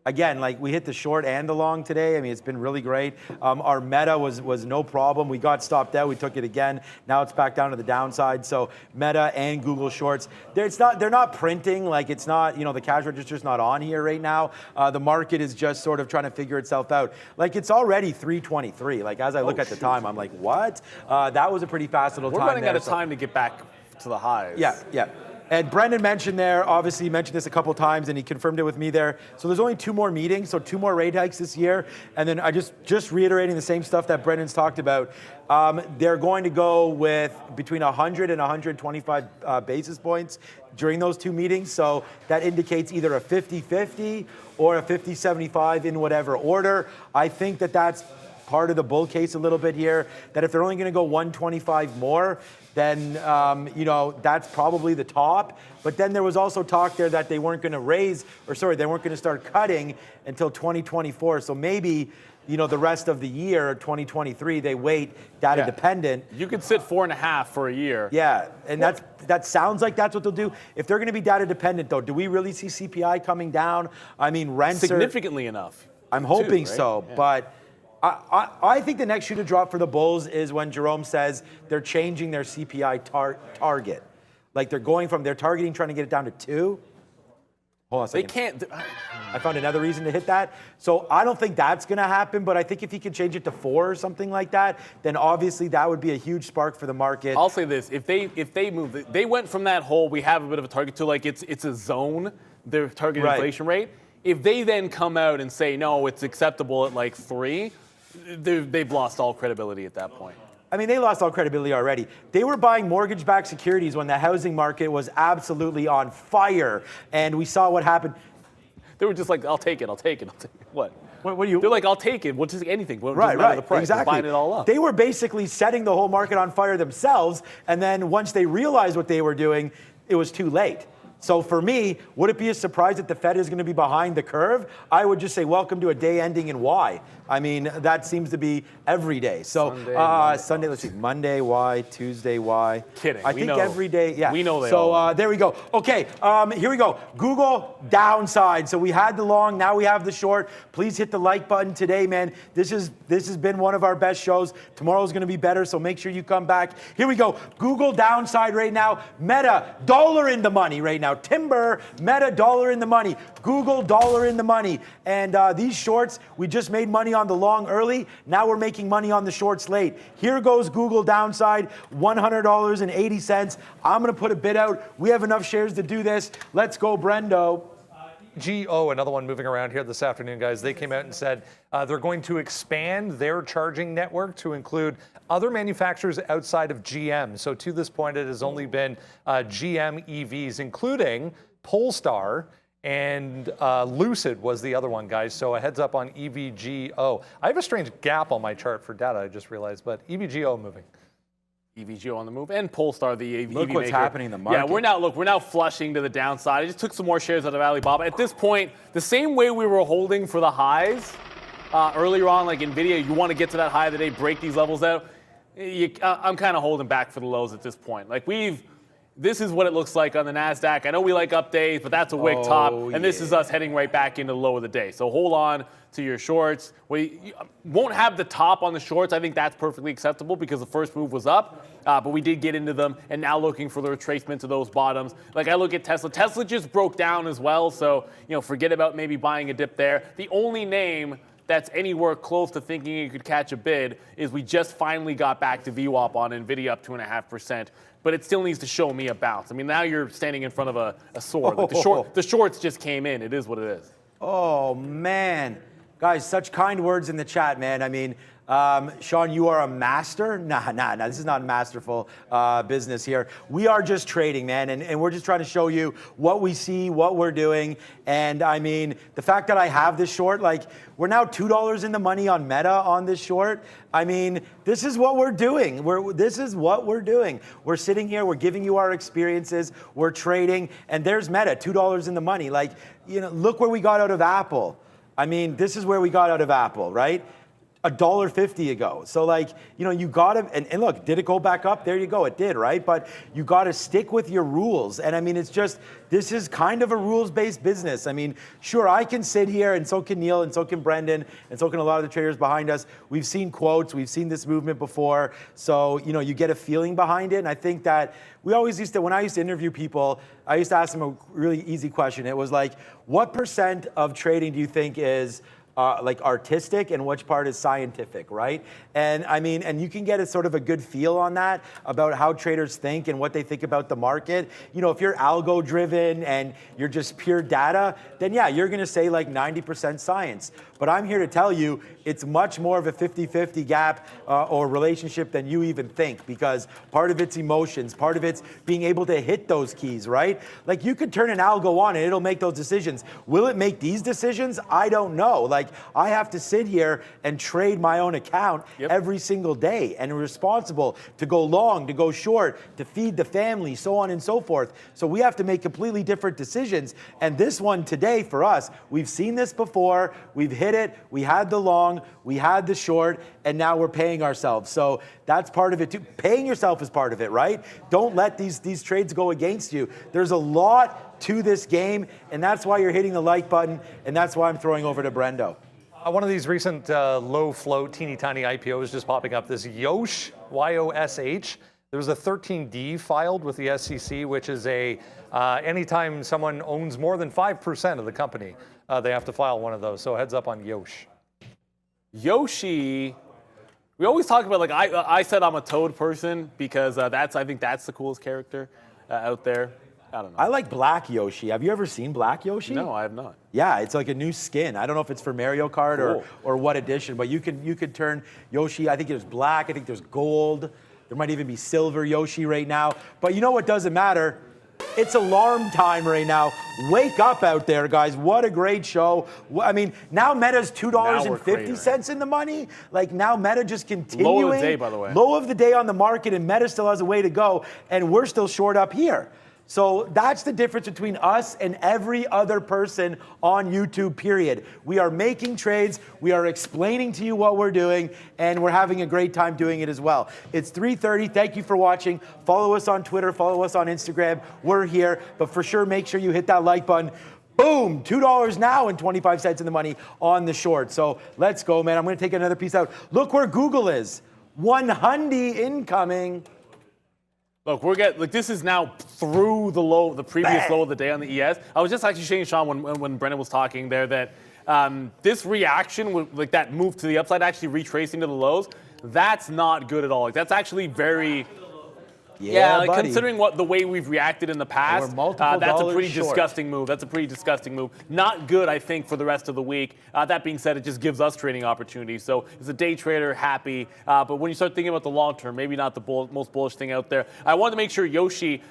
hit the short and the long today. I mean, it's been really great. Our Meta was no problem. We got stopped out. We took it again. Now it's back down to the downside. So Meta and Google shorts. They're not printing. Like, it's not, the cash register's not on here right now. The market is just sort of trying to figure itself out. Like, it's already 3:23. Like, as I look at the time, I'm like, what? That was a pretty fast little time. We're running out of time to get back to the highs. Yeah. And Brendan mentioned there, obviously he mentioned this a couple times, and he confirmed it with me there. So there's only 2 more meetings, so 2 more rate hikes this year. And then I just reiterating the same stuff that Brendan's talked about. They're going to go with between 100 and 125 basis points during those 2 meetings. So that indicates either a 50-50 or a 50-75 in whatever order. I think that's part of the bull case a little bit here, that if they're only going to go 125 more, then that's probably the top. But then there was also talk there that they weren't going to they weren't going to start cutting until 2024. So maybe, the rest of the year, 2023, they wait data dependent. You could sit 4.5 for a year. Yeah, and that sounds like that's what they'll do. If they're going to be data dependent, though, do we really see CPI coming down? I mean, rents significantly enough. I'm hoping so, yeah. But I think the next shoe to drop for the bulls is when Jerome says they're changing their CPI target. Like, they're targeting trying to get it down to 2. Hold on a second. They can't. I found another reason to hit that. So I don't think that's going to happen, but I think if he can change it to 4 or something like that, then obviously that would be a huge spark for the market. I'll say this: if they move, they went from that whole we have a bit of a target to like it's a zone, their target inflation rate. If they then come out and say no, it's acceptable at like 3. They've lost all credibility at that point. I mean, they lost all credibility already. They were buying mortgage-backed securities when the housing market was absolutely on fire, and we saw what happened. They were just like, I'll take it. What? What do you? They're like, I'll take it. We'll just anything. We'll Right, the price. exactly. We're buying it all up. They were basically setting the whole market on fire themselves, and then once they realized what they were doing, it was too late. So for me, would it be a surprise that the Fed is going to be behind the curve? I would just say welcome to a day ending in Y. I mean, that seems to be every day. So Sunday, let's see, Monday Y, Tuesday Y. Kidding. I think every day, yeah. We know they so all. there we go. Okay, here we go. Google downside. So we had the long, now we have the short. Please hit the like button today, man. This has been one of our best shows. Tomorrow's going to be better, so make sure you come back. Here we go. Google downside right now. Meta, dollar in the money right now. Timber, Meta, dollar in the money. Google, dollar in the money. And these shorts, we just made money on the long early. Now we're making money on the shorts late. Here goes Google downside, $100.80. I'm going to put a bid out. We have enough shares to do this. Let's go, Brendo. EVGO, another one moving around here this afternoon, guys. They came out and said they're going to expand their charging network to include other manufacturers outside of GM. So to this point, it has only been GM EVs, including Polestar, and Lucid was the other one, guys. So a heads up on EVGO. I have a strange gap on my chart for data, I just realized, but EVGO moving. EVGO on the move, and Polestar, the EV Look what's maker. happening in the market. Yeah, we're now flushing to the downside. I just took some more shares out of Alibaba. At this point, the same way we were holding for the highs earlier on, like Nvidia, you want to get to that high of the day, break these levels out. I'm kind of holding back for the lows at this point. Like this is what it looks like on the NASDAQ. I know we like up days, but that's a wick top, and this is us heading right back into the low of the day. So hold on to your shorts. We won't have the top on the shorts. I think that's perfectly acceptable because the first move was up, but we did get into them, and now looking for the retracement to those bottoms. Like I look at Tesla. Tesla just broke down as well, so forget about maybe buying a dip there. The only name that's anywhere close to thinking you could catch a bid is we just finally got back to VWAP on Nvidia up 2.5%. But it still needs to show me a bounce. I mean, now you're standing in front of a sword. Like the shorts just came in. It is what it is. Oh, man. Guys, such kind words in the chat, man. I mean, Sean, you are a master? Nah. This is not masterful business here. We are just trading, man, and we're just trying to show you what we see, what we're doing. And I mean, the fact that I have this short, like, we're now $2 in the money on Meta on this short. I mean, this is what we're doing. This is what we're doing. We're sitting here, we're giving you our experiences, we're trading, and there's Meta, $2 in the money. Like, look where we got out of Apple. I mean, this is where we got out of Apple, right? $1.50 ago. So like, you gotta, and look, did it go back up? There you go, it did, right? But you gotta stick with your rules. And I mean, this is kind of a rules-based business. I mean, sure, I can sit here, and so can Neil, and so can Brendan, and so can a lot of the traders behind us. We've seen quotes, we've seen this movement before. So, you get a feeling behind it. And I think that we always when I used to interview people, I used to ask them a really easy question. It was like, what % of trading do you think is like artistic and which part is scientific, right? And I mean, and you can get a sort of a good feel on that about how traders think and what they think about the market. If you're algo driven and you're just pure data, then yeah, you're gonna say like 90% science. But I'm here to tell you, it's much more of a 50-50 gap or relationship than you even think, because part of it's emotions, part of it's being able to hit those keys, right? Like you could turn an algo on and it'll make those decisions. Will it make these decisions? I don't know. Like I have to sit here and trade my own account every single day and responsible to go long, to go short, to feed the family, so on and so forth. So we have to make completely different decisions. And this one today for us, we've seen this before, we've hit it, we had the long, we had the short, and now we're paying ourselves. So that's part of it too. Paying yourself is part of it, right? Don't let these trades go against you. There's a lot to this game, and that's why you're hitting the like button, and that's why I'm throwing over to Brendo. One of these recent low float, teeny tiny IPOs just popping up, this Yosh, Y-O-S-H. There was a 13D filed with the SEC, which is anytime someone owns more than 5% of the company, they have to file one of those. So heads up on Yosh. Yoshi, we always talk about, like, I said I'm a Toad person because I think that's the coolest character out there. I don't know. I like Black Yoshi. Have you ever seen Black Yoshi? No, I have not. Yeah, it's like a new skin. I don't know if it's for Mario Kart or what edition, but you could turn Yoshi. I think there's black. I think there's gold. There might even be silver Yoshi right now. But you know what doesn't matter? It's alarm time right now. Wake up out there, guys. What a great show. I mean, now Meta's $2.50 in the money. Like now Meta just continuing. Low of the day, by the way. Low of the day on the market, and Meta still has a way to go, and we're still short up here. So that's the difference between us and every other person on YouTube, period. We are making trades, we are explaining to you what we're doing, and we're having a great time doing it as well. It's 3:30. Thank you for watching. Follow us on Twitter, follow us on Instagram. We're here, but for sure, make sure you hit that like button. Boom, $2 now and 25 cents in the money on the short. So let's go, man. I'm going to take another piece out. Look where Google is. 100 incoming. Look, this is now through the previous low of the day on the ES. I was just actually saying, Sean, when Brendan was talking there, that this reaction, like that move to the upside, actually retracing to the lows, that's not good at all. Like that's actually very. Yeah, like buddy. considering the way we've reacted in the past, we're multiple that's a dollars pretty short. disgusting move. That's a pretty disgusting move. Not good, I think, for the rest of the week. That being said, it just gives us trading opportunities. So as a day trader, happy. But when you start thinking about the long term, maybe not the most bullish thing out there. I wanted to make sure, Yoshi,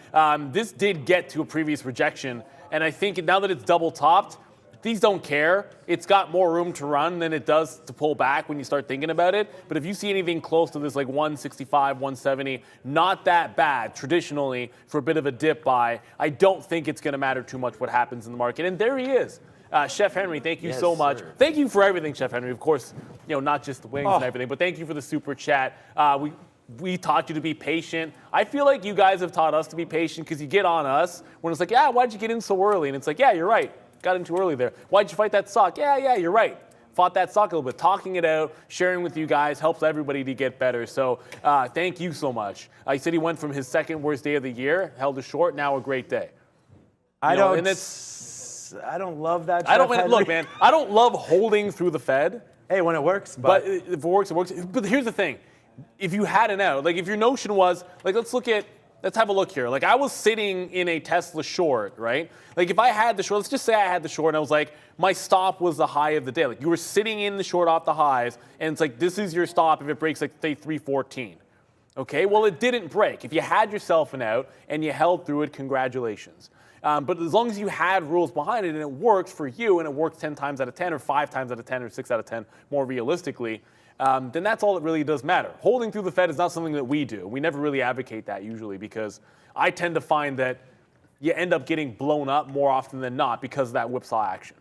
this did get to a previous rejection. And I think now that it's double topped, these don't care. It's got more room to run than it does to pull back when you start thinking about it. But if you see anything close to this, like 165, 170, not that bad traditionally for a bit of a dip buy. I don't think it's going to matter too much what happens in the market. And there he is. Chef Henry, thank you so much. Sir. Thank you for everything, Chef Henry. Of course, not just the wings and everything, but thank you for the super chat. We taught you to be patient. I feel like you guys have taught us to be patient because you get on us when it's like, yeah, why'd you get in so early? And it's like, yeah, you're right. Got in too early there. Why'd you fight that stock? Yeah, you're right. Fought that stock a little bit. Talking it out, sharing with you guys helps everybody to get better. So thank you so much. He said he went from his second worst day of the year, held a short, now a great day. I don't love that. Look, man, I don't love holding through the Fed. Hey, when it works, but if it works, it works. But here's the thing. If you had an out, like if your notion was, like let's have a look here. Like I was sitting in a Tesla short, right? Like if I had the short, let's just say I had the short and I was like, my stop was the high of the day. Like you were sitting in the short off the highs and it's like, this is your stop if it breaks like say 314. Okay, well it didn't break. If you had yourself an out and you held through it, congratulations. But as long as you had rules behind it and it works for you and it works 10 times out of 10 or 5 times out of 10 or 6 out of 10 more realistically, then that's all that really does matter. Holding through the Fed is not something that we do. We never really advocate that usually because I tend to find that you end up getting blown up more often than not because of that whipsaw action.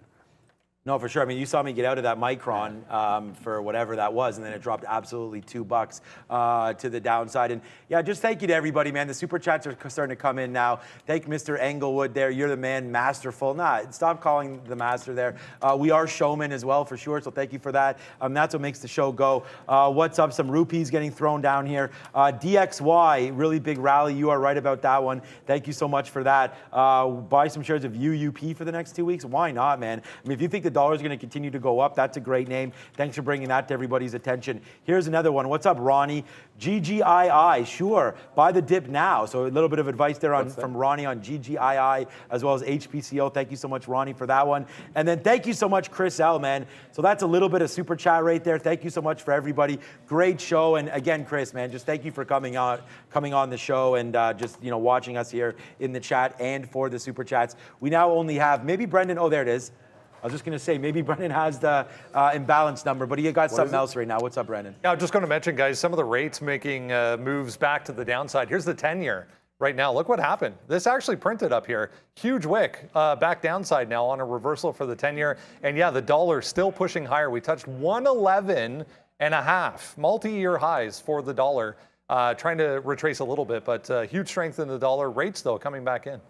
No, for sure. I mean, you saw me get out of that Micron for whatever that was, and then it dropped absolutely $2 to the downside. And yeah, just thank you to everybody, man. The super chats are starting to come in now. Thank Mr. Englewood there. You're the man, masterful. Nah, stop calling the master there. We are showmen as well, for sure. So thank you for that. That's what makes the show go. What's up? Some rupees getting thrown down here. DXY, really big rally. You are right about that one. Thank you so much for that. Buy some shares of UUP for the next 2 weeks. Why not, man? I mean, if you think the dollar is going to continue to go up, that's a great name. Thanks for bringing that to everybody's attention. Here's another one. What's up, Ronnie? GGII, sure. Buy the dip now. So a little bit of advice there from Ronnie on GGII as well as HPCO. Thank you so much, Ronnie, for that one. And then thank you so much, Chris L, man. So that's a little bit of super chat right there. Thank you so much for everybody. Great show. And again, Chris, man, just thank you for coming on the show and just watching us here in the chat and for the super chats. We now only have maybe Brendan. Oh, there it is. I was just going to say, maybe Brendan has the imbalance number, but he got something else right now. What's up, Brendan? Yeah, I'm just going to mention, guys, some of the rates making moves back to the downside. Here's the 10-year right now. Look what happened. This actually printed up here. Huge wick back downside now on a reversal for the 10-year. And yeah, the dollar still pushing higher. We touched 111.5 multi-year highs for the dollar. Trying to retrace a little bit, but huge strength in the dollar. Rates, though, coming back in.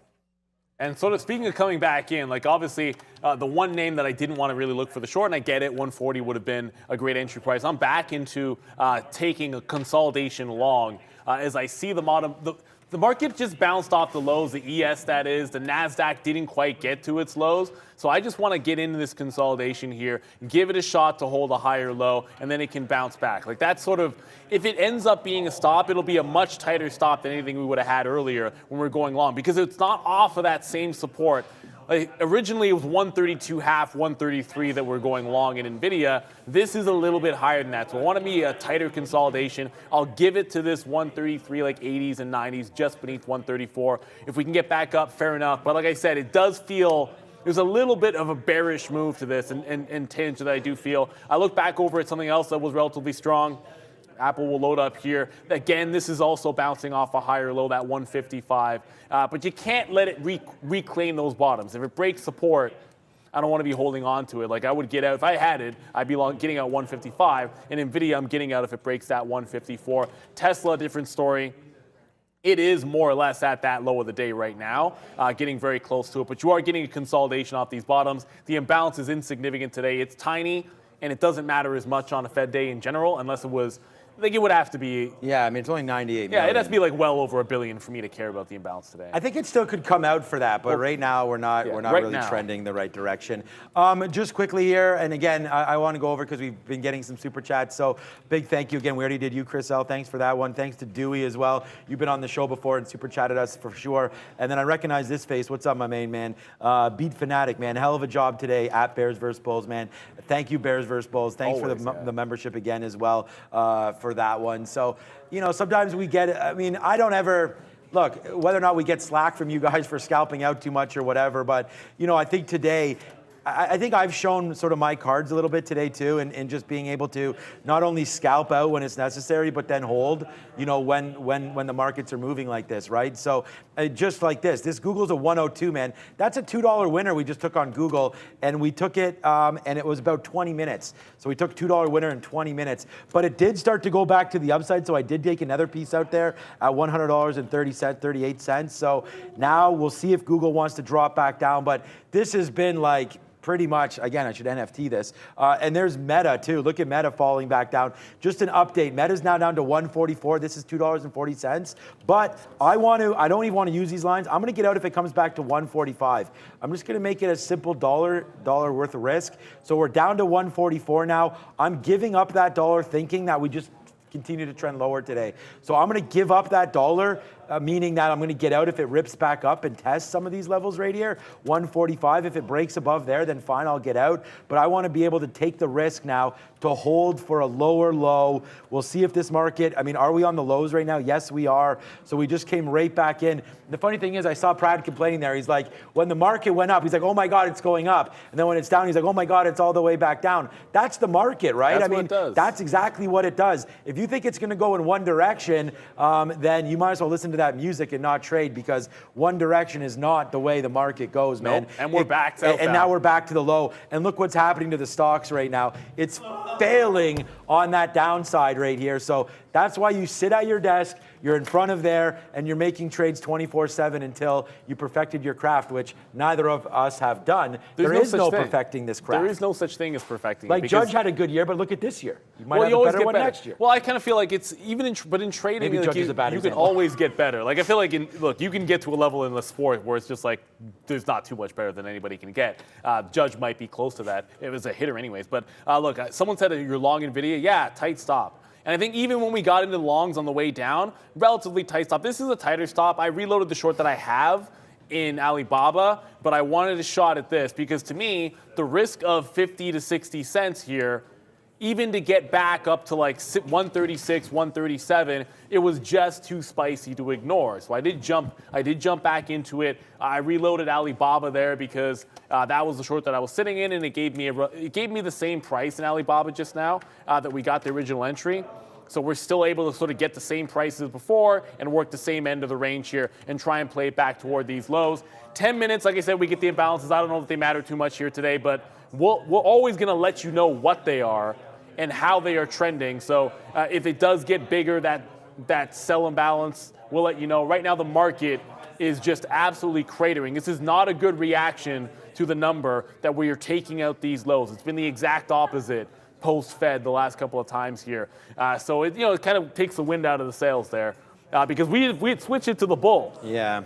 And sort of speaking of coming back in, like obviously the one name that I didn't want to really look for the short, and I get it, 140 would have been a great entry price. I'm back into taking a consolidation long as I see the market just bounced off the lows, the ES that is. The NASDAQ didn't quite get to its lows. So I just want to get into this consolidation here, give it a shot to hold a higher low, and then it can bounce back. Like that's sort of, if it ends up being a stop, it'll be a much tighter stop than anything we would have had earlier when we were going long because it's not off of that same support. Originally, it was 132.5, 133 that we're going long in Nvidia. This is a little bit higher than that. So I want to be a tighter consolidation. I'll give it to this 133, like 80s and 90s, just beneath 134. If we can get back up, fair enough. But like I said, it does feel there's a little bit of a bearish move to this and tinge that I do feel. I look back over at something else that was relatively strong. Apple will load up here. Again, this is also bouncing off a higher low, that 155. But you can't let it reclaim those bottoms. If it breaks support, I don't want to be holding on to it. Like I would get out, if I had it, I'd be getting out 155. And Nvidia, I'm getting out if it breaks that 154. Tesla, different story. It is more or less at that low of the day right now, getting very close to it. But you are getting a consolidation off these bottoms. The imbalance is insignificant today. It's tiny, and it doesn't matter as much on a Fed day in general, unless it was think it would have to be. Yeah, I mean, it's only 98 Yeah, million. it has to be like well over $1 billion for me to care about the imbalance today. I think it still could come out for that, but right now we're not right really now. trending the right direction. Just quickly here, and again, I want to go over because we've been getting some super chats. So big thank you again. We already did you, Chris L. Thanks for that one. Thanks to Dewey as well. You've been on the show before and super chatted us for sure. And then I recognize this face. What's up, my main man? Beat Fanatic, man. Hell of a job today at Bears vs. Bulls, man. Thank you, Bears vs. Bulls. Thanks for the membership again as well for that one. So, you know, sometimes we get, I mean, I don't ever, look, whether or not we get slack from you guys for scalping out too much or whatever, but, you know, I think today, I think I've shown sort of my cards a little bit today too, and just being able to not only scalp out when it's necessary, but then hold, you know, when the markets are moving like this, right? So just like this Google's a 102, man. That's a $2 winner we just took on Google, and we took it, and it was about 20 minutes. So we took $2 winner in 20 minutes, but it did start to go back to the upside. So I did take another piece out there at $100.38. So now we'll see if Google wants to drop back down, but this has been like, pretty much, again, I should NFT this. And there's Meta too. Look at Meta falling back down. Just an update. Meta's now down to 144. This is $2.40. But I don't even want to use these lines. I'm going to get out if it comes back to 145. I'm just going to make it a simple dollar worth of risk. So we're down to 144 now. I'm giving up that dollar thinking that we just continue to trend lower today. So I'm going to give up that dollar, meaning that I'm going to get out if it rips back up and tests some of these levels right here. 145, if it breaks above there, then fine, I'll get out. But I want to be able to take the risk now to hold for a lower low. We'll see if this market, I mean, are we on the lows right now? Yes, we are. So we just came right back in. The funny thing is, I saw Brad complaining there. He's like, when the market went up, he's like, oh my God, it's going up. And then when it's down, he's like, oh my God, it's all the way back down. That's the market, right? That's I mean, what it does. That's exactly what it does. If you think it's going to go in one direction, then you might as well listen to that music and not trade, because one direction is not the way the market goes, man. Nope. And we're back to and now we're back to the low. And look what's happening to the stocks right now. It's failing on that downside right here. So that's why you sit at your desk, you're in front of there, and you're making trades 24/7 until you perfected your craft, which neither of us have done. There is no perfecting this craft. There is no such thing as perfecting. Like Judge had a good year, but look at this year. You might have you a always better get one better next year. Well, I kind of feel like it's even but in trading, Maybe like Judge is a bad you can example. always get better. Like I feel like look, you can get to a level in the sport where it's just like there's not too much better than anybody can get. Judge might be close to that. It was a hitter anyways. But look, someone said that you're long Nvidia. Yeah, tight stop. And I think even when we got into longs on the way down, relatively tight stop. This is a tighter stop. I reloaded the short that I have in Alibaba, but I wanted a shot at this because to me, the risk of 50 to 60 cents here, even to get back up to like 136, 137, it was just too spicy to ignore. So I did jump back into it. I reloaded Alibaba there because that was the short that I was sitting in, and it gave me the same price in Alibaba just now that we got the original entry. So we're still able to sort of get the same prices before and work the same end of the range here and try and play it back toward these lows. 10 minutes, like I said, we get the imbalances. I don't know if they matter too much here today, but we're always going to let you know what they are and how they are trending. So if it does get bigger, that sell imbalance, we'll let you know. Right now, the market is just absolutely cratering. This is not a good reaction to the number that we are taking out these lows. It's been the exact opposite post-Fed the last couple of times here. So it kind of takes the wind out of the sails there because we had switched it to the bull. Yeah.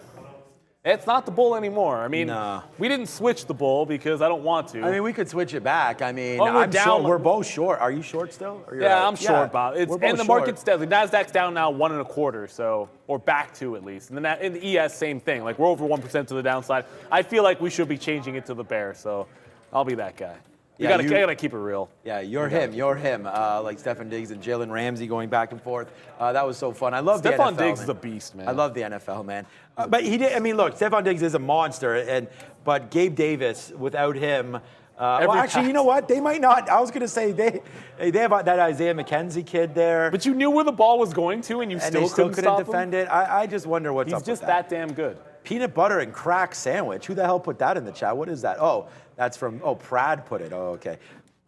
It's not the bull anymore. I mean, we didn't switch the bull because I don't want to. I mean, we could switch it back. I mean, we're down. Short. We're both short. Are you short still? Or Yeah, I'm short, Bob. And the short. market's down. The Nasdaq's down now 1.25, so or back 2 at least. And then in the ES, same thing. Like we're over 1% to the downside. I feel like we should be changing it to the bear. So I'll be that guy. I gotta keep it real. Yeah, you're him. Like Stefan Diggs and Jalen Ramsey going back and forth. That was so fun. I love the NFL. Stefan Diggs is man. a beast, man. I love the NFL, man. But he did. I mean, look, Stefan Diggs is a monster, but Gabe Davis, without him. Well, actually, you know what? They might not. I was going to say they have that Isaiah McKenzie kid there. But you knew where the ball was going to, and you still couldn't defend it. I just wonder what's up with that. He's just that damn good. Peanut butter and crack sandwich. Who the hell put that in the chat? What is that? Oh, that's from, Prad put it. Oh, okay.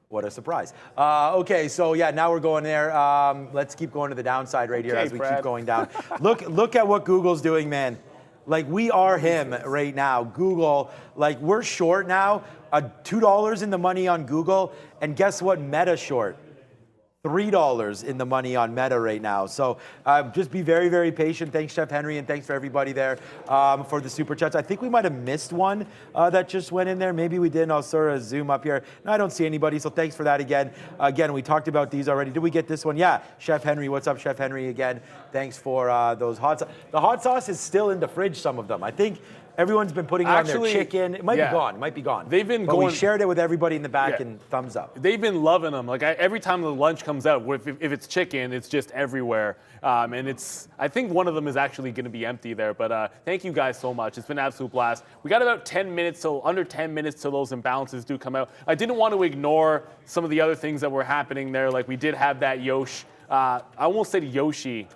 What a surprise. Okay, so yeah, now we're going there. Let's keep going to the downside right here as we keep going down. Look at what Google's doing, man. Like, we are him right now. Google, like, we're short now. $2 in the money on Google. And guess what? Meta short. $3 in the money on Meta right now. So just be very, very patient. Thanks, Chef Henry, and thanks for everybody there for the super chats. I think we might have missed one that just went in there. Maybe we didn't. I'll sort of zoom up here. No, I don't see anybody, so thanks for that again. Again, we talked about these already. Did we get this one? Yeah, Chef Henry. What's up, Chef Henry, again? Thanks for those hot sauce. The hot sauce is still in the fridge, some of them. I think everyone's been putting it on their chicken. It might be gone. It might be gone. They've been but going. We shared it with everybody in the back and thumbs up. They've been loving them. Like every time the lunch comes out, if it's chicken, it's just everywhere. And I think one of them is actually going to be empty there. But thank you guys so much. It's been an absolute blast. We got about 10 minutes, so under 10 minutes till those imbalances do come out. I didn't want to ignore some of the other things that were happening there. Like we did have that Yosh. I almost said Yoshi.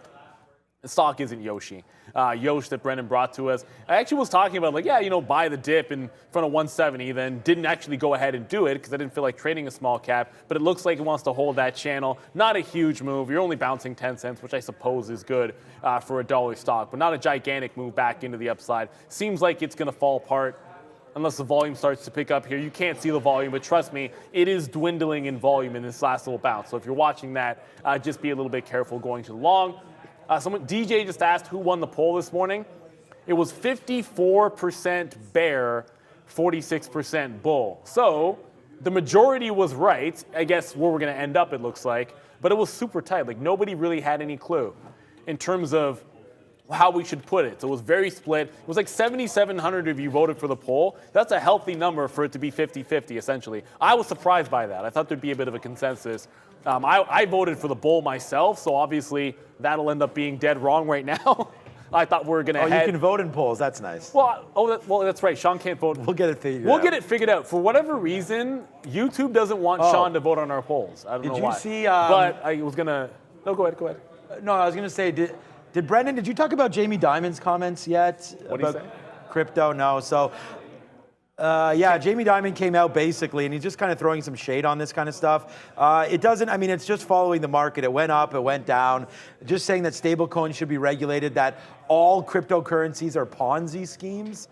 The stock isn't Yoshi. Yosh that Brendan brought to us. I actually was talking about, like, yeah, you know, buy the dip in front of 170, then didn't actually go ahead and do it because I didn't feel like trading a small cap, but it looks like it wants to hold that channel. Not a huge move. You're only bouncing 10 cents, which I suppose is good for a dollar stock, but not a gigantic move back into the upside. Seems like it's going to fall apart unless the volume starts to pick up here. You can't see the volume, but trust me, it is dwindling in volume in this last little bounce. So if you're watching that, just be a little bit careful going to the long. DJ just asked who won the poll this morning. It was 54% bear, 46% bull. So the majority was right. I guess where we're going to end up, it looks like. But it was super tight. Like nobody really had any clue in terms of how we should put it. So it was very split. It was like 7,700 of you voted for the poll. That's a healthy number for it to be 50-50, essentially. I was surprised by that. I thought there'd be a bit of a consensus. I voted for the bull myself, so obviously that'll end up being dead wrong right now. I thought we were going to head. You can vote in polls. That's nice. Well, that's right. Sean can't vote. We'll get it figured out. We'll get it figured out. For whatever reason, YouTube doesn't want Sean to vote on our polls. I don't know why. Did you see? But I was going to. No, go ahead. No, I was going to say, did Brendan, did you talk about Jamie Dimon's comments yet? What did he say? Crypto? No. So, yeah, Jamie Dimon came out basically, and he's just kind of throwing some shade on this kind of stuff. It's just following the market. It went up, it went down. Just saying that stablecoins should be regulated, that all cryptocurrencies are Ponzi schemes.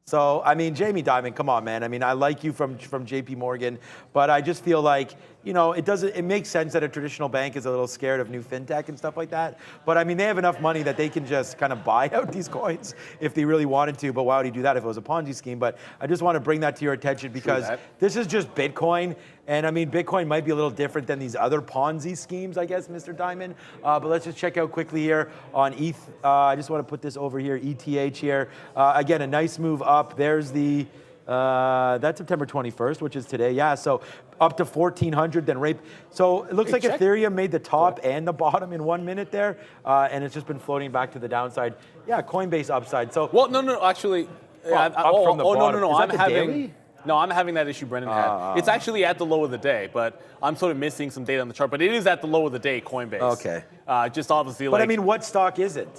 So, I mean, Jamie Dimon, come on, man. I mean, I like you from JP Morgan, but I just feel like, you know, it makes sense that a traditional bank is a little scared of new fintech and stuff like that. But I mean, they have enough money that they can just kind of buy out these coins if they really wanted to. But why would he do that if it was a Ponzi scheme? But I just want to bring that to your attention because this is just Bitcoin. And I mean, Bitcoin might be a little different than these other Ponzi schemes, I guess, Mr. Diamond. But let's just check out quickly here on ETH. I just want to put this over here, ETH here. Again, a nice move up. There's the, that's September 21st, which is today. Yeah, so up to 1,400, then rape. So it looks like Ethereum made the top and the bottom in 1 minute there. And it's just been floating back to the downside. Yeah, Coinbase upside. So well, no, actually. Up from the bottom. No, Is I'm that the having. daily? No, I'm having that issue Brendan had. It's actually at the low of the day, but I'm sort of missing some data on the chart. But it is at the low of the day, Coinbase. Okay. Just obviously But I mean, what stock is it?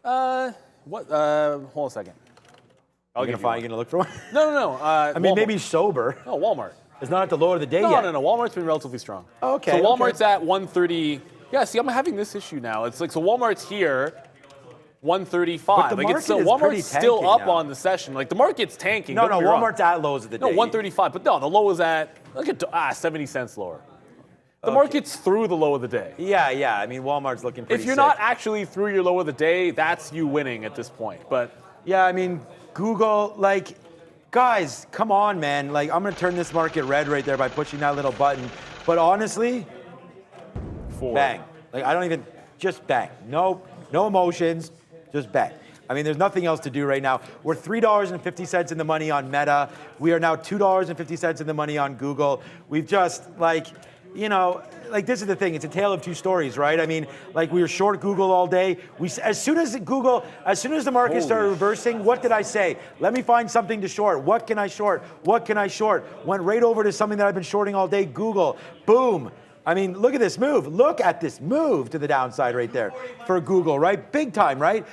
Hold a second. You're going to look for one? No. I mean, maybe sober. No, Walmart. It's not at the low of the day yet. No. Walmart's been relatively strong. Oh, okay. So Walmart's at 130. Yeah, see, I'm having this issue now. It's like, so Walmart's here. 135. But the market is Walmart's still tanking up now. on the session. Like the market's tanking. No, don't get me wrong. Walmart's at lows of the day. No, 135. But no, the low is at 70 cents lower. The market's through the low of the day. Yeah. I mean, Walmart's looking pretty If you're sick. not actually through your low of the day, that's you winning at this point. But yeah, I mean, Google, like, guys, come on, man. Like, I'm going to turn this market red right there by pushing that little button. But honestly, bang. Like, I don't even, just bang. No emotions, just bang. I mean, there's nothing else to do right now. We're $3.50 in the money on Meta. We are now $2.50 in the money on Google. We've just, like, you know, like this is the thing. It's a tale of two stories, right? I mean, like we were short Google all day. As soon as the market started reversing, what did I say? Let me find something to short. What can I short? Went right over to something that I've been shorting all day, Google. Boom. I mean, look at this move. Look at this move to the downside right there for Google, right? Big time, right?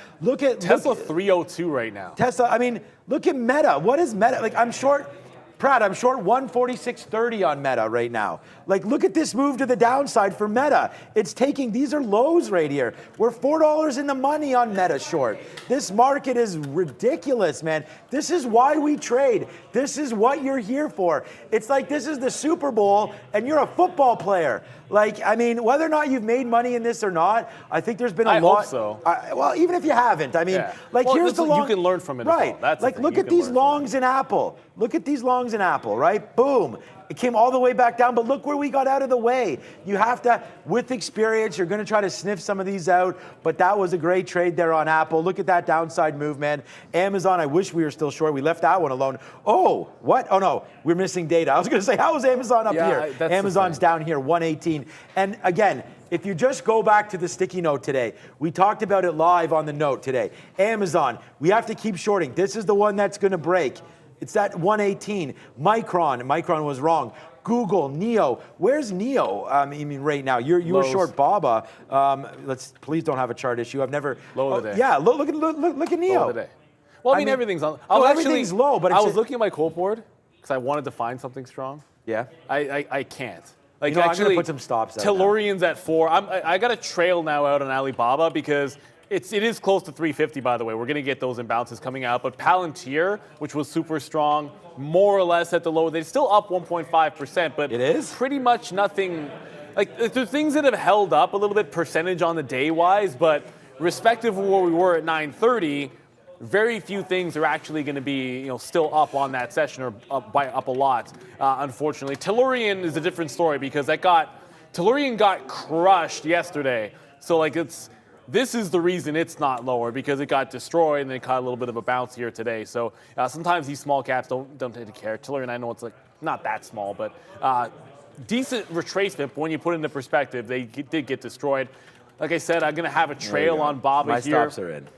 Tesla 302 right now. Tesla, I mean, look at Meta. What is Meta? Like, I'm short Pratt, I'm short 146.30 on Meta right now. Like, look at this move to the downside for Meta. It's taking, these are lows right here. We're $4 in the money on Meta short. This market is ridiculous, man. This is why we trade. This is what you're here for. It's like this is the Super Bowl and you're a football player. Like, I mean, whether or not you've made money in this or not, I think there's been a lot. I hope so. Well, even if you haven't, I mean, like, well, here's the long. You can learn from it. Right. As well. That's like, look at these longs in Apple. Look at these longs in Apple, right? Boom. It came all the way back down, but look where we got out of the way. You have to, with experience, you're going to try to sniff some of these out, but that was a great trade there on Apple. Look at that downside move, man. Amazon, I wish we were still short. We left that one alone. Oh, what? Oh, no, we're missing data. I was going to say, how is Amazon up here? Amazon's down here, 118. And again, if you just go back to the sticky note today, we talked about it live on the note today. Amazon, we have to keep shorting. This is the one that's going to break. It's at 118. Micron was wrong. Google, Neo. Where's Neo? I mean, right now you were short BABA. Please don't have a chart issue. I've never. Low of the day. Yeah, look at Neo. Low of the day. Well, I mean everything's on. Everything's low, but I was looking at my quote board because I wanted to find something strong. Yeah. I can't. Like, I'm actually, gonna put some stops out. Tellurian's at 4. I got a trail now out on Alibaba because it is close to 350, by the way. We're going to get those imbalances coming out. But Palantir, which was super strong, more or less at the low. They're still up 1.5%, but it is pretty much nothing. Like, there's things that have held up a little bit percentage on the day-wise, but respective of where we were at 9:30, very few things are actually going to be, still up on that session or up a lot, unfortunately. Tellurian is a different story because Tellurian got crushed yesterday. So, like, this is the reason it's not lower because it got destroyed and then caught a little bit of a bounce here today. So sometimes these small caps don't tend to care. Tellurian, I know it's like not that small, but decent retracement. But when you put it into perspective, they did get destroyed. Like I said, I'm going to have a trail on BABA here. My stops are in.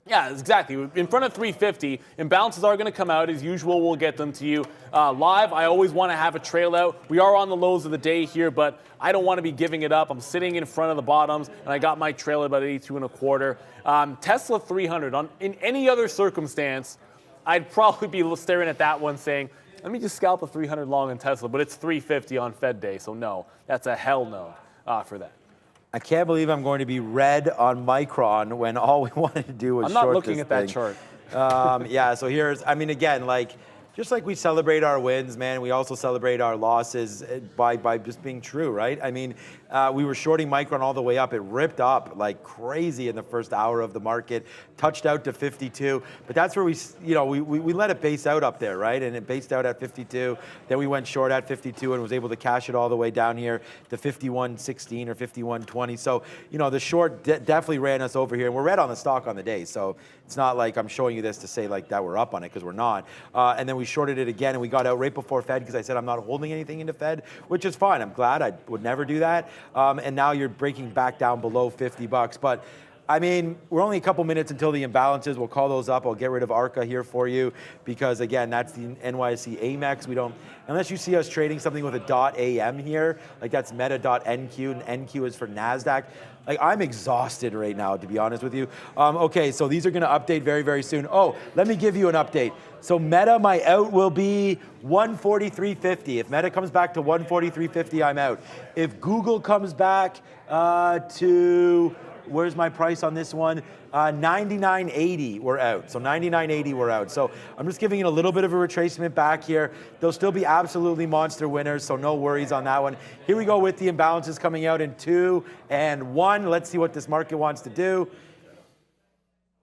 Yeah, exactly. In front of 350, imbalances are going to come out. As usual, we'll get them to you live. I always want to have a trail out. We are on the lows of the day here, but I don't want to be giving it up. I'm sitting in front of the bottoms, and I got my trail at about 82.25. Tesla 300. In any other circumstance, I'd probably be staring at that one saying, let me just scalp a 300 long in Tesla, but it's 350 on Fed day, so no. That's a hell no for that. I can't believe I'm going to be red on Micron when all we wanted to do was short this thing. I'm not looking at that chart. Yeah, so again, just like we celebrate our wins, man, we also celebrate our losses by just being true, right? I mean, we were shorting Micron all the way up. It ripped up like crazy in the first hour of the market, touched out to 52. But that's where we let it base out up there, right? And it based out at 52. Then we went short at 52 and was able to cash it all the way down here to 51.16 or 51.20. So, the short definitely ran us over here. And we're red on the stock on the day. So it's not like I'm showing you this to say like that we're up on it because we're not. And then we shorted it again and we got out right before Fed because I said I'm not holding anything into Fed, which is fine. I'm glad. I would never do that. And now you're breaking back down below $50. But I mean, we're only a couple minutes until the imbalances. We'll call those up. I'll get rid of ARCA here for you because, again, that's the NYSE Amex. We don't, unless you see us trading something with a .am here, like that's meta.nq, and NQ is for NASDAQ. Like, I'm exhausted right now, to be honest with you. Okay, so these are going to update very, very soon. Oh, let me give you an update. So Meta, my out will be 143.50. If Meta comes back to 143.50, I'm out. If Google comes back to... Where's my price on this one? 99.80, we're out. So 99.80, we're out. So I'm just giving it a little bit of a retracement back here. They'll still be absolutely monster winners, so no worries on that one. Here we go with the imbalances coming out in 2 and 1. Let's see what this market wants to do.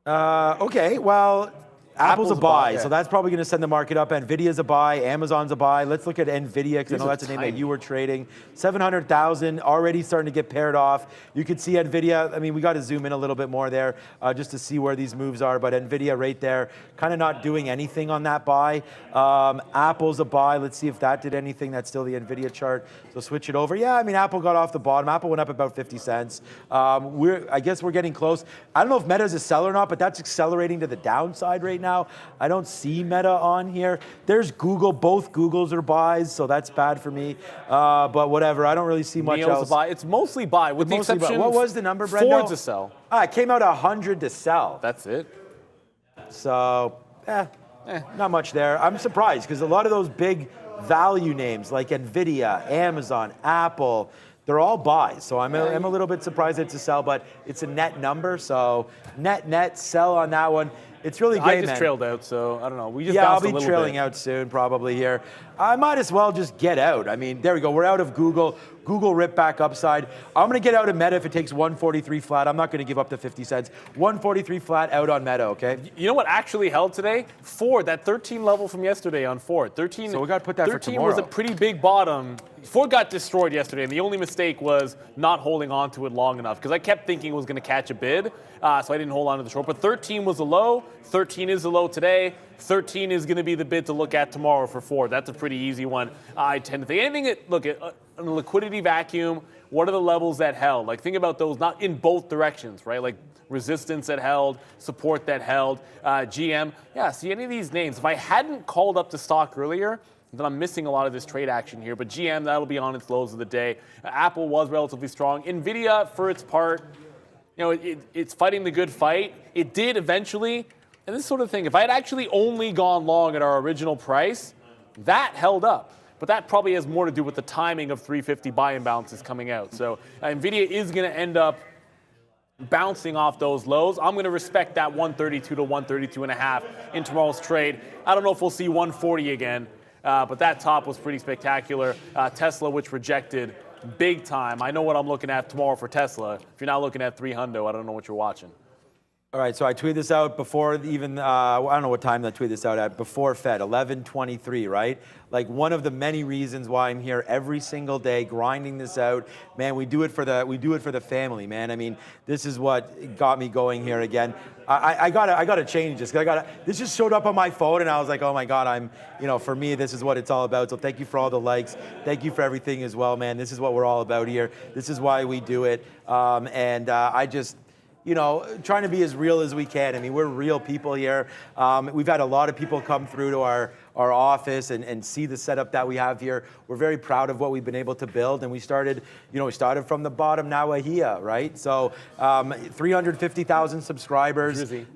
Okay, well, Apple's a buy, yeah. So that's probably going to send the market up. Nvidia's a buy, Amazon's a buy. Let's look at Nvidia, because I know that's a name that you were trading. 700,000, already starting to get paired off. You could see Nvidia, I mean, we got to zoom in a little bit more there just to see where these moves are, but Nvidia right there, kind of not doing anything on that buy. Apple's a buy. Let's see if that did anything. That's still the Nvidia chart. So switch it over. Yeah, I mean, Apple got off the bottom. Apple went up about 50 cents. I guess we're getting close. I don't know if Meta's a seller or not, but that's accelerating to the downside right now. I don't see Meta on here. There's Google. Both Googles are buys, so that's bad for me. But whatever. I don't really see much else. A buy. It's mostly buy, with the exception. What was the number, Brendo? Ford's a sell. It came out 100 to sell. That's it. So, Not much there. I'm surprised because a lot of those big value names like Nvidia, Amazon, Apple, they're all buys. So I'm a little bit surprised it's a sell, but it's a net number. So net sell on that one. It's really great, I just man. trailed out, so I don't know. We just I'll bounced a be little trailing bit. out soon probably here. I might as well just get out. I mean, there we go. We're out of Google. Google ripped back upside. I'm going to get out of Meta if it takes 143 flat. I'm not going to give up the 50 cents. 143 flat out on Meta, okay? You know what actually held today? Ford, that 13 level from yesterday on Ford. 13. So we got to put that for 13 tomorrow. was a pretty big bottom. Ford got destroyed yesterday, and the only mistake was not holding on to it long enough because I kept thinking it was going to catch a bid, so I didn't hold on to the short. But 13 was a low. 13 is a low today. 13 is going to be the bid to look at tomorrow for Ford. That's a pretty easy one. I tend to think anything that look at in a liquidity vacuum. What are the levels that held? Like think about those, not in both directions, right? Like resistance that held, support that held, GM. Yeah, see any of these names. If I hadn't called up the stock earlier, then I'm missing a lot of this trade action here. But GM, that'll be on its lows of the day. Apple was relatively strong. Nvidia, for its part, you know, it's fighting the good fight. It did eventually. And this sort of thing, if I had actually only gone long at our original price, that held up. But that probably has more to do with the timing of 350 buy imbalances coming out. So Nvidia is going to end up bouncing off those lows. I'm going to respect that 132 to 132.5 in tomorrow's trade. I don't know if we'll see 140 again, but that top was pretty spectacular. Tesla, which rejected big time. I know what I'm looking at tomorrow for Tesla. If you're not looking at 300, I don't know what you're watching. All right, so I tweeted this out before even, I don't know what time I tweeted this out at, before Fed, 11:23, right? Like one of the many reasons why I'm here every single day grinding this out. Man, we do it for the family, man. I mean, this is what got me going here again. I gotta change this. This just showed up on my phone and I was like, oh my God, for me, this is what it's all about. So thank you for all the likes. Thank you for everything as well, man. This is what we're all about here. This is why we do it. I just, trying to be as real as we can. I mean, we're real people here. We've had a lot of people come through to our office and see the setup that we have here. We're very proud of what we've been able to build. And we started from the bottom, now we're here, right? So 350,000 subscribers, and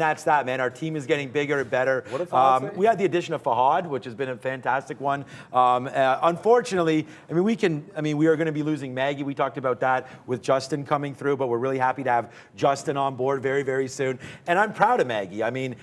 that's that, man. Our team is getting bigger and better. What if we had the addition of Fahad, which has been a fantastic one. Unfortunately, we are going to be losing Maggie. We talked about that with Justin coming through, but we're really happy to have Justin on board very, very soon. And I'm proud of Maggie. I mean,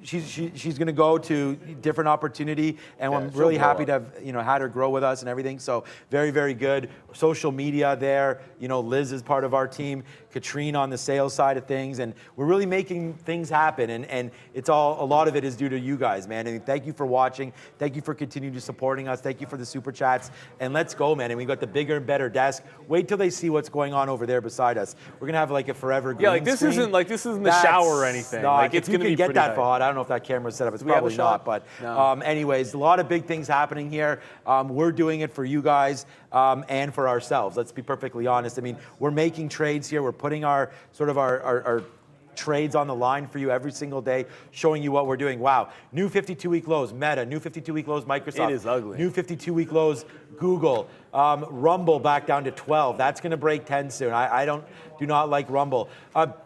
she's going to go to different opportunity, and I'm really happy to have had her grow with us and everything. So very, very good. Social media there. Liz is part of our team. Katrine on the sales side of things, and we're really making things happen. And it's a lot of it is due to you guys, man. And thank you for watching. Thank you for continuing to supporting us. Thank you for the super chats. And let's go, man. And we got the bigger and better desk. Wait till they see what's going on over there beside us. We're gonna have like a forever green screen. This isn't the That's shower or anything. Not, it's if you gonna can be get pretty that high. Fahad. I don't know if that camera's set up. It's Do we have probably a shot? not. But No. anyways, a lot of big things happening here. We're doing it for you guys and for ourselves. Let's be perfectly honest. I mean, we're making trades here. We're putting our trades on the line for you every single day, showing you what we're doing. Wow, new 52-week lows, Meta, new 52-week lows, Microsoft. It is ugly. New 52-week lows, Google. Rumble back down to 12. That's going to break 10 soon. I do not like Rumble.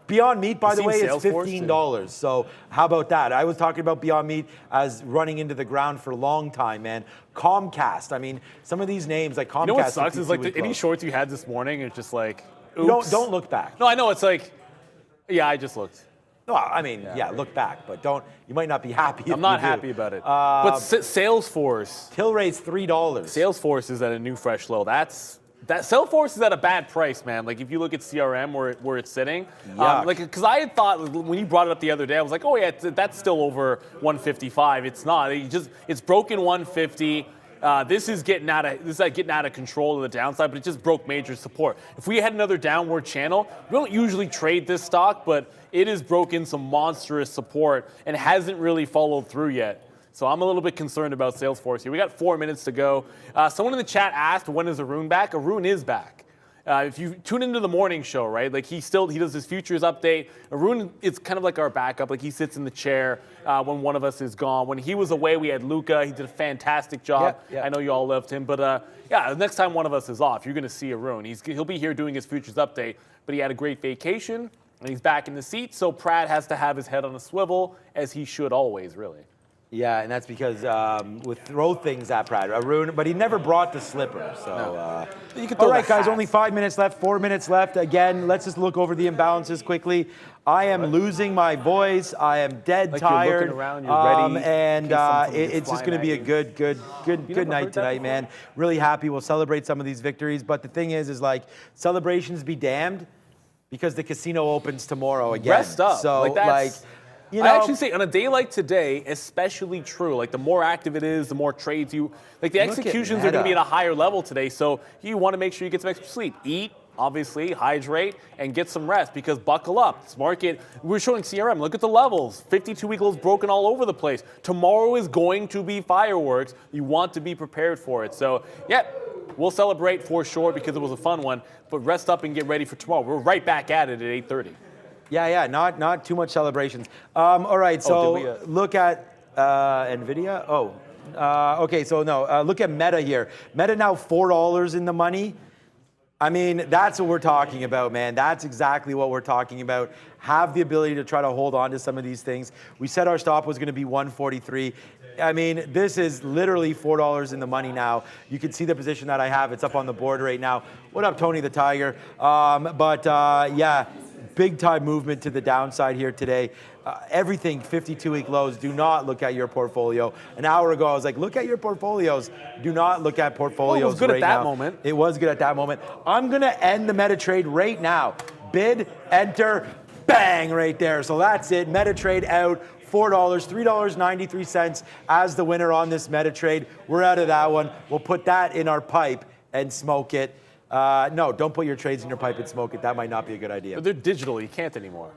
Beyond Meat, by the way, is $15. So how about that? I was talking about Beyond Meat as running into the ground for a long time, man. Comcast. I mean, some of these names like Comcast. You know what sucks is like any lows. shorts you had this morning. It's just like, oops. Don't look back. No, I know. It's like, yeah, I just looked. No, I mean, yeah, look back, but don't. You might not be happy. I'm not happy about it. But Salesforce. Till rate's $3. Salesforce is at a new fresh low. Salesforce is at a bad price, man. Like if you look at CRM where it's sitting, because I had thought when you brought it up the other day, I was like, oh yeah, that's still over 155. It's not. It's broken 150. This is getting out of control of the downside, but it just broke major support. If we had another downward channel, we don't usually trade this stock, but it has broken some monstrous support and hasn't really followed through yet. So I'm a little bit concerned about Salesforce here. We got 4 minutes to go. Someone in the chat asked, when is Arun back? Arun is back. If you tune into the morning show, right? Like he does his futures update. Arun is kind of like our backup. Like he sits in the chair when one of us is gone. When he was away, we had Luca. He did a fantastic job. Yeah. I know you all loved him, but the next time one of us is off, you're going to see Arun. He'll be here doing his futures update. But he had a great vacation, and he's back in the seat. So Pratt has to have his head on a swivel, as he should always, really. Yeah, and that's because with throw things at Pratt, but he never brought the slipper. So, You could throw all right, the guys, hats. only 5 minutes left, 4 minutes left. Again, let's just look over the imbalances quickly. I am losing my voice. I am dead Like tired. you're looking around, you're ready and in case something gets it's just flying going to be a at you. good never night heard that tonight, before? man. Really happy. We'll celebrate some of these victories. But the thing is like celebrations be damned, because the casino opens tomorrow again. Rest up. So That's, you know, I actually say on a day like today, especially true. Like the more active it is, the more trades you. Like the Look at executions are going to be Meta. at a higher level today, so you want to make sure you get some extra sleep, eat, obviously hydrate, and get some rest. Because buckle up, this market. We're showing CRM. Look at the levels. 52-week lows broken all over the place. Tomorrow is going to be fireworks. You want to be prepared for it. So yeah. We'll celebrate for sure because it was a fun one, but rest up and get ready for tomorrow. We're right back at it at 8:30. Yeah, not too much celebrations. All right, so did we, look at Nvidia. Okay, so no, look at Meta here. Meta now $4 in the money. I mean, that's what we're talking about, man. That's exactly what we're talking about. Have the ability to try to hold on to some of these things. We said our stop was going to be 143. I mean, this is literally $4 in the money now. You can see the position that I have. It's up on the board right now. What up, Tony the Tiger? Yeah, big time movement to the downside here today. Everything 52-week lows. Do not look at your portfolio. An hour ago, I was like, look at your portfolios. Do not look at portfolios. Well, it was good right at that now. moment. It was good at that moment. I'm going to end the meta trade right now. Bid, enter, bang, right there. So that's it. Meta trade out. $4, $3.93 as the winner on this meta trade. We're out of that one. We'll put that in our pipe and smoke it. No, don't put your trades in your pipe and smoke it. That might not be a good idea. But they're digital. You can't anymore.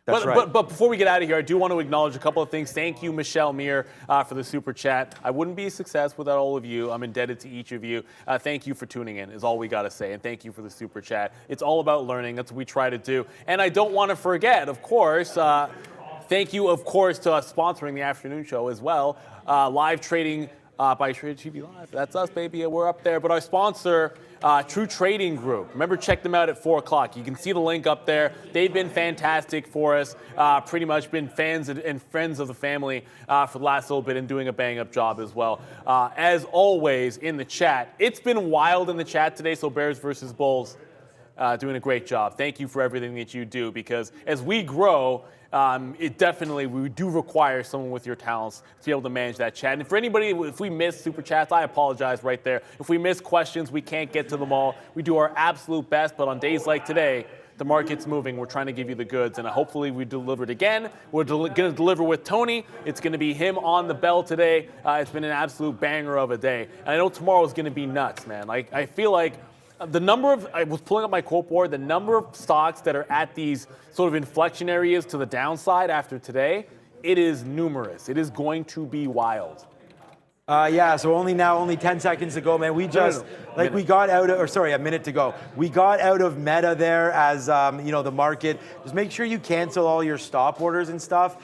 That's right. But before we get out of here, I do want to acknowledge a couple of things. Thank you, Michelle Meir, for the super chat. I wouldn't be a success without all of you. I'm indebted to each of you. Thank you for tuning in, is all we got to say. And thank you for the super chat. It's all about learning. That's what we try to do. And I don't want to forget, of course, thank you, of course, to us sponsoring the afternoon show as well. Live trading by tradertv.live. That's us, baby. We're up there. But our sponsor, True Trading Group. Remember, check them out at 4 o'clock. You can see the link up there. They've been fantastic for us. Pretty much been fans and friends of the family for the last little bit and doing a bang-up job as well. As always, in the chat, it's been wild in the chat today, so Bears versus Bulls. Doing a great job. Thank you for everything that you do, because as we grow, we do require someone with your talents to be able to manage that chat. And for anybody, if we miss super chats, I apologize right there. If we miss questions, we can't get to them all. We do our absolute best, but on days like today, the market's moving. We're trying to give you the goods, and hopefully we delivered again. We're going to deliver with Tony. It's going to be him on the bell today. It's been an absolute banger of a day. And I know tomorrow is going to be nuts, man. Like, I feel like I was pulling up my quote board, the number of stocks that are at these sort of inflection areas to the downside after today, it is numerous. It is going to be wild. Yeah, so only 10 seconds to go, man. We just, we got out of, a minute to go. We got out of meta there as, the market. Just make sure you cancel all your stop orders and stuff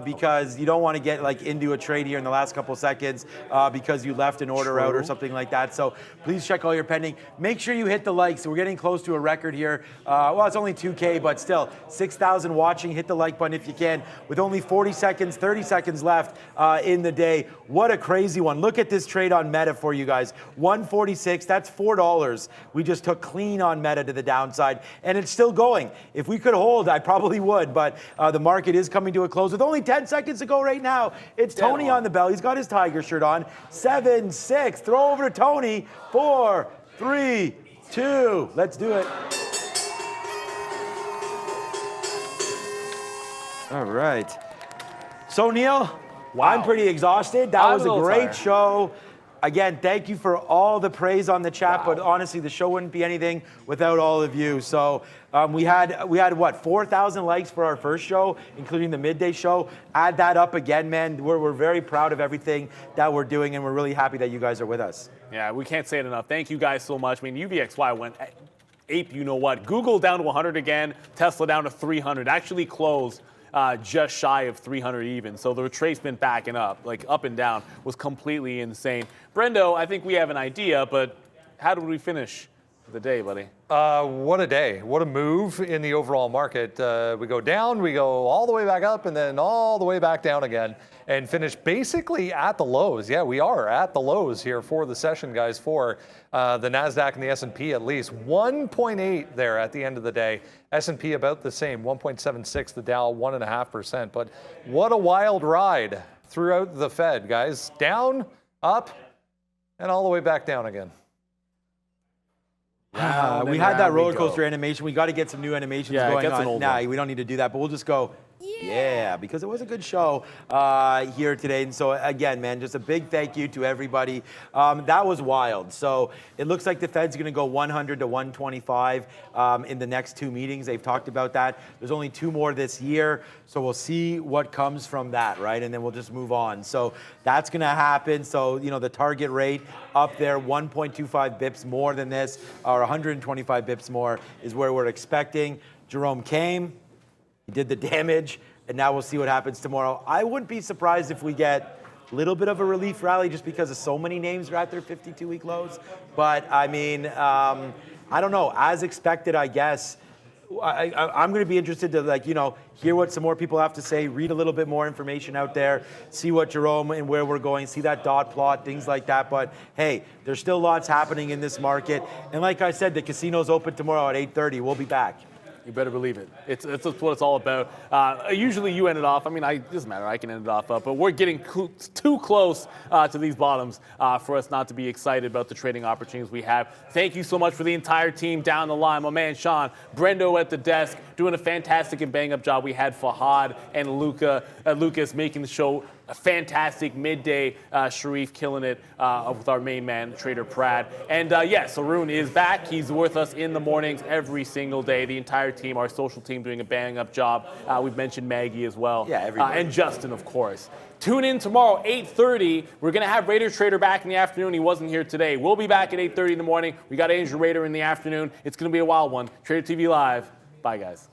because you don't want to get into a trade here in the last couple seconds because you left an order out or something like that. So please check all your pending. Make sure you hit the like. So we're getting close to a record here. Well, it's only 2K, but still 6,000 watching. Hit the like button if you can. With only 30 seconds left in the day. What a crazy one. Look at this trade on Meta for you guys. 146, that's $4. We just took clean on Meta to the downside, and it's still going. If we could hold, I probably would, but the market is coming to a close with only 10 seconds to go right now. It's Tony on the bell. He's got his Tiger shirt on. 7, 6, throw over to Tony. 4, 3, 2, let's do it. All right. So, Neil, wow. I'm pretty exhausted. That was a great tired. show. Again, thank you for all the praise on the chat, but honestly, the show wouldn't be anything without all of you. So we had what, 4,000 likes for our first show, including the midday show. Add that up again, man. We're very proud of everything that we're doing, and we're really happy that you guys are with us. Yeah, we can't say it enough. Thank you guys so much. I mean, UVXY went ape, you know what. Google down to 100 again. Tesla down to 300. Actually closed just shy of 300 even. So the retracement backing up, up and down, was completely insane. Brendo, I think we have an idea, but how did we finish the day, buddy. What a day. What a move in the overall market. We go down, we go all the way back up, and then all the way back down again, and finish basically at the lows. Yeah, we are at the lows here for the session, guys, for the NASDAQ and the S&P at least. 1.8 there at the end of the day. S&P about the same, 1.76, the Dow 1.5%. But what a wild ride throughout the Fed, guys. Down, up, and all the way back down again. We had that roller coaster animation. We got to get some new animations going on. Nah, we don't need to do that, but we'll just go, yeah, because it was a good show here today. And so, again, man, just a big thank you to everybody. That was wild. So it looks like the Fed's going to go 100 to 125 in the next 2 meetings. They've talked about that. There's only 2 more this year. So we'll see what comes from that, right? And then we'll just move on. So that's going to happen. So, you know, the target rate up there, 1.25 bips more than this, or 125 bips more is where we're expecting. Jerome came. He did the damage, and now we'll see what happens tomorrow. I wouldn't be surprised if we get a little bit of a relief rally just because of so many names are at their 52-week lows. But, I mean, I don't know. As expected, I guess. I'm going to be interested to, like, you know, hear what some more people have to say, read a little bit more information out there, see what Jerome and where we're going, see that dot plot, things like that. But, hey, there's still lots happening in this market. And like I said, the casino's open tomorrow at 8:30. We'll be back. You better believe it. It's what it's all about. Usually you end it off. I mean, it doesn't matter. I can end it off, but we're getting too close to these bottoms for us not to be excited about the trading opportunities we have. Thank you so much for the entire team down the line. My man Sean, Brendo at the desk, doing a fantastic and bang-up job. We had Fahad and Lucas making the show a fantastic midday. Sharif killing it with our main man, Trader Prad. And yes, Arun is back. He's with us in the mornings every single day. The entire team, our social team, doing a bang-up job. We've mentioned Maggie as well. Yeah, everybody. And Justin, of course. Tune in tomorrow, 8:30. We're going to have Raider Trader back in the afternoon. He wasn't here today. We'll be back at 8:30 in the morning. We got Angel Raider in the afternoon. It's going to be a wild one. Trader TV Live. Bye, guys.